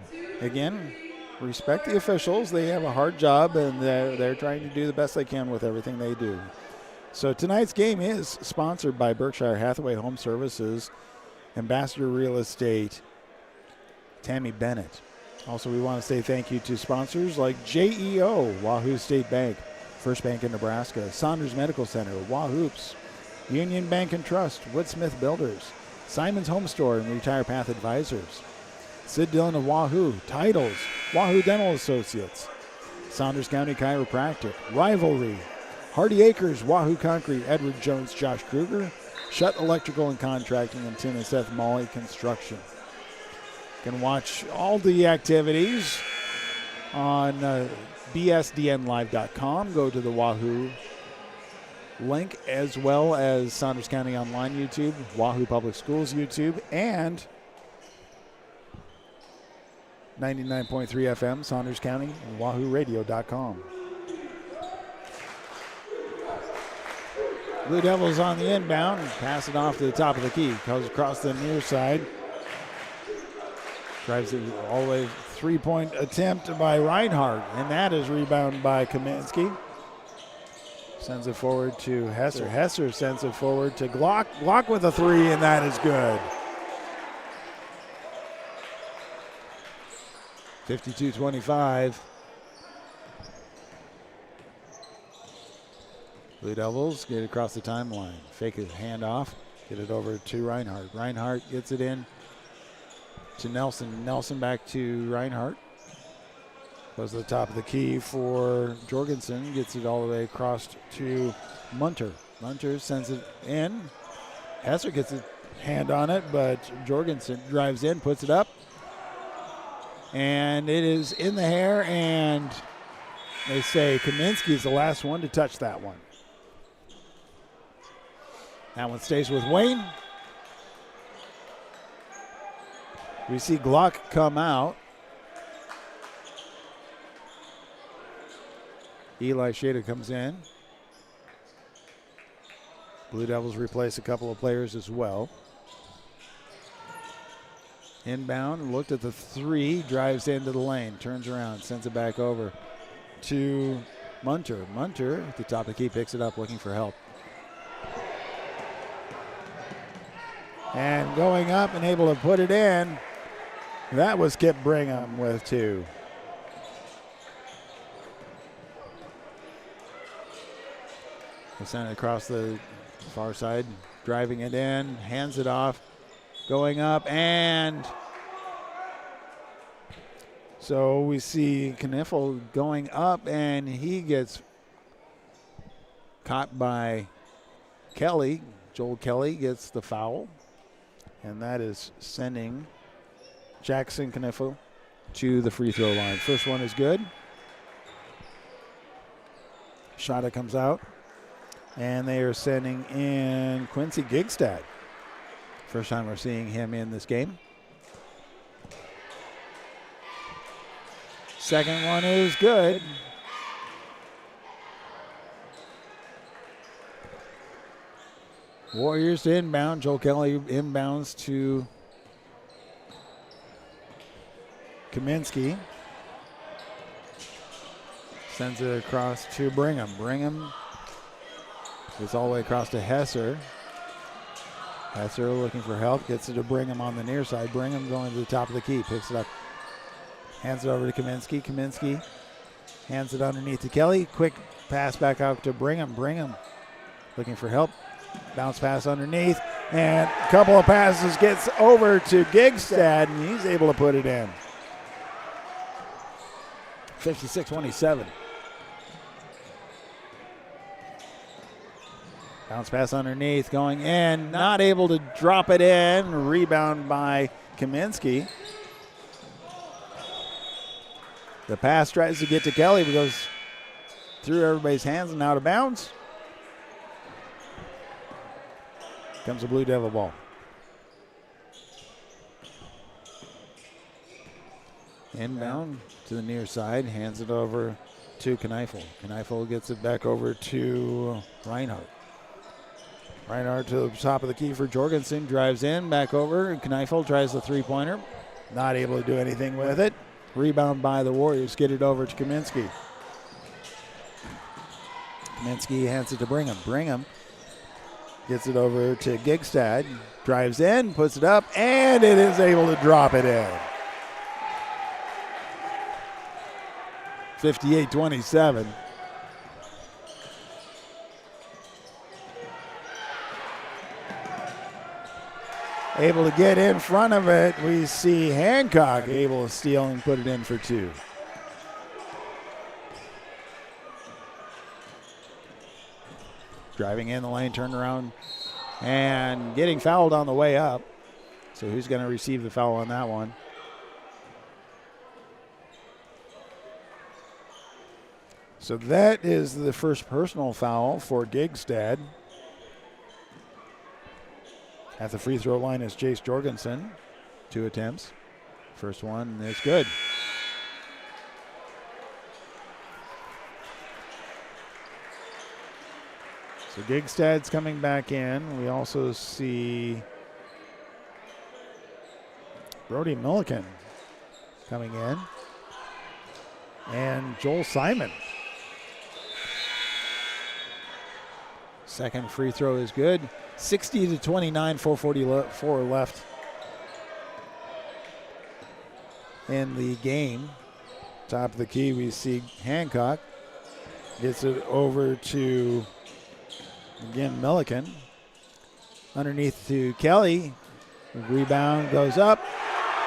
again, respect the officials. They have a hard job, and they're trying to do the best they can with everything they do. So tonight's game is sponsored by Berkshire Hathaway Home Services, Ambassador Real Estate, Tammy Bennett. Also, we want to say thank you to sponsors like JEO, Wahoo State Bank, First Bank in Nebraska, Saunders Medical Center, Wahoops, Union Bank and Trust, Woodsmith Builders, Simon's Home Store and Retire Path Advisors, Sid Dillon of Wahoo, Titles, Wahoo Dental Associates, Saunders County Chiropractic, Rivalry, Hardy Acres, Wahoo Concrete, Edward Jones, Josh Kruger, Shutt Electrical and Contracting, and Tim and Seth Molly Construction. You can watch all the activities on bsdnlive.com. Go to the Wahoo link, as well as Saunders County Online YouTube, Wahoo Public Schools YouTube, and 99.3 FM, Saunders County, and WahooRadio.com. Blue Devils on the inbound, pass it off to the top of the key, goes across the near side. Drives it all the way, three-point attempt by Reinhardt, and that is rebounded by Kaminsky. Sends it forward to Hesser. Hesser sends it forward to Glock. Glock with a three, and that is good. 52-25. Blue Devils get it across the timeline. Fake it, hand off, get it over to Reinhardt. Reinhardt gets it in to Nelson. Nelson back to Reinhardt. Goes to the top of the key for Jorgensen. Gets it all the way across to Munter. Munter sends it in. Hesser gets a hand on it, but Jorgensen drives in, puts it up. And it is in the hair, and they say Kaminsky is the last one to touch that one. That one stays with Wayne. We see Glock come out. Eli Shada comes in. Blue Devils replace a couple of players as well. Inbound, looked at the three, drives into the lane, turns around, sends it back over to Munter. Munter at the top of the key picks it up, looking for help. And going up and able to put it in, that was Kip Brigham with two. He sent it across the far side, driving it in, hands it off, going up, and so we see Kniffel going up, and he gets caught by Kelly. Joel Kelly gets the foul, and that is sending Jackson Kniffel to the free throw line. First one is good. Shada comes out, and they are sending in Quincy Gigstad. First time we're seeing him in this game. Second one is good. Warriors to inbound. Joel Kelly inbounds to Kaminsky. Sends it across to Brigham. Brigham gets all the way across to Hesser. Hesser looking for help. Gets it to Brigham on the near side. Brigham going to the top of the key. Picks it up. Hands it over to Kaminsky. Kaminsky hands it underneath to Kelly. Quick pass back out to Brigham. Brigham looking for help. Bounce pass underneath. And a couple of passes gets over to Gigstad, and he's able to put it in. 56-27. Bounce pass underneath, going in, not able to drop it in. Rebound by Kaminsky. The pass tries to get to Kelly, but goes through everybody's hands and out of bounds. Comes a Blue Devil ball. Inbound to the near side, hands it over to Kneifel. Kneifel gets it back over to Reinhardt. Reinhardt to the top of the key for Jorgensen, drives in, back over. Kneifel tries the three-pointer. Not able to do anything with it. Rebound by the Warriors, get it over to Kaminsky. Kaminsky hands it to Brigham. Brigham gets it over to Gigstad, drives in, puts it up, and it is able to drop it in. 58-27. Able to get in front of it. We see Hancock able to steal and put it in for two. Driving in the lane, turned around, and getting fouled on the way up. So who's going to receive the foul on that one? So that is the first personal foul for Gigstad. At the free throw line is Jace Jorgensen. 2 attempts. First one is good. So Gigstad's coming back in. We also see Brody Milliken coming in. And Joel Simon. Second free throw is good. 60-29, 4:44 left in the game. Top of the key, we see Hancock. Gets it over to, again, Milliken. Underneath to Kelly. The rebound goes up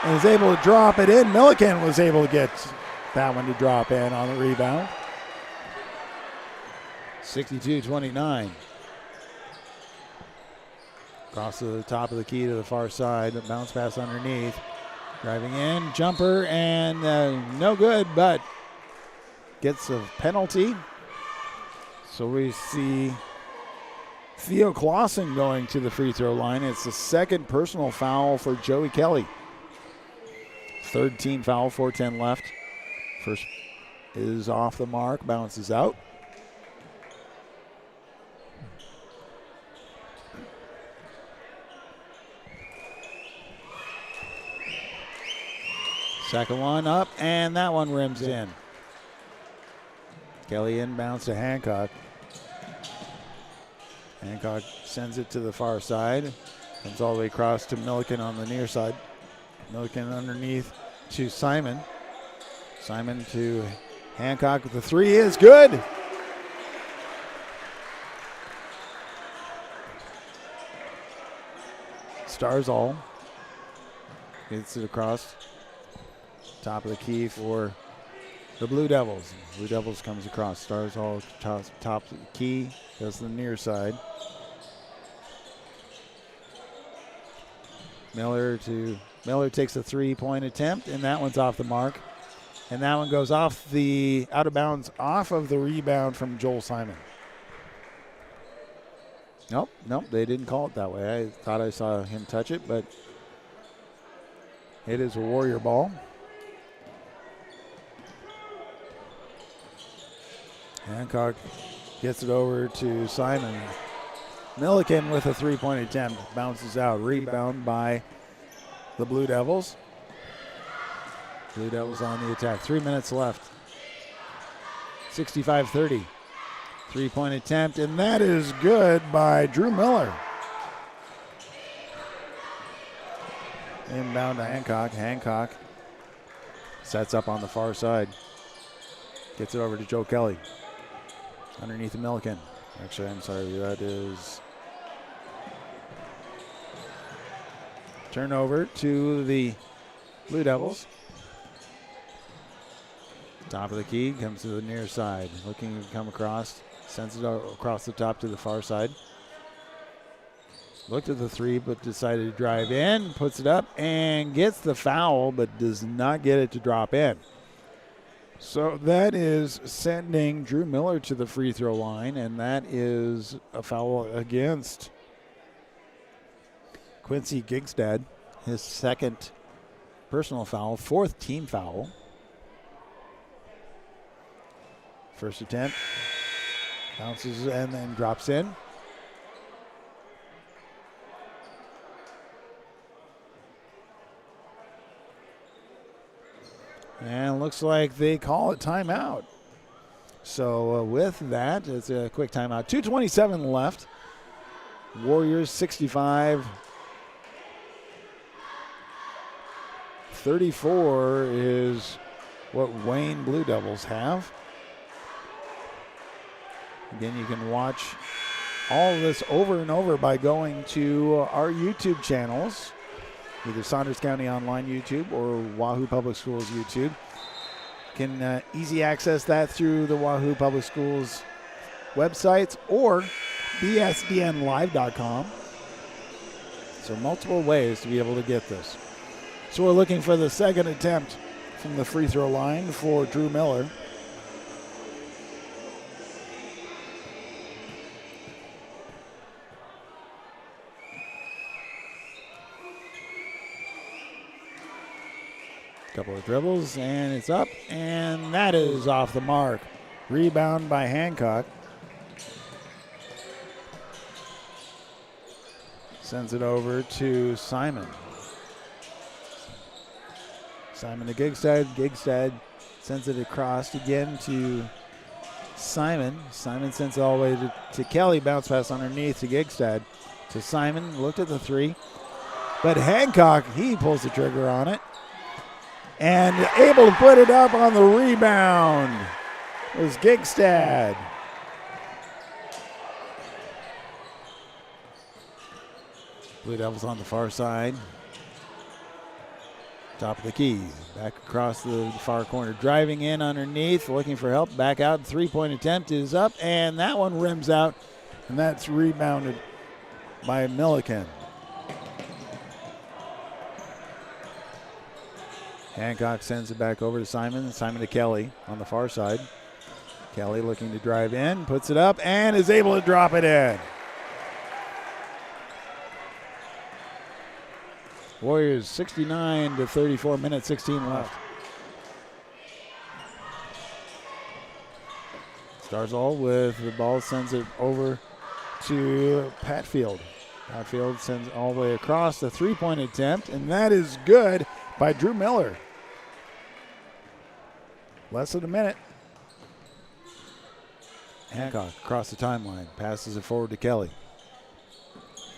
and is able to drop it in. Milliken was able to get that one to drop in on the rebound. 62-29. Across to the top of the key to the far side. Bounce pass underneath. Driving in. Jumper and no good, but gets a penalty. So we see Theo Clausen going to the free throw line. It's the second personal foul for Joey Kelly. Third team foul, 4:10 left. First is off the mark, bounces out. Second one up, and that one rims in. Kelly inbounds to Hancock. Hancock sends it to the far side. Comes all the way across to Milliken on the near side. Milliken underneath to Simon. Simon to Hancock. The three is good. Starzal gets it across. Top of the key for the Blue Devils. Blue Devils comes across. Starzal top of the key. Goes to the near side. Miller takes a three-point attempt, and that one's off the mark. And that one goes off the out of bounds off of the rebound from Joel Simon. Nope, they didn't call it that way. I thought I saw him touch it, but it is a Warrior ball. Hancock gets it over to Simon. Milliken with a three-point attempt. Bounces out. Rebound by the Blue Devils. Blue Devils on the attack. 3 minutes left. 65-30. Three-point attempt, and that is good by Drew Miller. Inbound to Hancock. Hancock sets up on the far side. Gets it over to Joe Kelly. Underneath the Milliken. Actually, I'm sorry, that is turnover to the Blue Devils. Top of the key, comes to the near side. Looking to come across, sends it across the top to the far side. Looked at the three, but decided to drive in, puts it up, and gets the foul, but does not get it to drop in. So that is sending Drew Miller to the free throw line, and that is a foul against Quincy Gigstad, his second personal foul, fourth team foul. First attempt, bounces and then drops in. And looks like they call it timeout. So with that, it's a quick timeout. 2:27 left. Warriors 65. 34 is what Wayne Blue Devils have. Again, you can watch all of this over and over by going to our YouTube channels, either Saunders County Online YouTube or Wahoo Public Schools YouTube. You can easy access that through the Wahoo Public Schools websites or bsdnlive.com. So multiple ways to be able to get this. So we're looking for the second attempt from the free throw line for Drew Miller. Couple of dribbles, and it's up, and that is off the mark. Rebound by Hancock. Sends it over to Simon. Simon to Gigstad. Gigstad sends it across again to Simon. Simon sends it all the way to Kelly. Bounce pass underneath to Gigstad. To Simon. Looked at the three. But Hancock, he pulls the trigger on it. And able to put it up on the rebound was Gigstad. Blue Devils on the far side. Top of the key. Back across the far corner. Driving in underneath, looking for help. Back out. Three-point attempt is up, and that one rims out. And that's rebounded by Milliken. Hancock sends it back over to Simon. Simon to Kelly on the far side. Kelly looking to drive in, puts it up, and is able to drop it in. Warriors 69-34, minute 16 left. Starzl with the ball, sends it over to Patfield. Patfield sends all the way across the three-point attempt, and that is good by Drew Miller. Less than a minute. Hancock across the timeline, passes it forward to Kelly.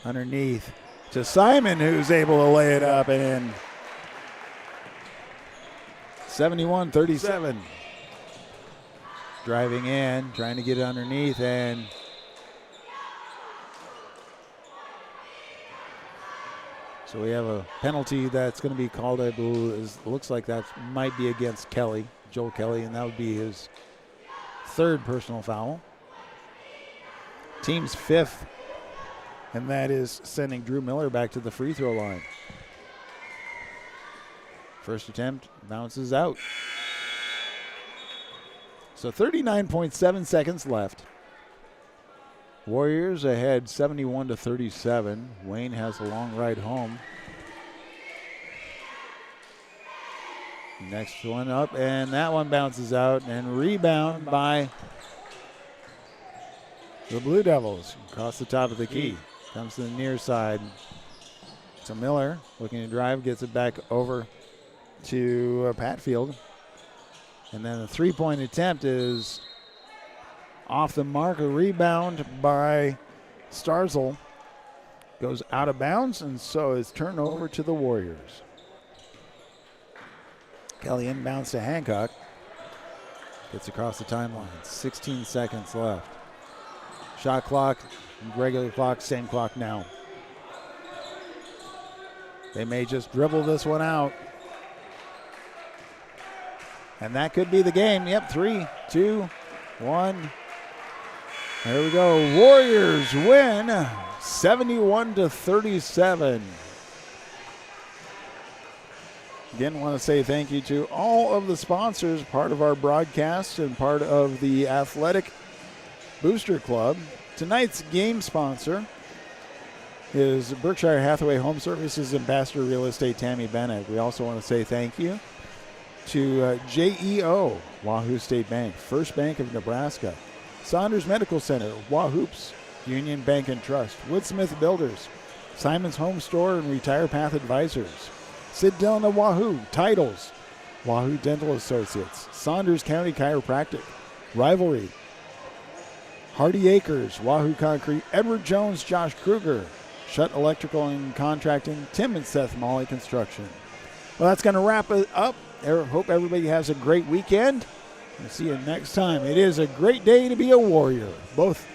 Underneath to Simon, who's able to lay it up and in. 71-37. Driving in, trying to get it underneath, and so we have a penalty that's going to be called, I believe. Looks like that might be against Kelly, Joel Kelly, and that would be his third personal foul. Team's fifth, and that is sending Drew Miller back to the free throw line. First attempt bounces out. So 39.7 seconds left. Warriors ahead 71-37. Wayne has a long ride home. Next one up, and that one bounces out, and rebound by the Blue Devils. Across the top of the key. Comes to the near side. So Miller looking to drive, gets it back over to Patfield. And then the three-point attempt is off the mark. A rebound by Starzl goes out of bounds, and so it's turned over to the Warriors. Kelly inbounds to Hancock. Gets across the timeline. 16 seconds left. Shot clock, regular clock, same clock now. They may just dribble this one out. And that could be the game. Yep, 3, 2, 1. There we go. Warriors win 71-37. Again, want to say thank you to all of the sponsors, part of our broadcast and part of the Athletic Booster Club. Tonight's game sponsor is Berkshire Hathaway Home Services Ambassador Real Estate Tammy Bennett. We also want to say thank you to JEO, Wahoo State Bank, First Bank of Nebraska, Saunders Medical Center, Wahoops, Union Bank and Trust, Woodsmith Builders, Simon's Home Store and Retire Path Advisors, Sid Dillon of Wahoo, Titles, Wahoo Dental Associates, Saunders County Chiropractic, Rivalry, Hardy Acres, Wahoo Concrete, Edward Jones, Josh Kruger, Shutt Electrical and Contracting, Tim and Seth Molly Construction. Well, that's going to wrap it up. I hope everybody has a great weekend. We'll see you next time. It is a great day to be a Warrior, both